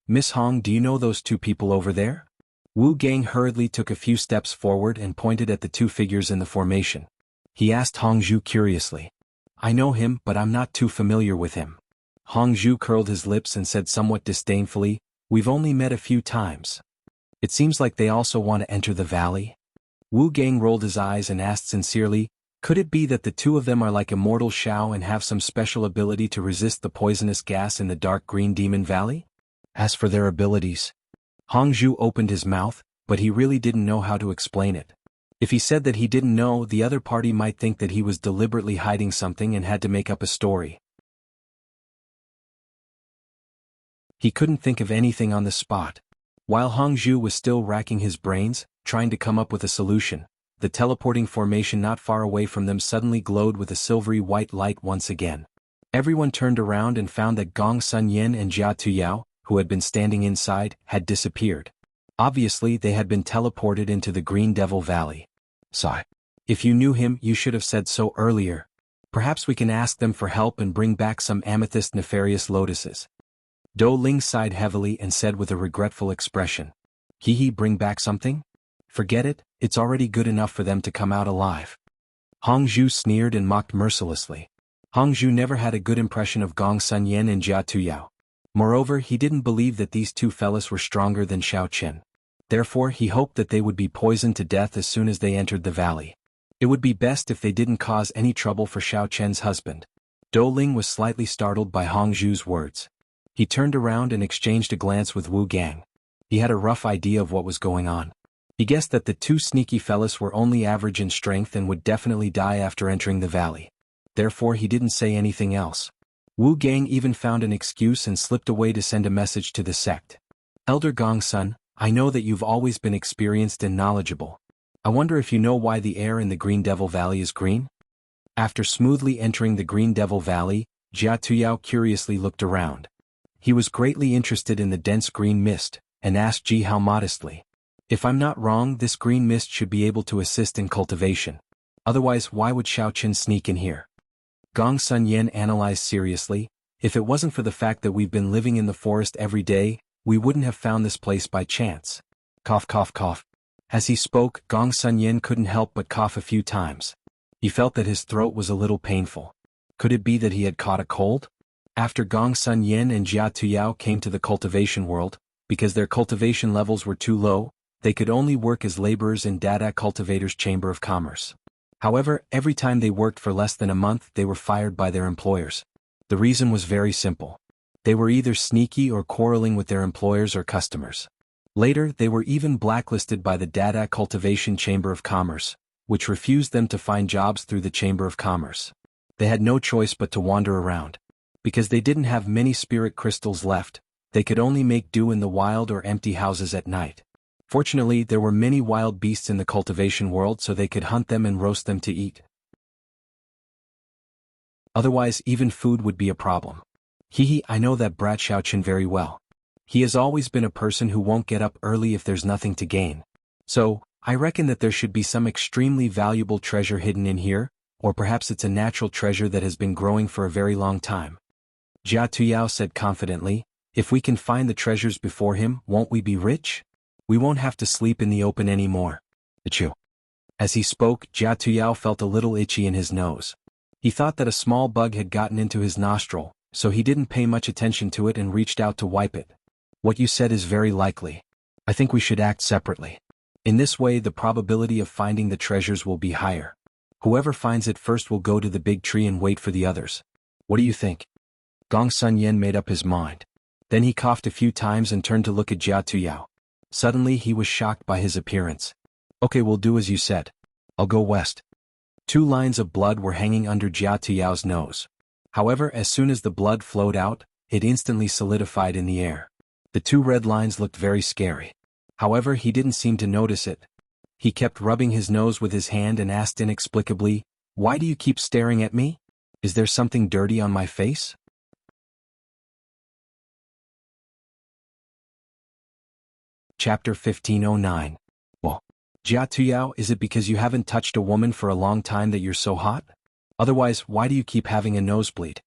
"Miss Hong, do you know those two people over there?" Wu Gang hurriedly took a few steps forward and pointed at the two figures in the formation. He asked Hongzhu curiously. "I know him, but I'm not too familiar with him." Hongzhu curled his lips and said somewhat disdainfully, "We've only met a few times. It seems like they also want to enter the valley." Wu Gang rolled his eyes and asked sincerely, "Could it be that the two of them are like immortal Shao and have some special ability to resist the poisonous gas in the dark green demon valley?" As for their abilities, Hongzhu opened his mouth, but he really didn't know how to explain it. If he said that he didn't know, the other party might think that he was deliberately hiding something and had to make up a story. He couldn't think of anything on the spot. While Hongzhu was still racking his brains, trying to come up with a solution, the teleporting formation not far away from them suddenly glowed with a silvery white light once again. Everyone turned around and found that Gong Sun Yen and Jia Tuyao, who had been standing inside, had disappeared. Obviously, they had been teleported into the Green Devil Valley. "Sigh. If you knew him, you should have said so earlier. Perhaps we can ask them for help and bring back some amethyst nefarious lotuses." Dou Ling sighed heavily and said with a regretful expression, "He bring back something? Forget it, it's already good enough for them to come out alive." Hongzhu sneered and mocked mercilessly. Hongzhu never had a good impression of Gong Sun Yen and Jia Tuyao. Moreover, he didn't believe that these two fellas were stronger than Xiao Chen. Therefore, he hoped that they would be poisoned to death as soon as they entered the valley. It would be best if they didn't cause any trouble for Xiao Chen's husband. Dou Ling was slightly startled by Hongzhu's words. He turned around and exchanged a glance with Wu Gang. He had a rough idea of what was going on. He guessed that the two sneaky fellas were only average in strength and would definitely die after entering the valley. Therefore, he didn't say anything else. Wu Gang even found an excuse and slipped away to send a message to the sect. "Elder Gongsun, I know that you've always been experienced and knowledgeable. I wonder if you know why the air in the Green Devil Valley is green?" After smoothly entering the Green Devil Valley, Jia Tuyao curiously looked around. He was greatly interested in the dense green mist, and asked Ji Hao modestly, "If I'm not wrong, this green mist should be able to assist in cultivation. Otherwise, why would Xiao Chen sneak in here?" Gong Sun Yen analyzed seriously, "If it wasn't for the fact that we've been living in the forest every day, we wouldn't have found this place by chance." Cough cough cough. As he spoke, Gong Sun Yin couldn't help but cough a few times. He felt that his throat was a little painful. Could it be that he had caught a cold? After Gong Sun Yin and Jia Tuyao came to the cultivation world, because their cultivation levels were too low, they could only work as laborers in Dada Cultivators' Chamber of Commerce. However, every time they worked for less than a month they were fired by their employers. The reason was very simple. They were either sneaky or quarreling with their employers or customers. Later, they were even blacklisted by the Dada Cultivation Chamber of Commerce, which refused them to find jobs through the Chamber of Commerce. They had no choice but to wander around. Because they didn't have many spirit crystals left, they could only make do in the wild or empty houses at night. Fortunately, there were many wild beasts in the cultivation world so they could hunt them and roast them to eat. Otherwise, even food would be a problem. I know that brat Xiaochen very well. He has always been a person who won't get up early if there's nothing to gain. So, I reckon that there should be some extremely valuable treasure hidden in here, or perhaps it's a natural treasure that has been growing for a very long time. Jia Tuyao said confidently, if we can find the treasures before him, won't we be rich? We won't have to sleep in the open anymore. Achoo. As he spoke, Jia Tuyao felt a little itchy in his nose. He thought that a small bug had gotten into his nostril, so he didn't pay much attention to it and reached out to wipe it. What you said is very likely. I think we should act separately. In this way the probability of finding the treasures will be higher. Whoever finds it first will go to the big tree and wait for the others. What do you think? Gong Sun Yin made up his mind. Then he coughed a few times and turned to look at Jia Tuyao. Suddenly he was shocked by his appearance. Okay, we'll do as you said. I'll go west. 2 lines of blood were hanging under Jia Tuyao's nose. However, as soon as the blood flowed out, it instantly solidified in the air. The 2 red lines looked very scary. However, he didn't seem to notice it. He kept rubbing his nose with his hand and asked inexplicably, "Why do you keep staring at me? Is there something dirty on my face?" Chapter 1509. Well, Jia Tuyao, is it because you haven't touched a woman for a long time that you're so hot? Otherwise, why do you keep having a nosebleed?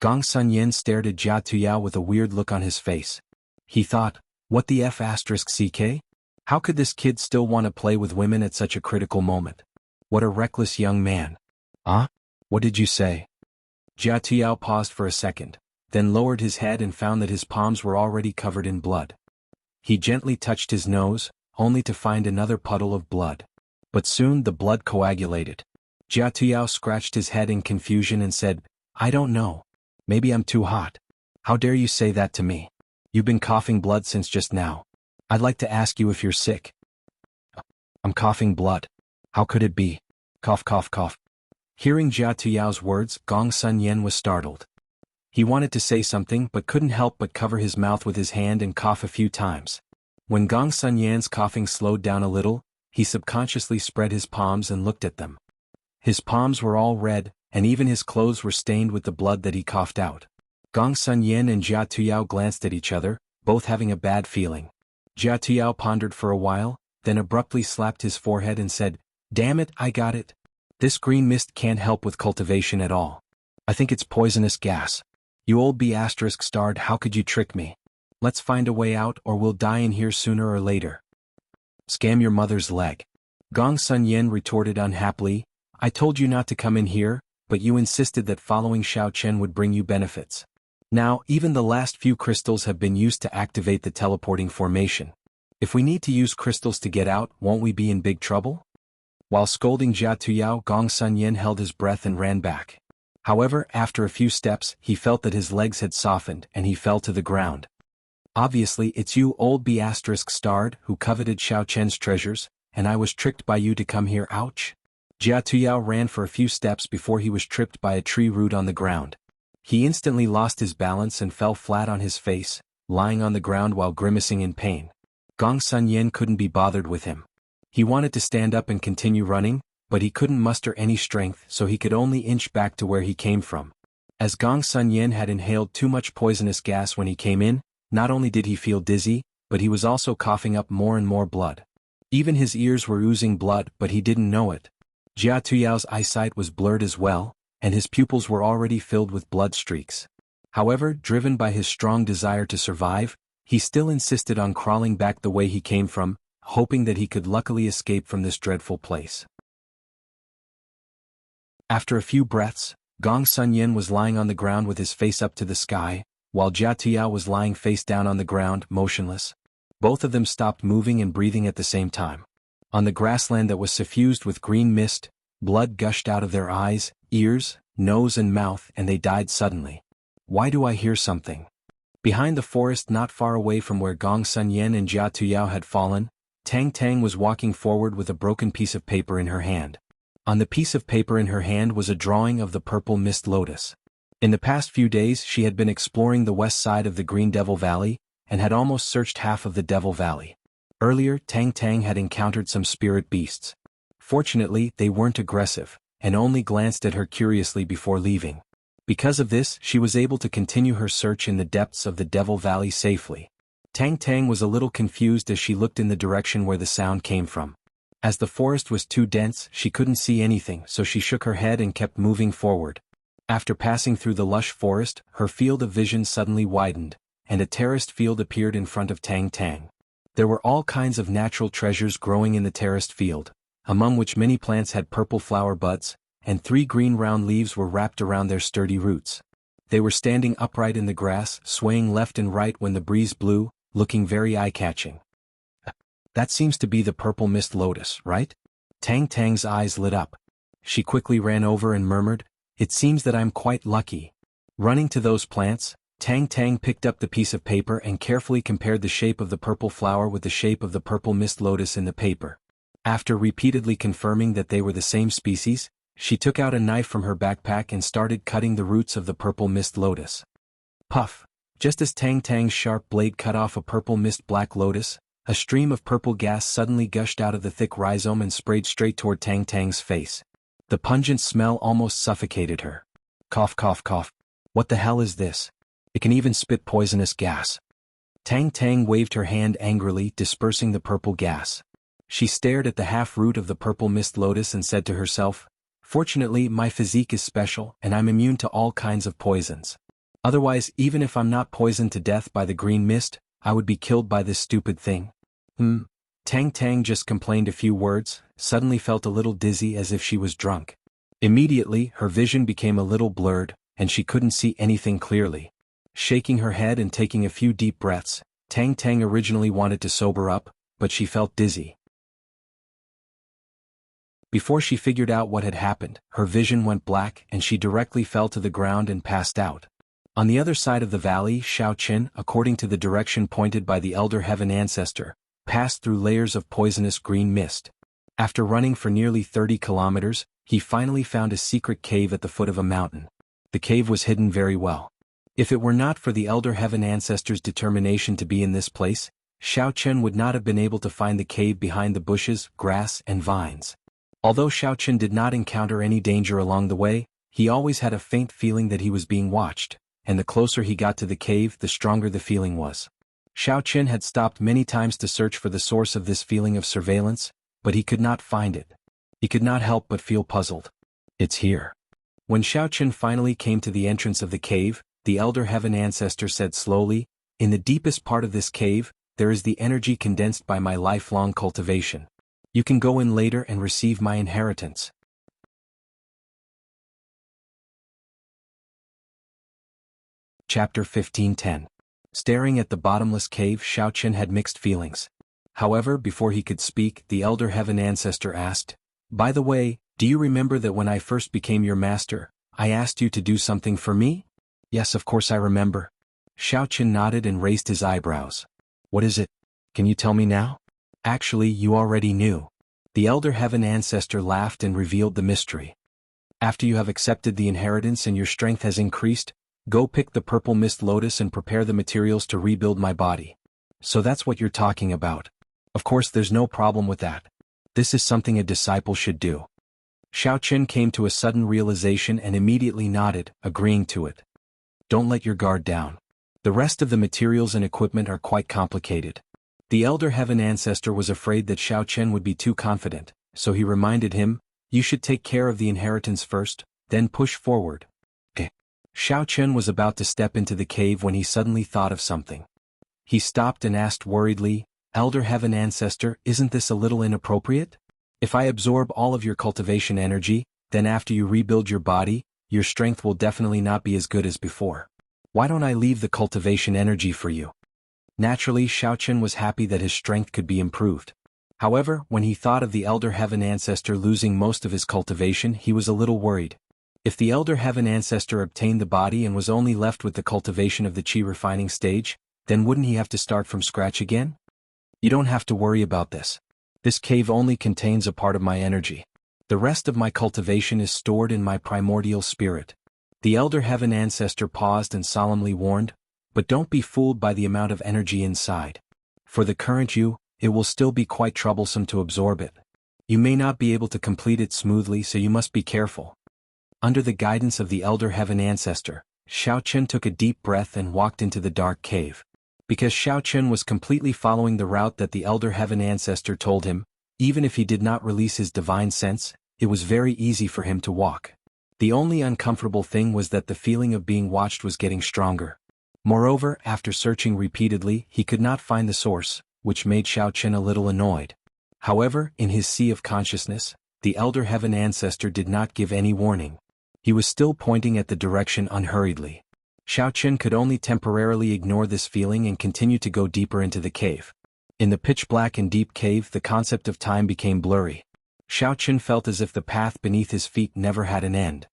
Gong Sun Yin stared at Jia Tuyao with a weird look on his face. He thought, what the f***ck? How could this kid still want to play with women at such a critical moment? What a reckless young man. What did you say? Jia Tuyao paused for a second, then lowered his head and found that his palms were already covered in blood. He gently touched his nose, only to find another puddle of blood. But soon the blood coagulated. Jia Tuyao scratched his head in confusion and said, I don't know. Maybe I'm too hot. How dare you say that to me? You've been coughing blood since just now. I'd like to ask you if you're sick. I'm coughing blood. How could it be? Cough, cough, cough. Hearing Jia Tuyao's words, Gong Sun Yin was startled. He wanted to say something but couldn't help but cover his mouth with his hand and cough a few times. When Gong Sun Yin's coughing slowed down a little, he subconsciously spread his palms and looked at them. His palms were all red, and even his clothes were stained with the blood that he coughed out. Gong Sun Yin and Jia Tuyao glanced at each other, both having a bad feeling. Jia Tuyao pondered for a while, then abruptly slapped his forehead and said, Damn it, I got it. This green mist can't help with cultivation at all. I think it's poisonous gas. You old B****, how could you trick me? Let's find a way out or we'll die in here sooner or later. Scam your mother's leg. Gong Sun Yin retorted unhappily, I told you not to come in here, but you insisted that following Xiao Chen would bring you benefits. Now, even the last few crystals have been used to activate the teleporting formation. If we need to use crystals to get out, won't we be in big trouble? While scolding Jia Tuyao, Gong Sun Yin held his breath and ran back. However, after a few steps, he felt that his legs had softened and he fell to the ground. Obviously, it's you old B****, who coveted Xiao Chen's treasures, and I was tricked by you to come here, ouch. Jia Tuyao ran for a few steps before he was tripped by a tree root on the ground. He instantly lost his balance and fell flat on his face, lying on the ground while grimacing in pain. Gong Sun Yin couldn't be bothered with him. He wanted to stand up and continue running, but he couldn't muster any strength, so he could only inch back to where he came from. As Gong Sun Yin had inhaled too much poisonous gas when he came in, not only did he feel dizzy, but he was also coughing up more and more blood. Even his ears were oozing blood, but he didn't know it. Jia Tuyao's eyesight was blurred as well, and his pupils were already filled with blood streaks. However, driven by his strong desire to survive, he still insisted on crawling back the way he came from, hoping that he could luckily escape from this dreadful place. After a few breaths, Gong Sun Yin was lying on the ground with his face up to the sky, while Jia Tuyao was lying face down on the ground, motionless. Both of them stopped moving and breathing at the same time. On the grassland that was suffused with green mist, blood gushed out of their eyes, ears, nose and mouth, and they died suddenly. Why do I hear something? Behind the forest not far away from where Gong Sun Yin and Jia Tuyao had fallen, Tang Tang was walking forward with a broken piece of paper in her hand. On the piece of paper in her hand was a drawing of the purple mist lotus. In the past few days she had been exploring the west side of the Green Devil Valley, and had almost searched half of the Devil Valley. Earlier, Tang Tang had encountered some spirit beasts. Fortunately, they weren't aggressive, and only glanced at her curiously before leaving. Because of this, she was able to continue her search in the depths of the Devil Valley safely. Tang Tang was a little confused as she looked in the direction where the sound came from. As the forest was too dense, she couldn't see anything, so she shook her head and kept moving forward. After passing through the lush forest, her field of vision suddenly widened, and a terraced field appeared in front of Tang Tang. There were all kinds of natural treasures growing in the terraced field, among which many plants had purple flower buds, and 3 green round leaves were wrapped around their sturdy roots. They were standing upright in the grass, swaying left and right when the breeze blew, looking very eye-catching. That seems to be the purple mist lotus, right? Tang Tang's eyes lit up. She quickly ran over and murmured, "It seems that I'm quite lucky." Running to those plants, Tang Tang picked up the piece of paper and carefully compared the shape of the purple flower with the shape of the purple mist lotus in the paper. After repeatedly confirming that they were the same species, she took out a knife from her backpack and started cutting the roots of the purple mist lotus. Puff! Just as Tang Tang's sharp blade cut off a purple mist black lotus, a stream of purple gas suddenly gushed out of the thick rhizome and sprayed straight toward Tang Tang's face. The pungent smell almost suffocated her. Cough cough cough. What the hell is this? It can even spit poisonous gas. Tang Tang waved her hand angrily, dispersing the purple gas. She stared at the half-root of the purple mist lotus and said to herself, "Fortunately, my physique is special, and I'm immune to all kinds of poisons. Otherwise, even if I'm not poisoned to death by the green mist, I would be killed by this stupid thing." Tang Tang just complained a few words, suddenly felt a little dizzy as if she was drunk. Immediately, her vision became a little blurred, and she couldn't see anything clearly. Shaking her head and taking a few deep breaths, Tang Tang originally wanted to sober up, but she felt dizzy. Before she figured out what had happened, her vision went black and she directly fell to the ground and passed out. On the other side of the valley, Shao Qin, according to the direction pointed by the Elder Heaven Ancestor, passed through layers of poisonous green mist. After running for nearly 30 kilometers, he finally found a secret cave at the foot of a mountain. The cave was hidden very well. If it were not for the Elder Heaven Ancestor's determination to be in this place, Shao Qin would not have been able to find the cave behind the bushes, grass, and vines. Although Shao Qin did not encounter any danger along the way, he always had a faint feeling that he was being watched, and the closer he got to the cave, the stronger the feeling was. Shao Qin had stopped many times to search for the source of this feeling of surveillance, but he could not find it. He could not help but feel puzzled. It's here. When Shao Qin finally came to the entrance of the cave, the Elder Heaven Ancestor said slowly, "In the deepest part of this cave, there is the energy condensed by my lifelong cultivation. You can go in later and receive my inheritance." Chapter 15:10. Staring at the bottomless cave, Shao Qin had mixed feelings. However, before he could speak, the Elder Heaven Ancestor asked, "By the way, do you remember that when I first became your master, I asked you to do something for me?" "Yes, of course I remember." Shao Qin nodded and raised his eyebrows. "What is it? Can you tell me now?" "Actually, you already knew." The Elder Heaven Ancestor laughed and revealed the mystery. "After you have accepted the inheritance and your strength has increased, go pick the purple mist lotus and prepare the materials to rebuild my body." "So that's what you're talking about. Of course there's no problem with that. This is something a disciple should do." Shao Qin came to a sudden realization and immediately nodded, agreeing to it. "Don't let your guard down. The rest of the materials and equipment are quite complicated." The Elder Heaven Ancestor was afraid that Shao Qin would be too confident, so he reminded him, "You should take care of the inheritance first, then push forward." Shao Qin was about to step into the cave when he suddenly thought of something. He stopped and asked worriedly, Elder Heaven Ancestor, isn't this a little inappropriate? If I absorb all of your cultivation energy, then after you rebuild your body, your strength will definitely not be as good as before. Why don't I leave the cultivation energy for you? Naturally, Xiaochen was happy that his strength could be improved. However, when he thought of the Elder Heaven Ancestor losing most of his cultivation, he was a little worried. If the Elder Heaven Ancestor obtained the body and was only left with the cultivation of the Qi refining stage, then wouldn't he have to start from scratch again? You don't have to worry about this. This cave only contains a part of my energy. The rest of my cultivation is stored in my primordial spirit. The Elder Heaven Ancestor paused and solemnly warned, but don't be fooled by the amount of energy inside. For the current you, it will still be quite troublesome to absorb it. You may not be able to complete it smoothly, so you must be careful. Under the guidance of the Elder Heaven Ancestor, Xiaochen took a deep breath and walked into the dark cave. Because Xiaochen was completely following the route that the Elder Heaven Ancestor told him, even if he did not release his divine sense, it was very easy for him to walk. The only uncomfortable thing was that the feeling of being watched was getting stronger. Moreover, after searching repeatedly, he could not find the source, which made Xiaochen a little annoyed. However, in his sea of consciousness, the Elder Heaven Ancestor did not give any warning. He was still pointing at the direction unhurriedly. Xiaochen could only temporarily ignore this feeling and continue to go deeper into the cave. In the pitch-black and deep cave, the concept of time became blurry. Xiaochen felt as if the path beneath his feet never had an end.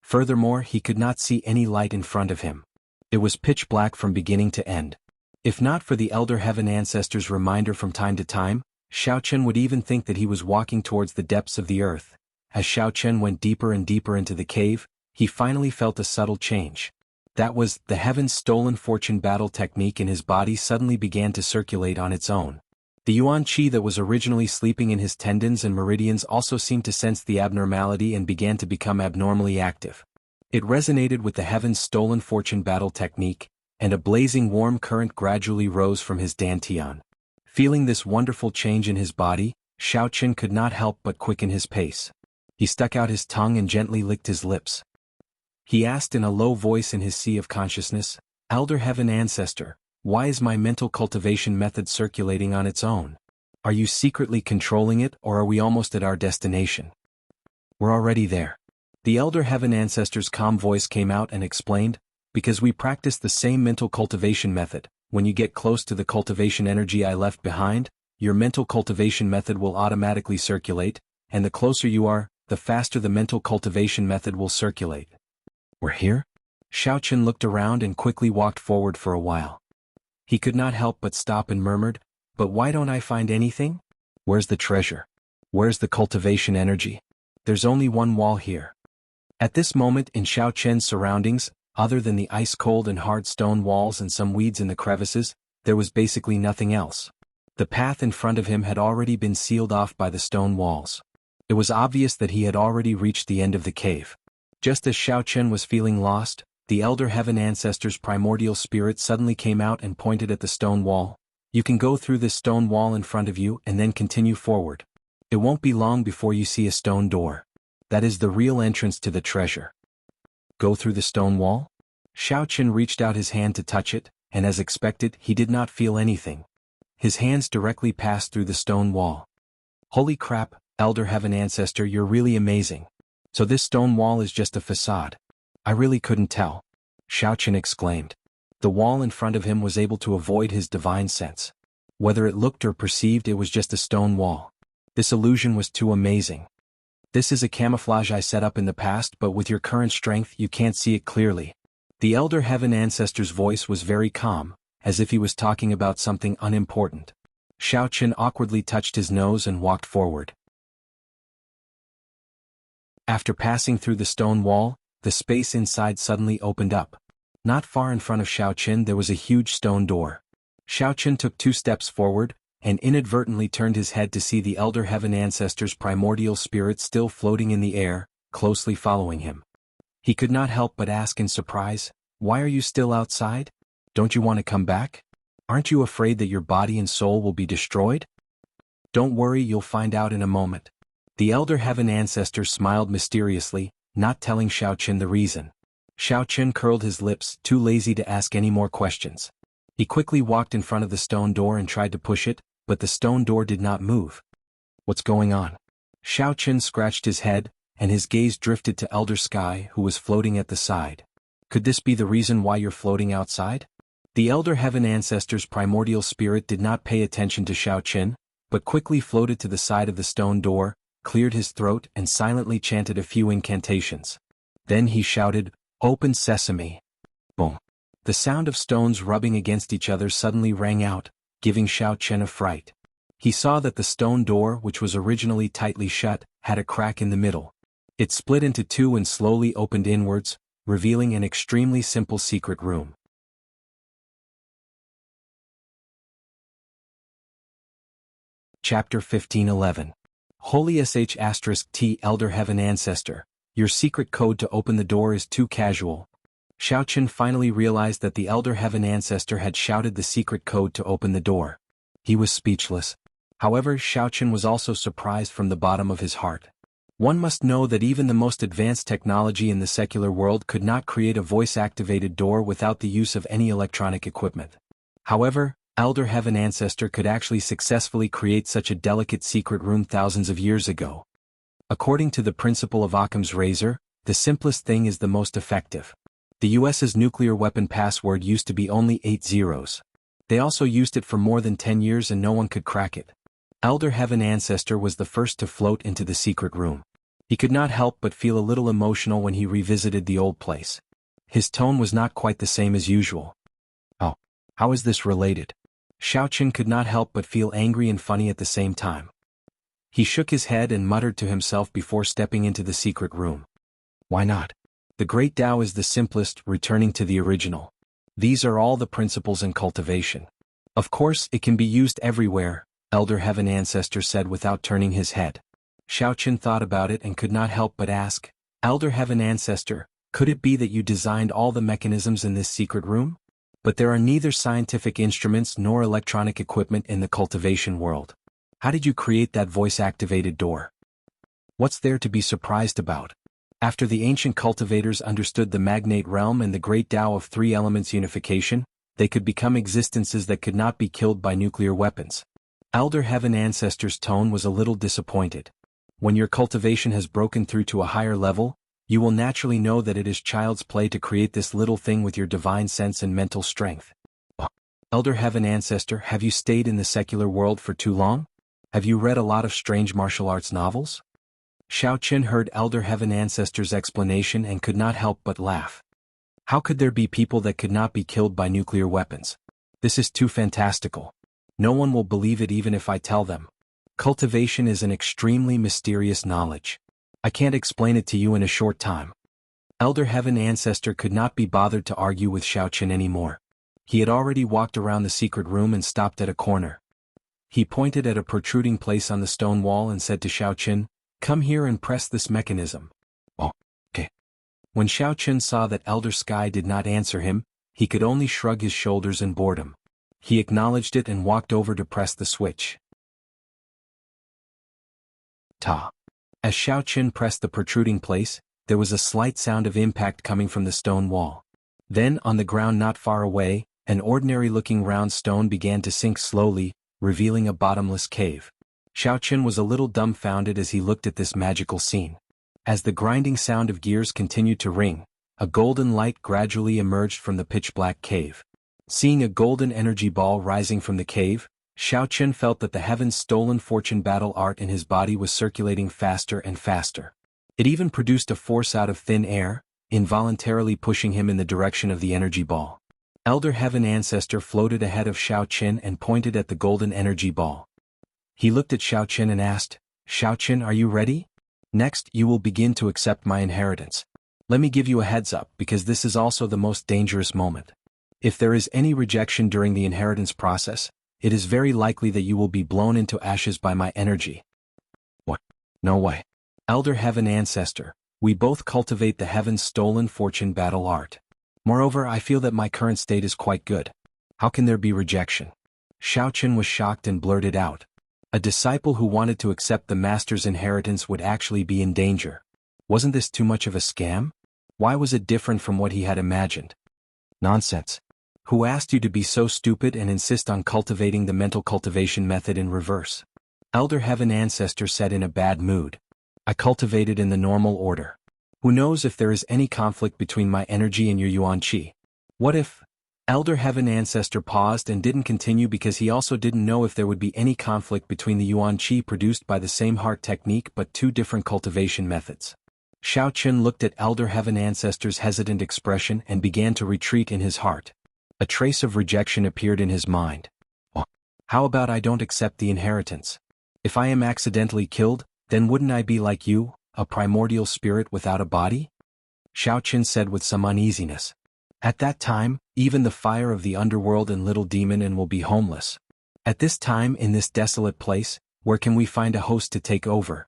Furthermore, he could not see any light in front of him. It was pitch black from beginning to end. If not for the Elder Heaven Ancestor's reminder from time to time, Xiaochen would even think that he was walking towards the depths of the earth. As Xiaochen went deeper and deeper into the cave, he finally felt a subtle change. That was, the Heaven's Stolen Fortune battle technique in his body suddenly began to circulate on its own. The Yuan Qi that was originally sleeping in his tendons and meridians also seemed to sense the abnormality and began to become abnormally active. It resonated with the Heaven's Stolen Fortune battle technique, and a blazing warm current gradually rose from his dantian. Feeling this wonderful change in his body, Xiaochen could not help but quicken his pace. He stuck out his tongue and gently licked his lips. He asked in a low voice in his sea of consciousness, "Elder Heaven Ancestor, why is my mental cultivation method circulating on its own? Are you secretly controlling it, or are we almost at our destination?" "We're already there." The Elder Heaven Ancestor's calm voice came out and explained, "Because we practice the same mental cultivation method, when you get close to the cultivation energy I left behind, your mental cultivation method will automatically circulate, and the closer you are, the faster the mental cultivation method will circulate." "We're here?" Xiaochen looked around and quickly walked forward for a while. He could not help but stop and murmured, "But why don't I find anything? Where's the treasure? Where's the cultivation energy? There's only one wall here." At this moment in Xiaochen's surroundings, other than the ice-cold and hard stone walls and some weeds in the crevices, there was basically nothing else. The path in front of him had already been sealed off by the stone walls. It was obvious that he had already reached the end of the cave. Just as Xiaochen was feeling lost, the Elder Heaven Ancestor's primordial spirit suddenly came out and pointed at the stone wall. "You can go through this stone wall in front of you and then continue forward. It won't be long before you see a stone door. That is the real entrance to the treasure." "Go through the stone wall?" Xiaochen reached out his hand to touch it, and as expected, he did not feel anything. His hands directly passed through the stone wall. "Holy crap, Elder Heaven Ancestor, you're really amazing. So this stone wall is just a facade. I really couldn't tell," Xiaochen exclaimed. The wall in front of him was able to avoid his divine sense. Whether it looked or perceived, it was just a stone wall. This illusion was too amazing. "This is a camouflage I set up in the past, but with your current strength you can't see it clearly." The Elder Heaven Ancestor's voice was very calm, as if he was talking about something unimportant. Xiaochen awkwardly touched his nose and walked forward. After passing through the stone wall, the space inside suddenly opened up. Not far in front of Xiaochen there was a huge stone door. Xiaochen took 2 steps forward, and inadvertently turned his head to see the Elder Heaven Ancestor's primordial spirit still floating in the air, closely following him. He could not help but ask in surprise, "Why are you still outside? Don't you want to come back? Aren't you afraid that your body and soul will be destroyed?" "Don't worry, you'll find out in a moment." The Elder Heaven Ancestor smiled mysteriously, not telling Xiaochen the reason. Xiaochen curled his lips, too lazy to ask any more questions. He quickly walked in front of the stone door and tried to push it, but the stone door did not move. What's going on? Xiao Qin scratched his head, and his gaze drifted to Elder Sky, who was floating at the side. Could this be the reason why you're floating outside? The Elder Heaven Ancestor's primordial spirit did not pay attention to Xiao Qin, but quickly floated to the side of the stone door, cleared his throat and silently chanted a few incantations. Then he shouted, "Open sesame." Boom. The sound of stones rubbing against each other suddenly rang out, giving Xiao Qin a fright. He saw that the stone door, which was originally tightly shut, had a crack in the middle. It split into two and slowly opened inwards, revealing an extremely simple secret room. Chapter 15:11. Holy *T Elder Heaven Ancestor, your secret code to open the door is too casual. Xiao Qin finally realized that the Elder Heaven Ancestor had shouted the secret code to open the door. He was speechless. However, Xiao Qin was also surprised from the bottom of his heart. One must know that even the most advanced technology in the secular world could not create a voice-activated door without the use of any electronic equipment. However, Elder Heaven Ancestor could actually successfully create such a delicate secret room thousands of years ago. According to the principle of Occam's razor, the simplest thing is the most effective. The US's nuclear weapon password used to be only 8 zeros. They also used it for more than 10 years and no one could crack it. Elder Heaven Ancestor was the first to float into the secret room. He could not help but feel a little emotional when he revisited the old place. His tone was not quite the same as usual. Oh, how is this related? Xiao Qin could not help but feel angry and funny at the same time. He shook his head and muttered to himself before stepping into the secret room. Why not? The Great Tao is the simplest, returning to the original. These are all the principles in cultivation. Of course, it can be used everywhere, Elder Heaven Ancestor said without turning his head. Xiao Qin thought about it and could not help but ask, Elder Heaven Ancestor, could it be that you designed all the mechanisms in this secret room? But there are neither scientific instruments nor electronic equipment in the cultivation world. How did you create that voice-activated door? What's there to be surprised about? After the ancient cultivators understood the magnate realm and the great Tao of three elements unification, they could become existences that could not be killed by nuclear weapons. Elder Heaven Ancestor's tone was a little disappointed. When your cultivation has broken through to a higher level, you will naturally know that it is child's play to create this little thing with your divine sense and mental strength. Elder Heaven Ancestor, have you stayed in the secular world for too long? Have you read a lot of strange martial arts novels? Xiao Qin heard Elder Heaven Ancestor's explanation and could not help but laugh. How could there be people that could not be killed by nuclear weapons? This is too fantastical. No one will believe it even if I tell them. Cultivation is an extremely mysterious knowledge. I can't explain it to you in a short time. Elder Heaven Ancestor could not be bothered to argue with Xiao Qin anymore. He had already walked around the secret room and stopped at a corner. He pointed at a protruding place on the stone wall and said to Xiao Qin, "Come here and press this mechanism." Oh, okay. When Xiao Qin saw that Elder Sky did not answer him, he could only shrug his shoulders in boredom. He acknowledged it and walked over to press the switch. Ta. As Xiao Qin pressed the protruding place, there was a slight sound of impact coming from the stone wall. Then, on the ground not far away, an ordinary-looking round stone began to sink slowly, revealing a bottomless cave. Xiao Qin was a little dumbfounded as he looked at this magical scene. As the grinding sound of gears continued to ring, a golden light gradually emerged from the pitch-black cave. Seeing a golden energy ball rising from the cave, Xiao Qin felt that the heaven's stolen fortune battle art in his body was circulating faster and faster. It even produced a force out of thin air, involuntarily pushing him in the direction of the energy ball. Elder Heaven Ancestor floated ahead of Xiao Qin and pointed at the golden energy ball. He looked at Xiao Qin and asked, "Xiao Qin, are you ready? Next, you will begin to accept my inheritance. Let me give you a heads up because this is also the most dangerous moment. If there is any rejection during the inheritance process, it is very likely that you will be blown into ashes by my energy." What? No way. Elder Heaven Ancestor, we both cultivate the heaven's stolen fortune battle art. Moreover, I feel that my current state is quite good. How can there be rejection? Xiao Qin was shocked and blurted out. A disciple who wanted to accept the master's inheritance would actually be in danger. Wasn't this too much of a scam? Why was it different from what he had imagined? Nonsense. Who asked you to be so stupid and insist on cultivating the mental cultivation method in reverse? Elder Heaven Ancestor said in a bad mood. I cultivated in the normal order. Who knows if there is any conflict between my energy and your Yuan Qi? What if? Elder Heaven Ancestor paused and didn't continue because he also didn't know if there would be any conflict between the Yuan Qi produced by the same heart technique but two different cultivation methods. Xiao Qin looked at Elder Heaven Ancestor's hesitant expression and began to retreat in his heart. A trace of rejection appeared in his mind. Oh, how about I don't accept the inheritance? If I am accidentally killed, then wouldn't I be like you, a primordial spirit without a body? Xiao Qin said with some uneasiness. At that time, even the fire of the underworld and little demon and will be homeless. At this time in this desolate place, where can we find a host to take over?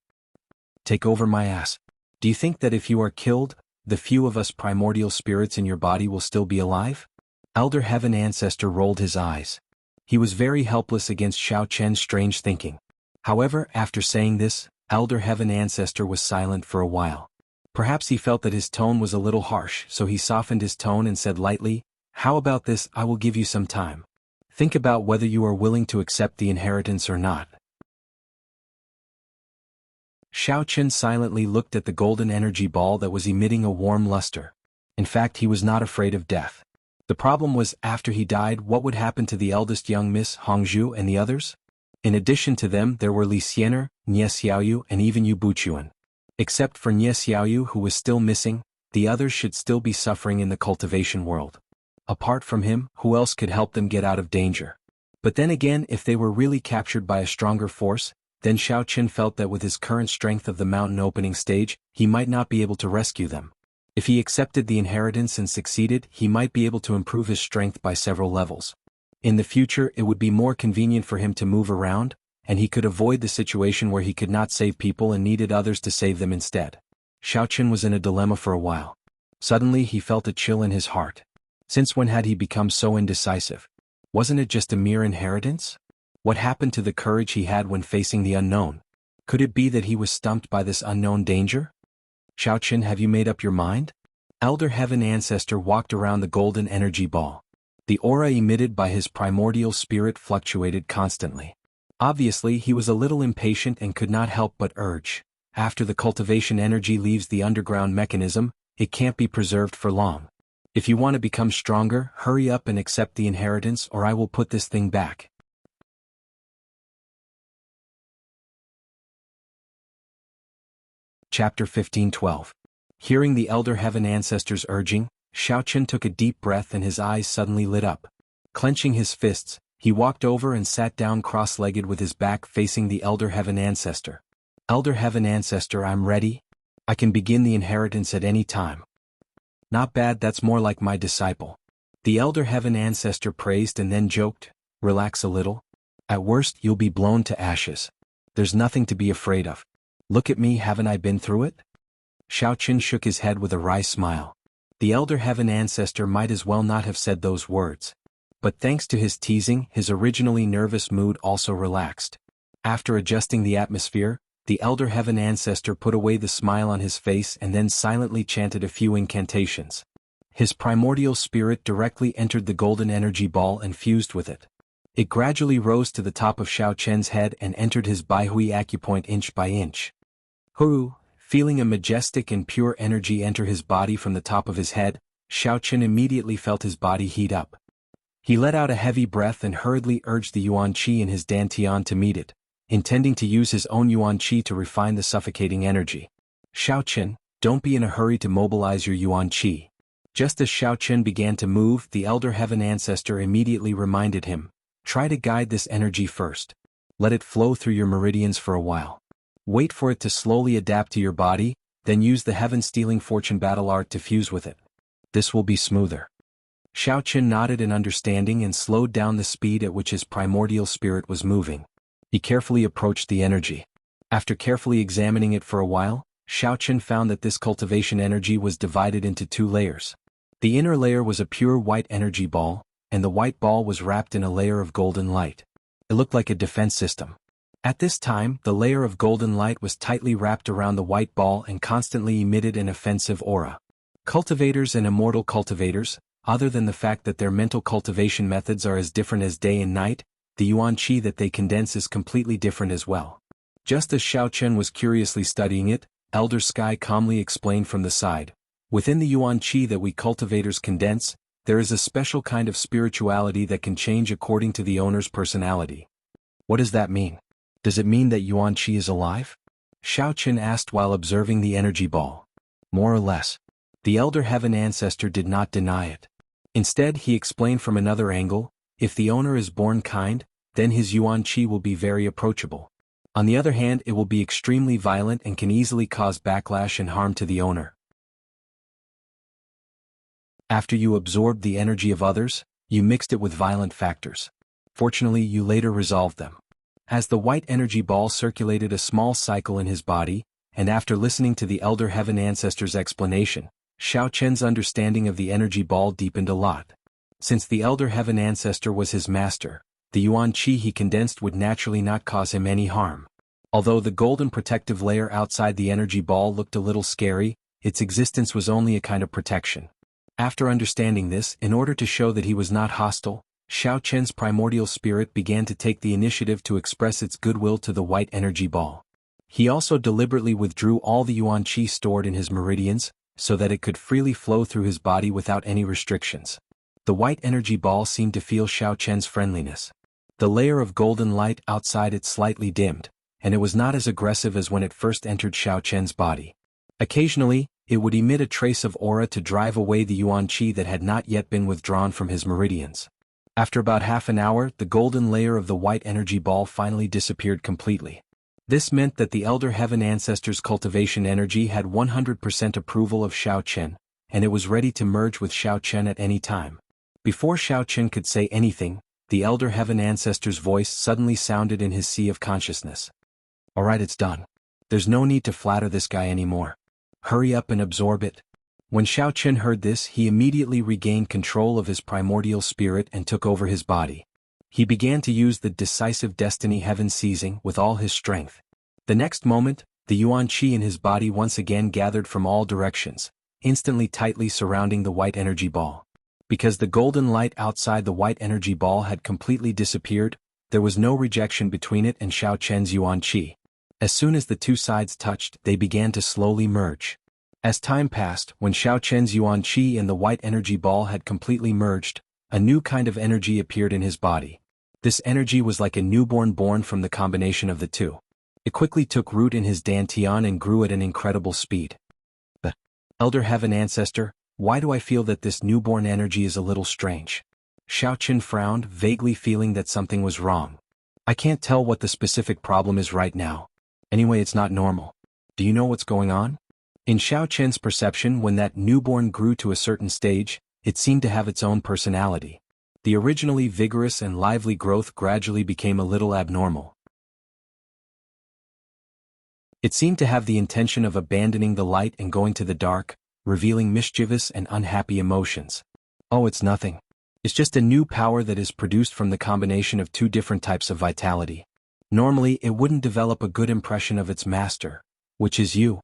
Take over my ass. Do you think that if you are killed, the few of us primordial spirits in your body will still be alive? Elder Heaven Ancestor rolled his eyes. He was very helpless against Xiao Qian's strange thinking. However, after saying this, Elder Heaven Ancestor was silent for a while. Perhaps he felt that his tone was a little harsh, so he softened his tone and said lightly, How about this? I will give you some time. Think about whether you are willing to accept the inheritance or not. Xiao Qin silently looked at the golden energy ball that was emitting a warm luster. In fact, he was not afraid of death. The problem was, after he died, what would happen to the eldest young Miss Hongzhu and the others? In addition to them, there were Li Xiener, Nie Xiaoyu, and even Yu Buchuan. Except for Nie Xiaoyu, who was still missing, the others should still be suffering in the cultivation world. Apart from him, who else could help them get out of danger? But then again, if they were really captured by a stronger force, then Xiao Qin felt that with his current strength of the mountain opening stage, he might not be able to rescue them. If he accepted the inheritance and succeeded, he might be able to improve his strength by several levels. In the future, it would be more convenient for him to move around, and he could avoid the situation where he could not save people and needed others to save them instead. Xiao Qin was in a dilemma for a while. Suddenly he felt a chill in his heart. Since when had he become so indecisive? Wasn't it just a mere inheritance? What happened to the courage he had when facing the unknown? Could it be that he was stumped by this unknown danger? Xiao Qin, have you made up your mind? Elder Heaven Ancestor walked around the golden energy ball. The aura emitted by his primordial spirit fluctuated constantly. Obviously, he was a little impatient and could not help but urge. After the cultivation energy leaves the underground mechanism, it can't be preserved for long. If you want to become stronger, hurry up and accept the inheritance or I will put this thing back. Chapter 15:12. Hearing the Elder Heaven Ancestor's urging, Xiao Qin took a deep breath and his eyes suddenly lit up. Clenching his fists, he walked over and sat down cross-legged with his back facing the Elder Heaven Ancestor. Elder Heaven Ancestor, I'm ready. I can begin the inheritance at any time. Not bad, that's more like my disciple. The Elder Heaven Ancestor praised and then joked, relax a little. At worst, you'll be blown to ashes. There's nothing to be afraid of. Look at me, haven't I been through it? Xiao Qin shook his head with a wry smile. The Elder Heaven Ancestor might as well not have said those words. But thanks to his teasing, his originally nervous mood also relaxed. After adjusting the atmosphere, the Elder Heaven Ancestor put away the smile on his face and then silently chanted a few incantations. His primordial spirit directly entered the golden energy ball and fused with it. It gradually rose to the top of Xiao Qian's head and entered his Baihui acupoint inch by inch. Huru, feeling a majestic and pure energy enter his body from the top of his head, Xiao Qin immediately felt his body heat up. He let out a heavy breath and hurriedly urged the Yuan Qi in his Dantian to meet it, intending to use his own Yuan Qi to refine the suffocating energy. Xiao Qin, don't be in a hurry to mobilize your Yuan Qi. Just as Xiao Qin began to move, the Elder Heaven Ancestor immediately reminded him, try to guide this energy first. Let it flow through your meridians for a while. Wait for it to slowly adapt to your body, then use the heaven-stealing fortune battle art to fuse with it. This will be smoother. Xiao Qin nodded in understanding and slowed down the speed at which his primordial spirit was moving. He carefully approached the energy. After carefully examining it for a while, Xiao Qin found that this cultivation energy was divided into two layers. The inner layer was a pure white energy ball, and the white ball was wrapped in a layer of golden light. It looked like a defense system. At this time, the layer of golden light was tightly wrapped around the white ball and constantly emitted an offensive aura. Cultivators and immortal cultivators, Other than the fact that their mental cultivation methods are as different as day and night, the yuan qi that they condense is completely different as well. Just as Xiao Chen was curiously studying it, Elder Sky calmly explained from the side, "Within the yuan qi that we cultivators condense, there is a special kind of spirituality that can change according to the owner's personality." "What does that mean? Does it mean that yuan qi is alive?" Xiao Chen asked while observing the energy ball. "More or less." The Elder Heaven Ancestor did not deny it. Instead, he explained from another angle, if the owner is born kind, then his yuan qi will be very approachable. On the other hand, it will be extremely violent and can easily cause backlash and harm to the owner. After you absorbed the energy of others, you mixed it with violent factors. Fortunately, you later resolved them. As the white energy ball circulated a small cycle in his body, and after listening to the Elder Heaven Ancestor's explanation, Xiao Chen's understanding of the energy ball deepened a lot. Since the Elder Heaven Ancestor was his master, the yuan qi he condensed would naturally not cause him any harm. Although the golden protective layer outside the energy ball looked a little scary, its existence was only a kind of protection. After understanding this, in order to show that he was not hostile, Xiao Chen's primordial spirit began to take the initiative to express its goodwill to the white energy ball. He also deliberately withdrew all the yuan qi stored in his meridians, so that it could freely flow through his body without any restrictions. The white energy ball seemed to feel Xiao Chen's friendliness. The layer of golden light outside it slightly dimmed, and it was not as aggressive as when it first entered Xiao Chen's body. Occasionally, it would emit a trace of aura to drive away the yuan qi that had not yet been withdrawn from his meridians. After about half an hour, the golden layer of the white energy ball finally disappeared completely. This meant that the Elder Heaven Ancestor's cultivation energy had 100% approval of Xiao Chen, and it was ready to merge with Xiao Chen at any time. Before Xiao Chen could say anything, the Elder Heaven Ancestor's voice suddenly sounded in his sea of consciousness. "Alright, it's done. There's no need to flatter this guy anymore. Hurry up and absorb it." When Xiao Chen heard this, he immediately regained control of his primordial spirit and took over his body. He began to use the decisive destiny heaven seizing with all his strength. The next moment, the yuan qi in his body once again gathered from all directions, instantly tightly surrounding the white energy ball. Because the golden light outside the white energy ball had completely disappeared, there was no rejection between it and Xiao Chen's yuan qi. As soon as the two sides touched, they began to slowly merge. As time passed, when Xiao Chen's yuan qi and the white energy ball had completely merged, a new kind of energy appeared in his body. This energy was like a newborn born from the combination of the two. It quickly took root in his dantian and grew at an incredible speed. But, Elder Heaven Ancestor, why do I feel that this newborn energy is a little strange? Xiao Chen frowned, vaguely feeling that something was wrong. "I can't tell what the specific problem is right now. Anyway, it's not normal. Do you know what's going on?" In Xiao Chen's perception, when that newborn grew to a certain stage, it seemed to have its own personality. The originally vigorous and lively growth gradually became a little abnormal. It seemed to have the intention of abandoning the light and going to the dark, revealing mischievous and unhappy emotions. "Oh, it's nothing. It's just a new power that is produced from the combination of two different types of vitality. Normally, it wouldn't develop a good impression of its master, which is you."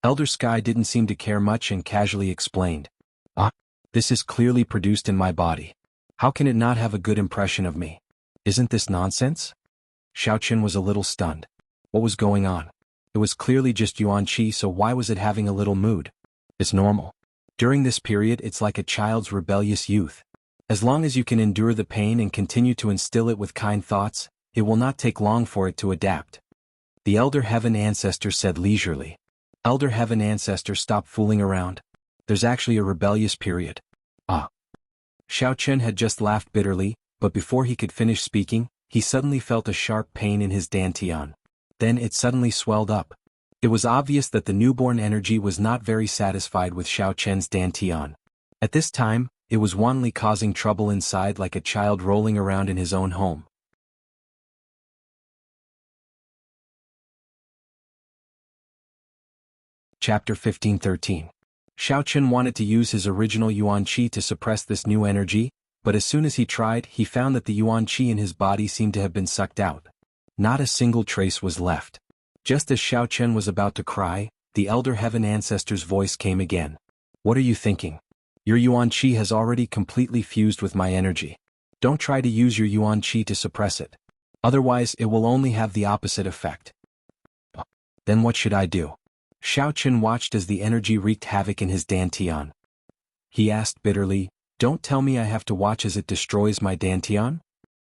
Elder Sky didn't seem to care much and casually explained. "Ah, this is clearly produced in my body. How can it not have a good impression of me? Isn't this nonsense?" Xiao Chen was a little stunned. What was going on? It was clearly just yuan qi, so why was it having a little mood? It's normal. During this period, it's like a child's rebellious youth. As long as you can endure the pain and continue to instill it with kind thoughts, it will not take long for it to adapt. The Elder Heaven Ancestor said leisurely. Elder Heaven Ancestor, stop fooling around. There's actually a rebellious period. Ah. Xiao Chen had just laughed bitterly, but before he could finish speaking, he suddenly felt a sharp pain in his dantian. Then it suddenly swelled up. It was obvious that the newborn energy was not very satisfied with Xiao Chen's dantian. At this time, it was wantonly causing trouble inside like a child rolling around in his own home. Chapter 15-13. Xiao Chen wanted to use his original yuan qi to suppress this new energy, but as soon as he tried, he found that the yuan qi in his body seemed to have been sucked out. Not a single trace was left. Just as Xiao Chen was about to cry, the Elder Heaven Ancestor's voice came again. "What are you thinking? Your yuan qi has already completely fused with my energy. Don't try to use your yuan qi to suppress it. Otherwise, it will only have the opposite effect. Then what should I do? Xiao Qin watched as the energy wreaked havoc in his dantian. He asked bitterly, "Don't tell me I have to watch as it destroys my dantian?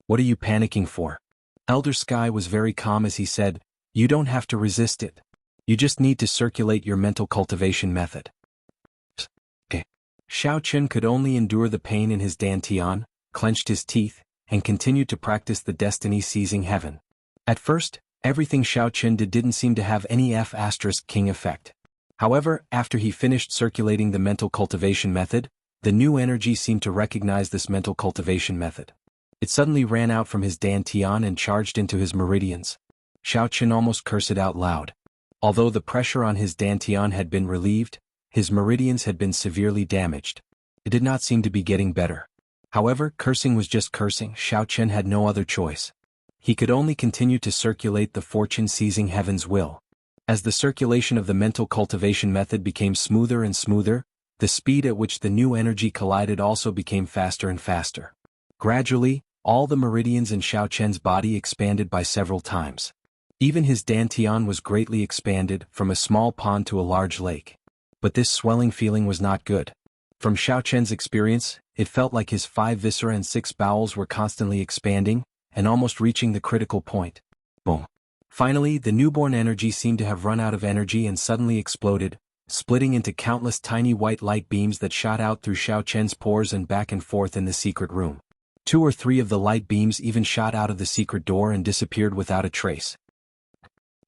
What are you panicking for?" Elder Sky was very calm as he said, "You don't have to resist it. You just need to circulate your mental cultivation method." Xiao Qin could only endure the pain in his dantian, clenched his teeth, and continued to practice the destiny-seizing heaven. At first, everything Xiao Qin did didn't seem to have any F***king effect. However, after he finished circulating the mental cultivation method, the new energy seemed to recognize this mental cultivation method. It suddenly ran out from his dantian and charged into his meridians. Xiao Qin almost cursed out loud. Although the pressure on his dantian had been relieved, his meridians had been severely damaged. It did not seem to be getting better. However, cursing was just cursing. Xiao Qin had no other choice. He could only continue to circulate the fortune-seizing heaven's will. As the circulation of the mental cultivation method became smoother and smoother, the speed at which the new energy collided also became faster and faster. Gradually, all the meridians in Xiao Qin's body expanded by several times. Even his dantian was greatly expanded, from a small pond to a large lake. But this swelling feeling was not good. From Xiao Qin's experience, it felt like his 5 viscera and 6 bowels were constantly expanding, and almost reaching the critical point. Boom. Finally, the newborn energy seemed to have run out of energy and suddenly exploded, splitting into countless tiny white light beams that shot out through Xiao Qin's pores and back and forth in the secret room. 2 or 3 of the light beams even shot out of the secret door and disappeared without a trace.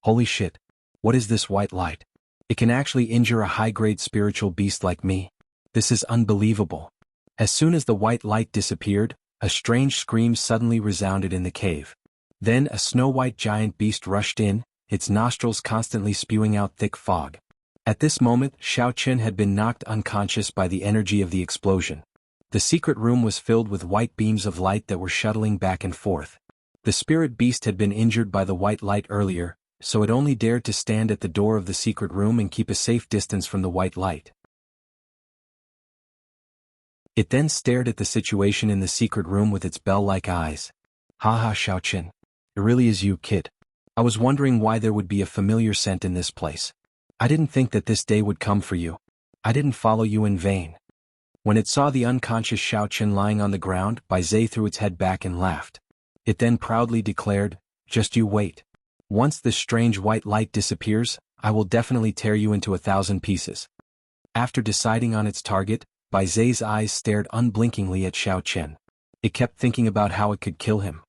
Holy shit. What is this white light? It can actually injure a high-grade spiritual beast like me. This is unbelievable. As soon as the white light disappeared, a strange scream suddenly resounded in the cave. Then a snow-white giant beast rushed in, its nostrils constantly spewing out thick fog. At this moment, Xiao Qin had been knocked unconscious by the energy of the explosion. The secret room was filled with white beams of light that were shuttling back and forth. The spirit beast had been injured by the white light earlier, so it only dared to stand at the door of the secret room and keep a safe distance from the white light. It then stared at the situation in the secret room with its bell-like eyes. "Haha, Xiao Qin. It really is you, kid. I was wondering why there would be a familiar scent in this place. I didn't think that this day would come for you. I didn't follow you in vain." When it saw the unconscious Xiao Qin lying on the ground, Bai Zhe threw its head back and laughed. It then proudly declared, "Just you wait. Once this strange white light disappears, I will definitely tear you into 1,000 pieces." After deciding on its target, Bai Zhe's eyes stared unblinkingly at Xiao Qin. It kept thinking about how it could kill him.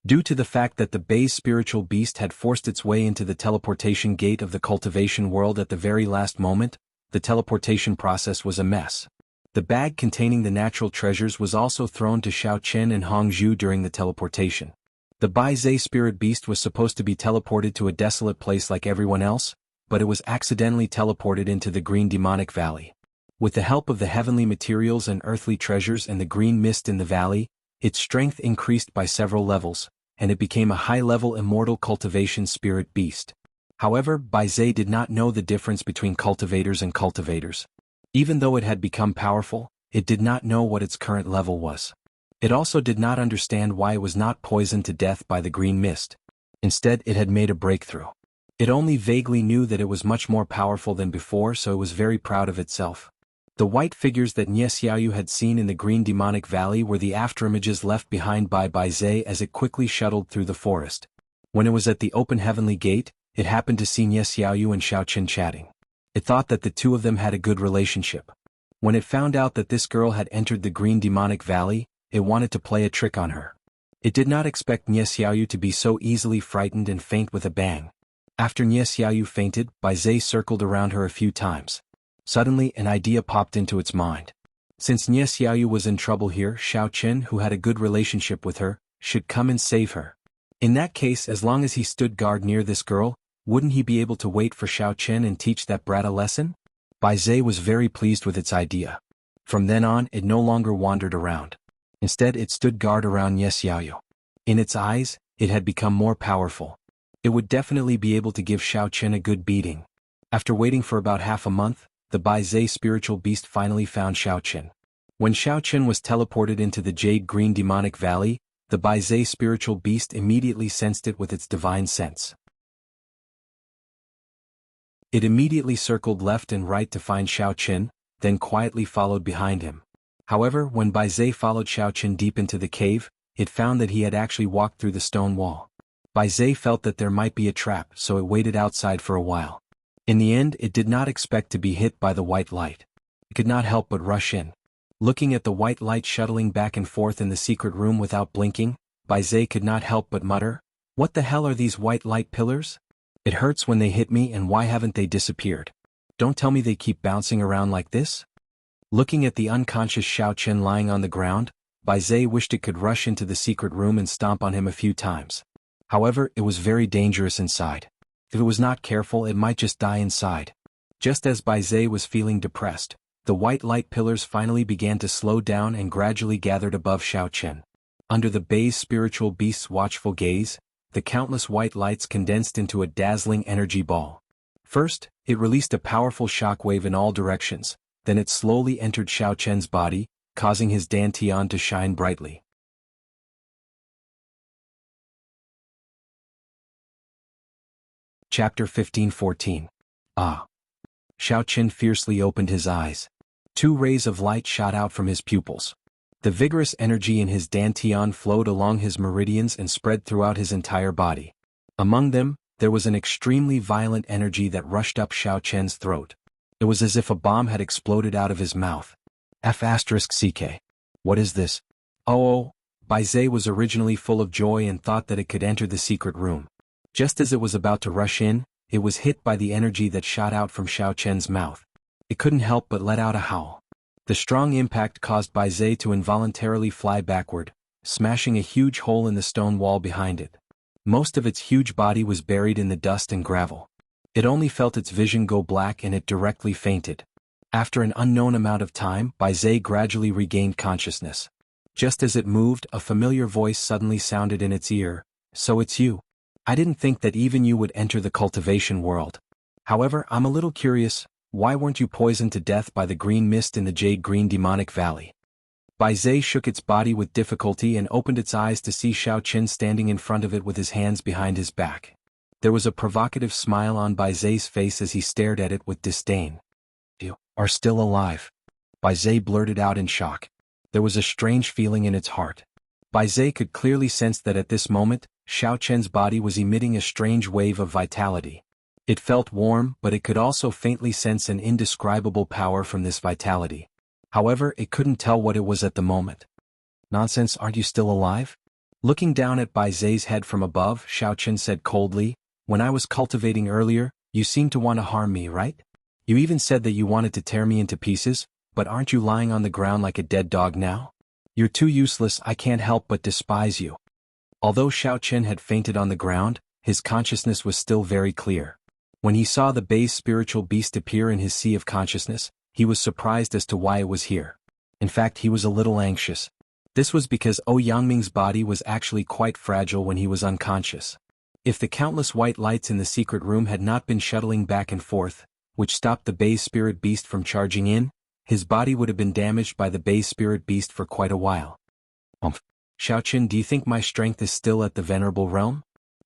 Due to the fact that the Bai's spiritual beast had forced its way into the teleportation gate of the cultivation world at the very last moment, the teleportation process was a mess. The bag containing the natural treasures was also thrown to Xiao Qin and Hongzhu during the teleportation. The Bai Zhe spirit beast was supposed to be teleported to a desolate place like everyone else, but it was accidentally teleported into the Green Demonic Valley. With the help of the heavenly materials and earthly treasures and the green mist in the valley, its strength increased by several levels, and it became a high-level immortal cultivation spirit beast. However, Bai Zhe did not know the difference between cultivators and cultivators. Even though it had become powerful, it did not know what its current level was. It also did not understand why it was not poisoned to death by the green mist. Instead, it had made a breakthrough. It only vaguely knew that it was much more powerful than before, so it was very proud of itself. The white figures that Nie Xiaoyu had seen in the Green Demonic Valley were the afterimages left behind by Bai Zhe as it quickly shuttled through the forest. When it was at the open heavenly gate, it happened to see Nie Xiaoyu and Xiao Qin chatting. It thought that the two of them had a good relationship. When it found out that this girl had entered the Green Demonic Valley, it wanted to play a trick on her. It did not expect Nie Xiaoyu to be so easily frightened and faint with a bang. After Nie Xiaoyu fainted, Bai Zhe circled around her a few times. Suddenly, an idea popped into its mind. Since Nie Xiaoyu was in trouble here, Xiao Qin, who had a good relationship with her, should come and save her. In that case, as long as he stood guard near this girl, wouldn't he be able to wait for Xiao Qin and teach that brat a lesson? Bai Zhe was very pleased with its idea. From then on, it no longer wandered around. Instead, it stood guard around Nie Xiaoyu. In its eyes, it had become more powerful. It would definitely be able to give Xiao Qin a good beating. After waiting for about half a month, the Bai Zhe spiritual beast finally found Xiao Qin. When Xiao Chen was teleported into the jade-green demonic valley, the Baizé spiritual beast immediately sensed it with its divine sense. It immediately circled left and right to find Xiao Chen, then quietly followed behind him. However, when Baizé followed Xiao Chen deep into the cave, it found that he had actually walked through the stone wall. Baizé felt that there might be a trap, so it waited outside for a while. In the end, it did not expect to be hit by the white light. It could not help but rush in. Looking at the white light shuttling back and forth in the secret room without blinking, Baizé could not help but mutter, "What the hell are these white light pillars? It hurts when they hit me, and why haven't they disappeared? Don't tell me they keep bouncing around like this?" Looking at the unconscious Xiao Chen lying on the ground, Baizé wished it could rush into the secret room and stomp on him a few times. However, it was very dangerous inside. If it was not careful, it might just die inside. Just as Baizé was feeling depressed, the white light pillars finally began to slow down and gradually gathered above Xiao Chen. Under the Bai's spiritual beast's watchful gaze, the countless white lights condensed into a dazzling energy ball. First, it released a powerful shockwave in all directions, then it slowly entered Xiao Chen's body, causing his dantian to shine brightly. Chapter 15-14. Ah! Xiao Chen fiercely opened his eyes. 2 rays of light shot out from his pupils. The vigorous energy in his dantian flowed along his meridians and spread throughout his entire body. Among them, there was an extremely violent energy that rushed up Xiao Chen's throat. It was as if a bomb had exploded out of his mouth. F***CK. What is this? Oh! Baizé was originally full of joy and thought that it could enter the secret room. Just as it was about to rush in, it was hit by the energy that shot out from Xiao Chen's mouth. It couldn't help but let out a howl. The strong impact caused Baizé to involuntarily fly backward, smashing a huge hole in the stone wall behind it. Most of its huge body was buried in the dust and gravel. It only felt its vision go black and it directly fainted. After an unknown amount of time, Baizé gradually regained consciousness. Just as it moved, a familiar voice suddenly sounded in its ear. "So it's you. I didn't think that even you would enter the cultivation world. However, I'm a little curious, why weren't you poisoned to death by the green mist in the jade-green demonic valley?" Baizé shook its body with difficulty and opened its eyes to see Xiao Chen standing in front of it with his hands behind his back. There was a provocative smile on Baizé's face as he stared at it with disdain. "You are still alive," Baizé blurted out in shock. There was a strange feeling in its heart. Baizé could clearly sense that at this moment, Xiao Chen's body was emitting a strange wave of vitality. It felt warm, but it could also faintly sense an indescribable power from this vitality. However, it couldn't tell what it was at the moment. "Nonsense, aren't you still alive?" Looking down at Baizé's head from above, Xiao Chen said coldly, "When I was cultivating earlier, you seemed to want to harm me, right? You even said that you wanted to tear me into pieces, but aren't you lying on the ground like a dead dog now? You're too useless, I can't help but despise you." Although Xiao Chen had fainted on the ground, his consciousness was still very clear. When he saw the Bai's spiritual beast appear in his sea of consciousness, he was surprised as to why it was here. In fact, he was a little anxious. This was because Yangming's body was actually quite fragile when he was unconscious. If the countless white lights in the secret room had not been shuttling back and forth, which stopped the Bai's spirit beast from charging in, his body would have been damaged by the Bai's spirit beast for quite a while. "Xiao Chen, do you think my strength is still at the venerable realm?"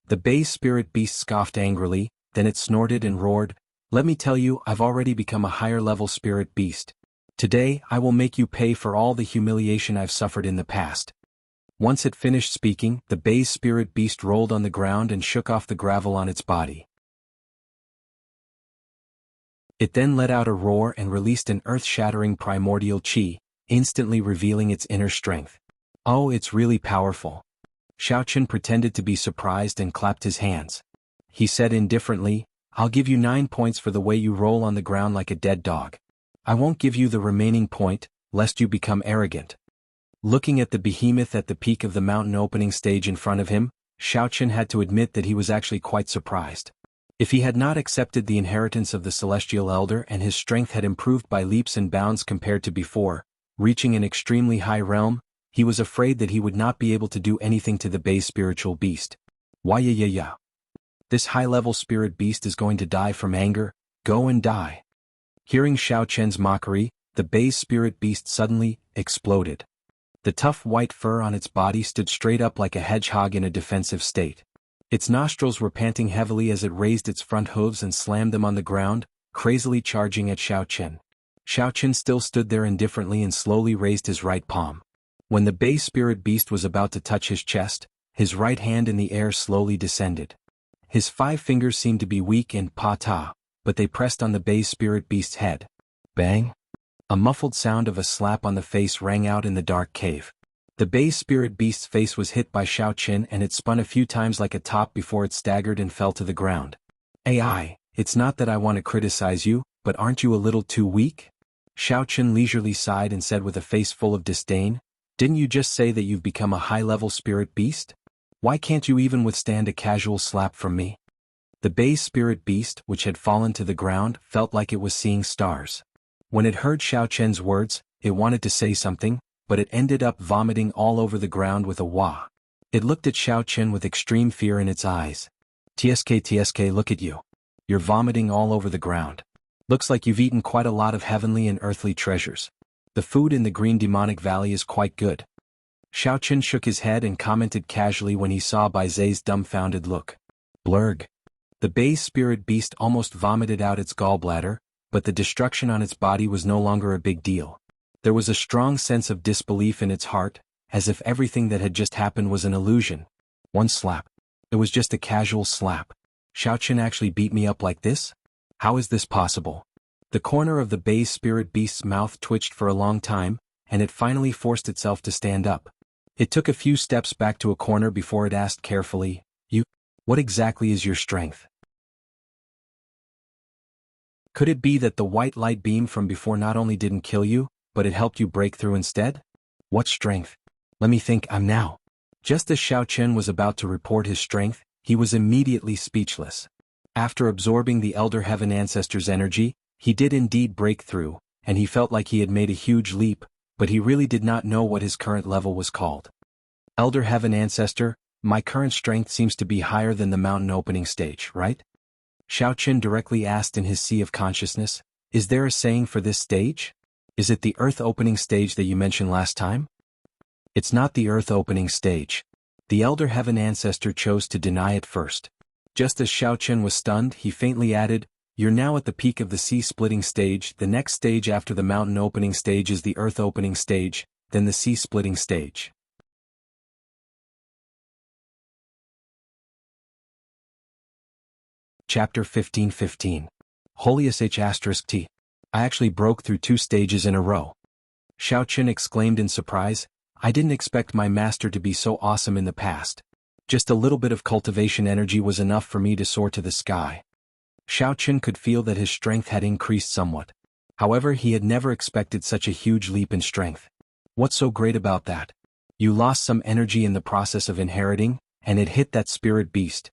The Bai's spirit beast scoffed angrily, then it snorted and roared, "Let me tell you, I've already become a higher-level spirit beast. Today, I will make you pay for all the humiliation I've suffered in the past." Once it finished speaking, the Bai's spirit beast rolled on the ground and shook off the gravel on its body. It then let out a roar and released an earth-shattering primordial chi, instantly revealing its inner strength. "Oh, it's really powerful." Xiao Chen pretended to be surprised and clapped his hands. He said indifferently, "I'll give you 9 points for the way you roll on the ground like a dead dog. I won't give you the remaining point, lest you become arrogant." Looking at the behemoth at the peak of the mountain opening stage in front of him, Xiao Chen had to admit that he was actually quite surprised. If he had not accepted the inheritance of the Celestial Elder and his strength had improved by leaps and bounds compared to before, reaching an extremely high realm, he was afraid that he would not be able to do anything to the Bai's spiritual beast. Why. This high-level spirit beast is going to die from anger, go and die. Hearing Xiao Chen's mockery, the Bai's spirit beast suddenly exploded. The tough white fur on its body stood straight up like a hedgehog in a defensive state. Its nostrils were panting heavily as it raised its front hooves and slammed them on the ground, crazily charging at Xiao Chen. Xiao Chen still stood there indifferently and slowly raised his right palm. When the bay spirit beast was about to touch his chest, his right hand in the air slowly descended. His 5 fingers seemed to be weak and pa-ta, but they pressed on the bay spirit beast's head. Bang! A muffled sound of a slap on the face rang out in the dark cave. The bay spirit beast's face was hit by Xiao Chen and it spun a few times like a top before it staggered and fell to the ground. AI, it's not that I want to criticize you, but aren't you a little too weak? Xiao Chen leisurely sighed and said with a face full of disdain, didn't you just say that you've become a high-level spirit beast? Why can't you even withstand a casual slap from me? The bay spirit beast, which had fallen to the ground, felt like it was seeing stars. When it heard Xiao Chen's words, it wanted to say something, but it ended up vomiting all over the ground with a wah. It looked at Xiao Chen with extreme fear in its eyes. TSK, look at you. You're vomiting all over the ground. Looks like you've eaten quite a lot of heavenly and earthly treasures. The food in the Green Demonic Valley is quite good. Xiao Chen shook his head and commented casually when he saw Bai Zai's dumbfounded look. Blurg. The bay spirit beast almost vomited out its gallbladder, but the destruction on its body was no longer a big deal. There was a strong sense of disbelief in its heart, as if everything that had just happened was an illusion. One slap. It was just a casual slap. Xiao Chen actually beat me up like this? How is this possible? The corner of the bay spirit beast's mouth twitched for a long time, and it finally forced itself to stand up. It took a few steps back to a corner before it asked carefully, what exactly is your strength? Could it be that the white light beam from before not only didn't kill you, but it helped you break through instead? What strength? Let me think. I'm now. Just as Xiao Chen was about to report his strength, he was immediately speechless. After absorbing the Elder Heaven Ancestor's energy, he did indeed break through, and he felt like he had made a huge leap, but he really did not know what his current level was called. Elder Heaven Ancestor, my current strength seems to be higher than the mountain opening stage, right? Xiao Chen directly asked in his sea of consciousness, is there a saying for this stage? Is it the earth opening stage that you mentioned last time? It's not the earth opening stage. The Elder Heaven Ancestor chose to deny it first. Just as Xiao Chen was stunned, he faintly added, you're now at the peak of the sea splitting stage. The next stage after the mountain opening stage is the earth opening stage, then the sea splitting stage. Chapter 15:15. Holius H*T. I actually broke through 2 stages in a row. Xiao Chen exclaimed in surprise, I didn't expect my master to be so awesome in the past. Just a little bit of cultivation energy was enough for me to soar to the sky. Xiao Chen could feel that his strength had increased somewhat. However, he had never expected such a huge leap in strength. What's so great about that? You lost some energy in the process of inheriting, and it hit that spirit beast.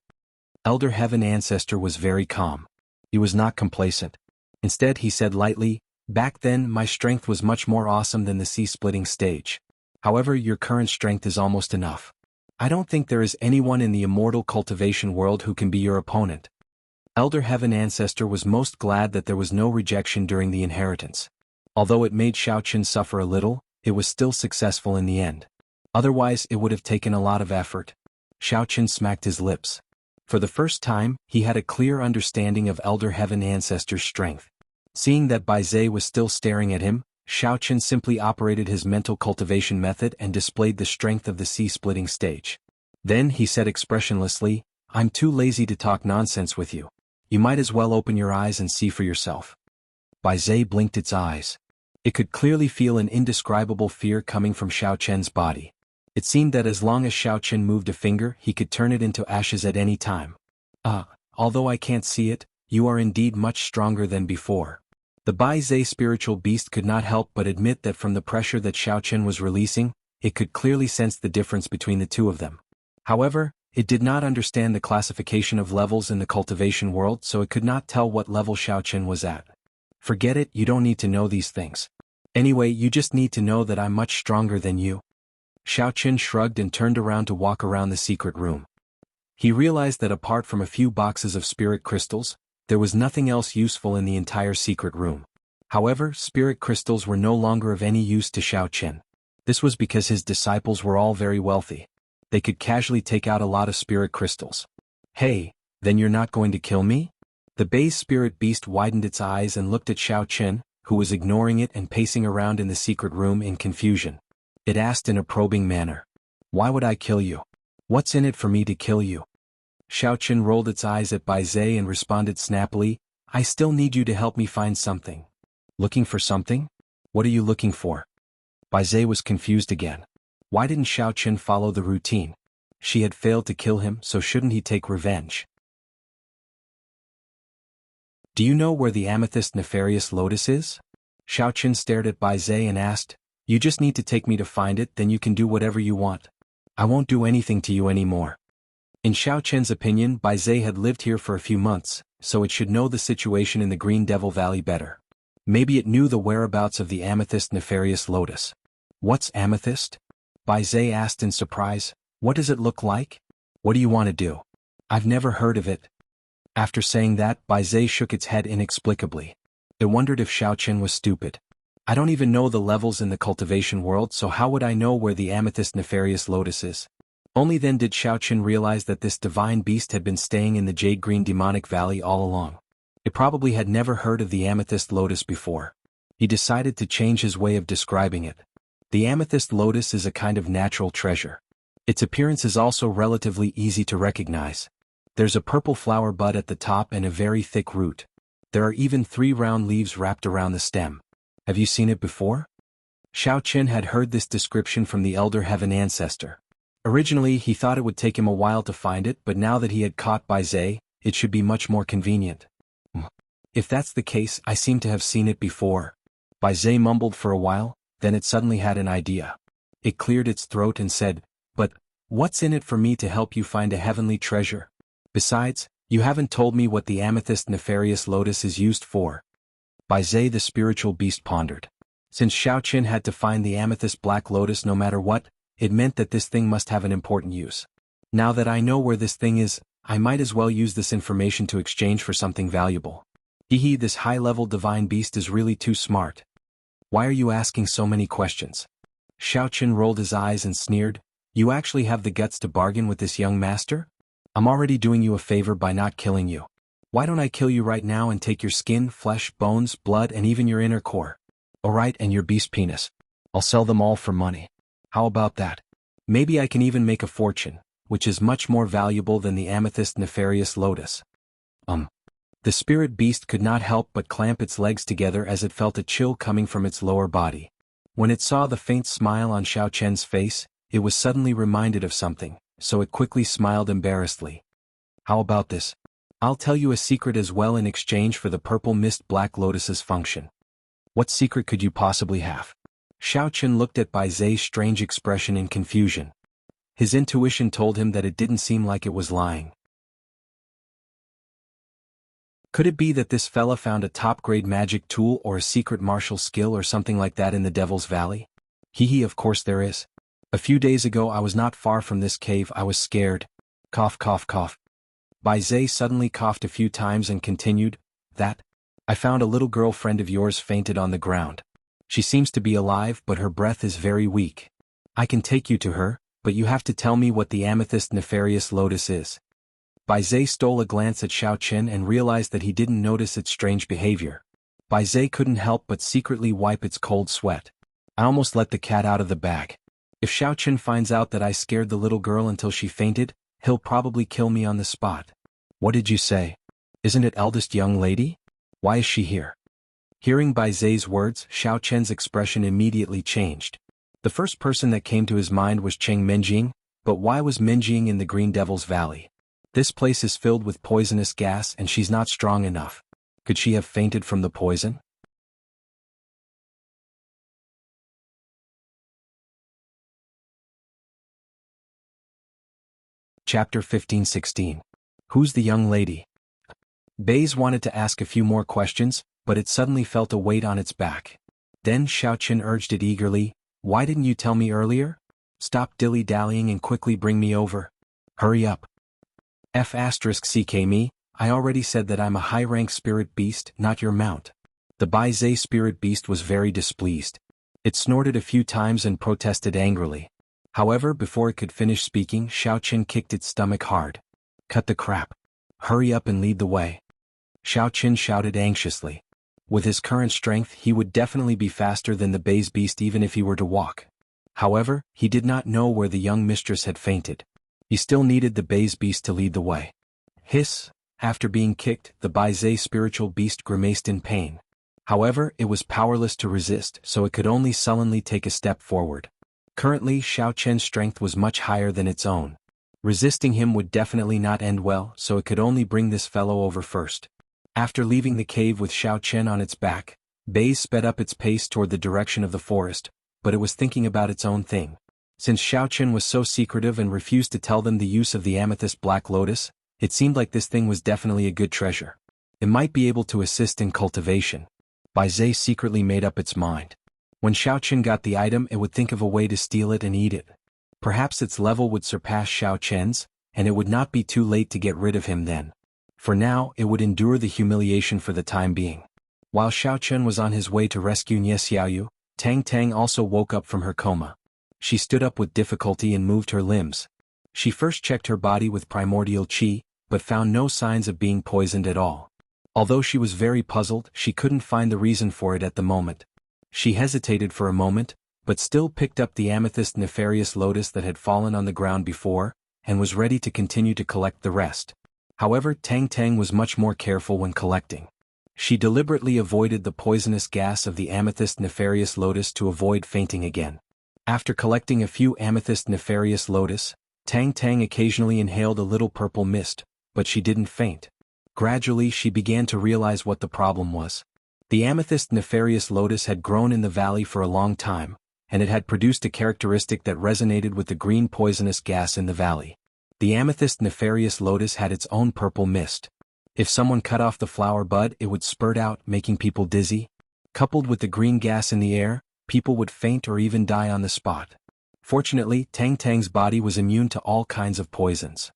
Elder Heaven Ancestor was very calm. He was not complacent. Instead, he said lightly, back then my strength was much more awesome than the sea-splitting stage. However, your current strength is almost enough. I don't think there is anyone in the immortal cultivation world who can be your opponent. Elder Heaven Ancestor was most glad that there was no rejection during the inheritance. Although it made Xiao Chen suffer a little, it was still successful in the end. Otherwise, it would have taken a lot of effort. Xiao Chen smacked his lips. For the first time, he had a clear understanding of Elder Heaven Ancestor's strength. Seeing that Bai Zai was still staring at him, Xiao Chen simply operated his mental cultivation method and displayed the strength of the sea-splitting stage. Then he said expressionlessly, I'm too lazy to talk nonsense with you. You might as well open your eyes and see for yourself. Bai Zai blinked its eyes. It could clearly feel an indescribable fear coming from Xiao Chen's body. It seemed that as long as Xiao Chen moved a finger, he could turn it into ashes at any time. Although I can't see it, you are indeed much stronger than before. The Bai Zai spiritual beast could not help but admit that from the pressure that Xiao Chen was releasing, it could clearly sense the difference between the two of them. However, it did not understand the classification of levels in the cultivation world, so it could not tell what level Xiao Chen was at. Forget it, you don't need to know these things. Anyway, you just need to know that I'm much stronger than you. Xiao Chen shrugged and turned around to walk around the secret room. He realized that apart from a few boxes of spirit crystals, there was nothing else useful in the entire secret room. However, spirit crystals were no longer of any use to Xiao Qian. This was because his disciples were all very wealthy. They could casually take out a lot of spirit crystals. Hey, then you're not going to kill me? The base spirit beast widened its eyes and looked at Xiao Qian, who was ignoring it and pacing around in the secret room in confusion. It asked in a probing manner. Why would I kill you? What's in it for me to kill you? Xiao Qian rolled its eyes at Bai Zhe and responded snappily, I still need you to help me find something. Looking for something? What are you looking for? Bai Zhe was confused again. Why didn't Xiao Qian follow the routine? She had failed to kill him, so shouldn't he take revenge? Do you know where the amethyst nefarious lotus is? Xiao Qian stared at Bai Zhe and asked, You just need to take me to find it, then you can do whatever you want. I won't do anything to you anymore. In Xiao Qian's opinion, Bai Zhe had lived here for a few months, so it should know the situation in the Green Devil Valley better. Maybe it knew the whereabouts of the amethyst nefarious lotus. What's amethyst? Bai Zhe asked in surprise. What does it look like? What do you want to do? I've never heard of it. After saying that, Bai Zhe shook its head inexplicably. It wondered if Xiao Qian was stupid. I don't even know the levels in the cultivation world, so how would I know where the amethyst nefarious lotus is? Only then did Xiao Qian realize that this divine beast had been staying in the Jade Green Demonic Valley all along. It probably had never heard of the amethyst lotus before. He decided to change his way of describing it. The amethyst lotus is a kind of natural treasure. Its appearance is also relatively easy to recognize. There's a purple flower bud at the top and a very thick root. There are even 3 round leaves wrapped around the stem. Have you seen it before? Xiao Qian had heard this description from the Elder Heaven Ancestor. Originally, he thought it would take him a while to find it, but now that he had caught Bai Zhe, it should be much more convenient. If that's the case, I seem to have seen it before. Bai Zhe mumbled for a while, then it suddenly had an idea. It cleared its throat and said, But, what's in it for me to help you find a heavenly treasure? Besides, you haven't told me what the amethyst nefarious lotus is used for. Bai Zhe the spiritual beast pondered. Since Xiao Qian had to find the amethyst black lotus no matter what, it meant that this thing must have an important use. Now that I know where this thing is, I might as well use this information to exchange for something valuable. Hehe, this high-level divine beast is really too smart. Why are you asking so many questions? Xiao Qian rolled his eyes and sneered, You actually have the guts to bargain with this young master? I'm already doing you a favor by not killing you. Why don't I kill you right now and take your skin, flesh, bones, blood, and even your inner core? Alright, and your beast penis. I'll sell them all for money. How about that? Maybe I can even make a fortune, which is much more valuable than the amethyst nefarious lotus. The spirit beast could not help but clamp its legs together as it felt a chill coming from its lower body. When it saw the faint smile on Xiao Qian's face, it was suddenly reminded of something, so it quickly smiled embarrassedly. How about this? I'll tell you a secret as well in exchange for the purple mist black lotus's function. What secret could you possibly have? Xiao Qian looked at Bai Zhe's strange expression in confusion. His intuition told him that it didn't seem like it was lying. Could it be that this fella found a top-grade magic tool or a secret martial skill or something like that in the Devil's Valley? Hehe, of course there is. A few days ago I was not far from this cave. I was scared. Cough, cough, cough. Bai Zhe suddenly coughed a few times and continued, I found a little girl friend of yours fainted on the ground. She seems to be alive, but her breath is very weak. I can take you to her, but you have to tell me what the amethyst nefarious lotus is. Bai Zhe stole a glance at Xiao Qian and realized that he didn't notice its strange behavior. Bai Zhe couldn't help but secretly wipe its cold sweat. I almost let the cat out of the bag. If Xiao Qian finds out that I scared the little girl until she fainted, he'll probably kill me on the spot. What did you say? Isn't it eldest young lady? Why is she here? Hearing Bai Zhe's words, Xiao Qian's expression immediately changed. The first person that came to his mind was Cheng Menjing, but why was Menjing in the Green Devil's Valley? This place is filled with poisonous gas and she's not strong enough. Could she have fainted from the poison? Chapter 15-16. Who's the young lady? Baze wanted to ask a few more questions, but it suddenly felt a weight on its back. Then Xiao Qian urged it eagerly, Why didn't you tell me earlier? Stop dilly-dallying and quickly bring me over. Hurry up. F***ck me, I already said that I'm a high-rank spirit beast, not your mount. The Bai Zhe spirit beast was very displeased. It snorted a few times and protested angrily. However, before it could finish speaking, Xiao Qin kicked its stomach hard. "Cut the crap. Hurry up and lead the way." Xiao Qin shouted anxiously. With his current strength, he would definitely be faster than the Bai's beast even if he were to walk. However, he did not know where the young mistress had fainted. He still needed the Bai's beast to lead the way. Hiss! After being kicked, the Bai Zhe spiritual beast grimaced in pain. However, it was powerless to resist, so it could only sullenly take a step forward. Currently, Xiao Qian's strength was much higher than its own. Resisting him would definitely not end well, so it could only bring this fellow over first. After leaving the cave with Xiao Qian on its back, Bai sped up its pace toward the direction of the forest, but it was thinking about its own thing. Since Xiao Qian was so secretive and refused to tell them the use of the amethyst black lotus, it seemed like this thing was definitely a good treasure. It might be able to assist in cultivation. Bai Zhe secretly made up its mind. When Xiao Qian got the item, it would think of a way to steal it and eat it. Perhaps its level would surpass Xiao Qian's, and it would not be too late to get rid of him then. For now, it would endure the humiliation for the time being. While Xiao Qian was on his way to rescue Nie Xiaoyu, Tang Tang also woke up from her coma. She stood up with difficulty and moved her limbs. She first checked her body with primordial qi, but found no signs of being poisoned at all. Although she was very puzzled, she couldn't find the reason for it at the moment. She hesitated for a moment, but still picked up the amethyst nefarious lotus that had fallen on the ground before, and was ready to continue to collect the rest. However, Tang Tang was much more careful when collecting. She deliberately avoided the poisonous gas of the amethyst nefarious lotus to avoid fainting again. After collecting a few amethyst nefarious lotus, Tang Tang occasionally inhaled a little purple mist, but she didn't faint. Gradually she began to realize what the problem was. The amethyst nefarious lotus had grown in the valley for a long time, and it had produced a characteristic that resonated with the green poisonous gas in the valley. The amethyst nefarious lotus had its own purple mist. If someone cut off the flower bud, it would spurt out, making people dizzy. Coupled with the green gas in the air, people would faint or even die on the spot. Fortunately, Tang Tang's body was immune to all kinds of poisons.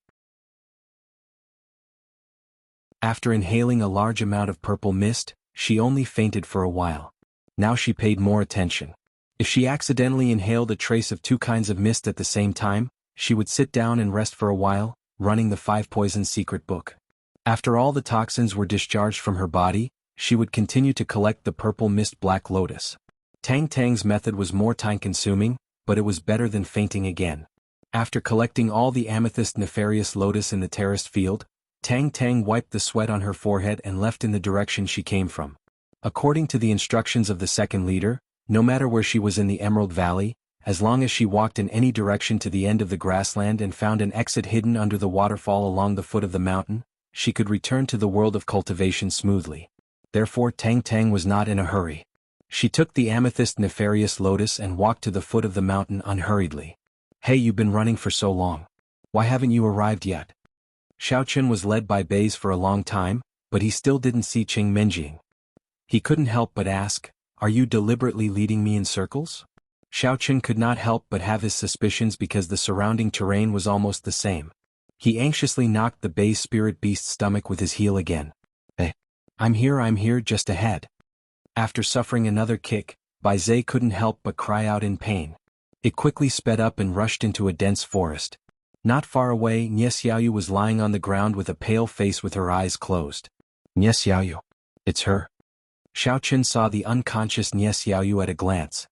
After inhaling a large amount of purple mist, she only fainted for a while. Now she paid more attention. If she accidentally inhaled a trace of two kinds of mist at the same time, she would sit down and rest for a while, running the 5 Poisons secret book. After all the toxins were discharged from her body, she would continue to collect the purple mist black lotus. Tang Tang's method was more time-consuming, but it was better than fainting again. After collecting all the amethyst nefarious lotus in the terraced field, Tang Tang wiped the sweat on her forehead and left in the direction she came from. According to the instructions of the second leader, no matter where she was in the Emerald Valley, as long as she walked in any direction to the end of the grassland and found an exit hidden under the waterfall along the foot of the mountain, she could return to the world of cultivation smoothly. Therefore Tang Tang was not in a hurry. She took the amethyst nefarious lotus and walked to the foot of the mountain unhurriedly. "Hey, you've been running for so long. Why haven't you arrived yet?" Xiao Qian was led by Bai's for a long time, but he still didn't see Qing Menjing. He couldn't help but ask, "Are you deliberately leading me in circles?" Xiao Qian could not help but have his suspicions because the surrounding terrain was almost the same. He anxiously knocked the Bai's spirit beast's stomach with his heel again. I'm here, just ahead." After suffering another kick, Bai Zhe couldn't help but cry out in pain. It quickly sped up and rushed into a dense forest. Not far away, Nie Xiaoyu was lying on the ground with a pale face with her eyes closed. "Nie Xiaoyu. It's her." Xiao Qian saw the unconscious Nie Xiaoyu at a glance.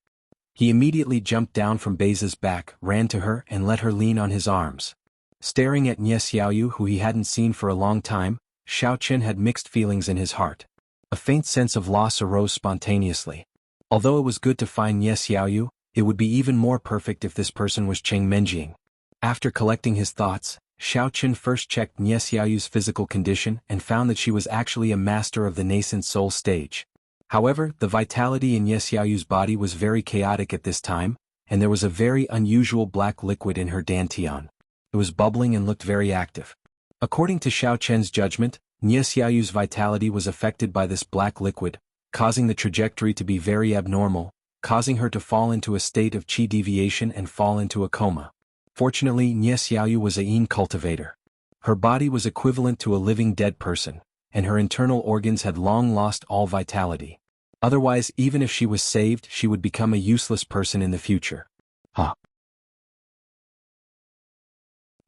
He immediately jumped down from Bai's back, ran to her and let her lean on his arms. Staring at Nie Xiaoyu, who he hadn't seen for a long time, Xiao Qian had mixed feelings in his heart. A faint sense of loss arose spontaneously. Although it was good to find Nie Xiaoyu, it would be even more perfect if this person was Qing Menjing. After collecting his thoughts, Xiao Qian first checked Nie Xiaoyu's physical condition and found that she was actually a master of the nascent soul stage. However, the vitality in Nie Xiaoyu's body was very chaotic at this time, and there was a very unusual black liquid in her dantian. It was bubbling and looked very active. According to Xiao Qian's judgment, Nie Xiaoyu's vitality was affected by this black liquid, causing the trajectory to be very abnormal, causing her to fall into a state of qi deviation and fall into a coma. Fortunately, Nie Xiaoyu was a yin cultivator. Her body was equivalent to a living dead person, and her internal organs had long lost all vitality. Otherwise, even if she was saved, she would become a useless person in the future. Huh.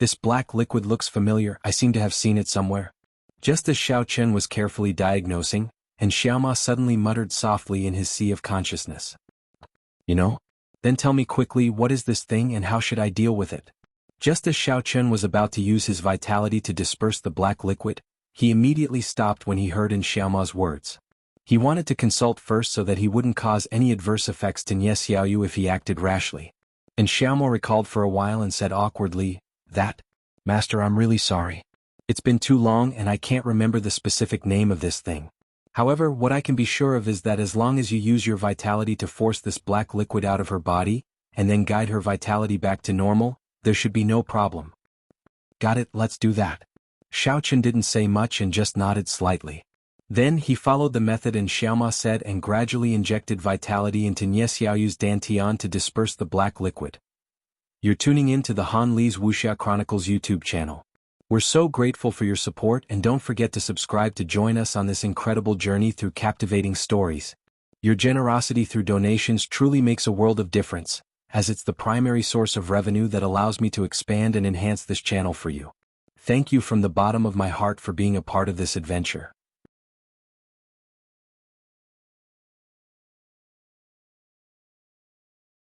This black liquid looks familiar, I seem to have seen it somewhere. Just as Xiao Chen was carefully diagnosing, and Xiaoma suddenly muttered softly in his sea of consciousness. You know? Then tell me quickly, what is this thing and how should I deal with it? Just as Xiao Chen was about to use his vitality to disperse the black liquid, he immediately stopped when he heard in Xiaoma's words. He wanted to consult first so that he wouldn't cause any adverse effects to Nie Xiaoyu if he acted rashly. And Xiaomo recalled for a while and said awkwardly, Master, I'm really sorry. It's been too long and I can't remember the specific name of this thing. However, what I can be sure of is that as long as you use your vitality to force this black liquid out of her body, and then guide her vitality back to normal, there should be no problem. Got it, let's do that. Xiao Chen didn't say much and just nodded slightly. Then he followed the method and Xiaoma said and gradually injected vitality into Nie Xiaoyu's dantian to disperse the black liquid. You're tuning in to the Han Li's Wuxia Chronicles YouTube channel. We're so grateful for your support and don't forget to subscribe to join us on this incredible journey through captivating stories. Your generosity through donations truly makes a world of difference, as it's the primary source of revenue that allows me to expand and enhance this channel for you. Thank you from the bottom of my heart for being a part of this adventure.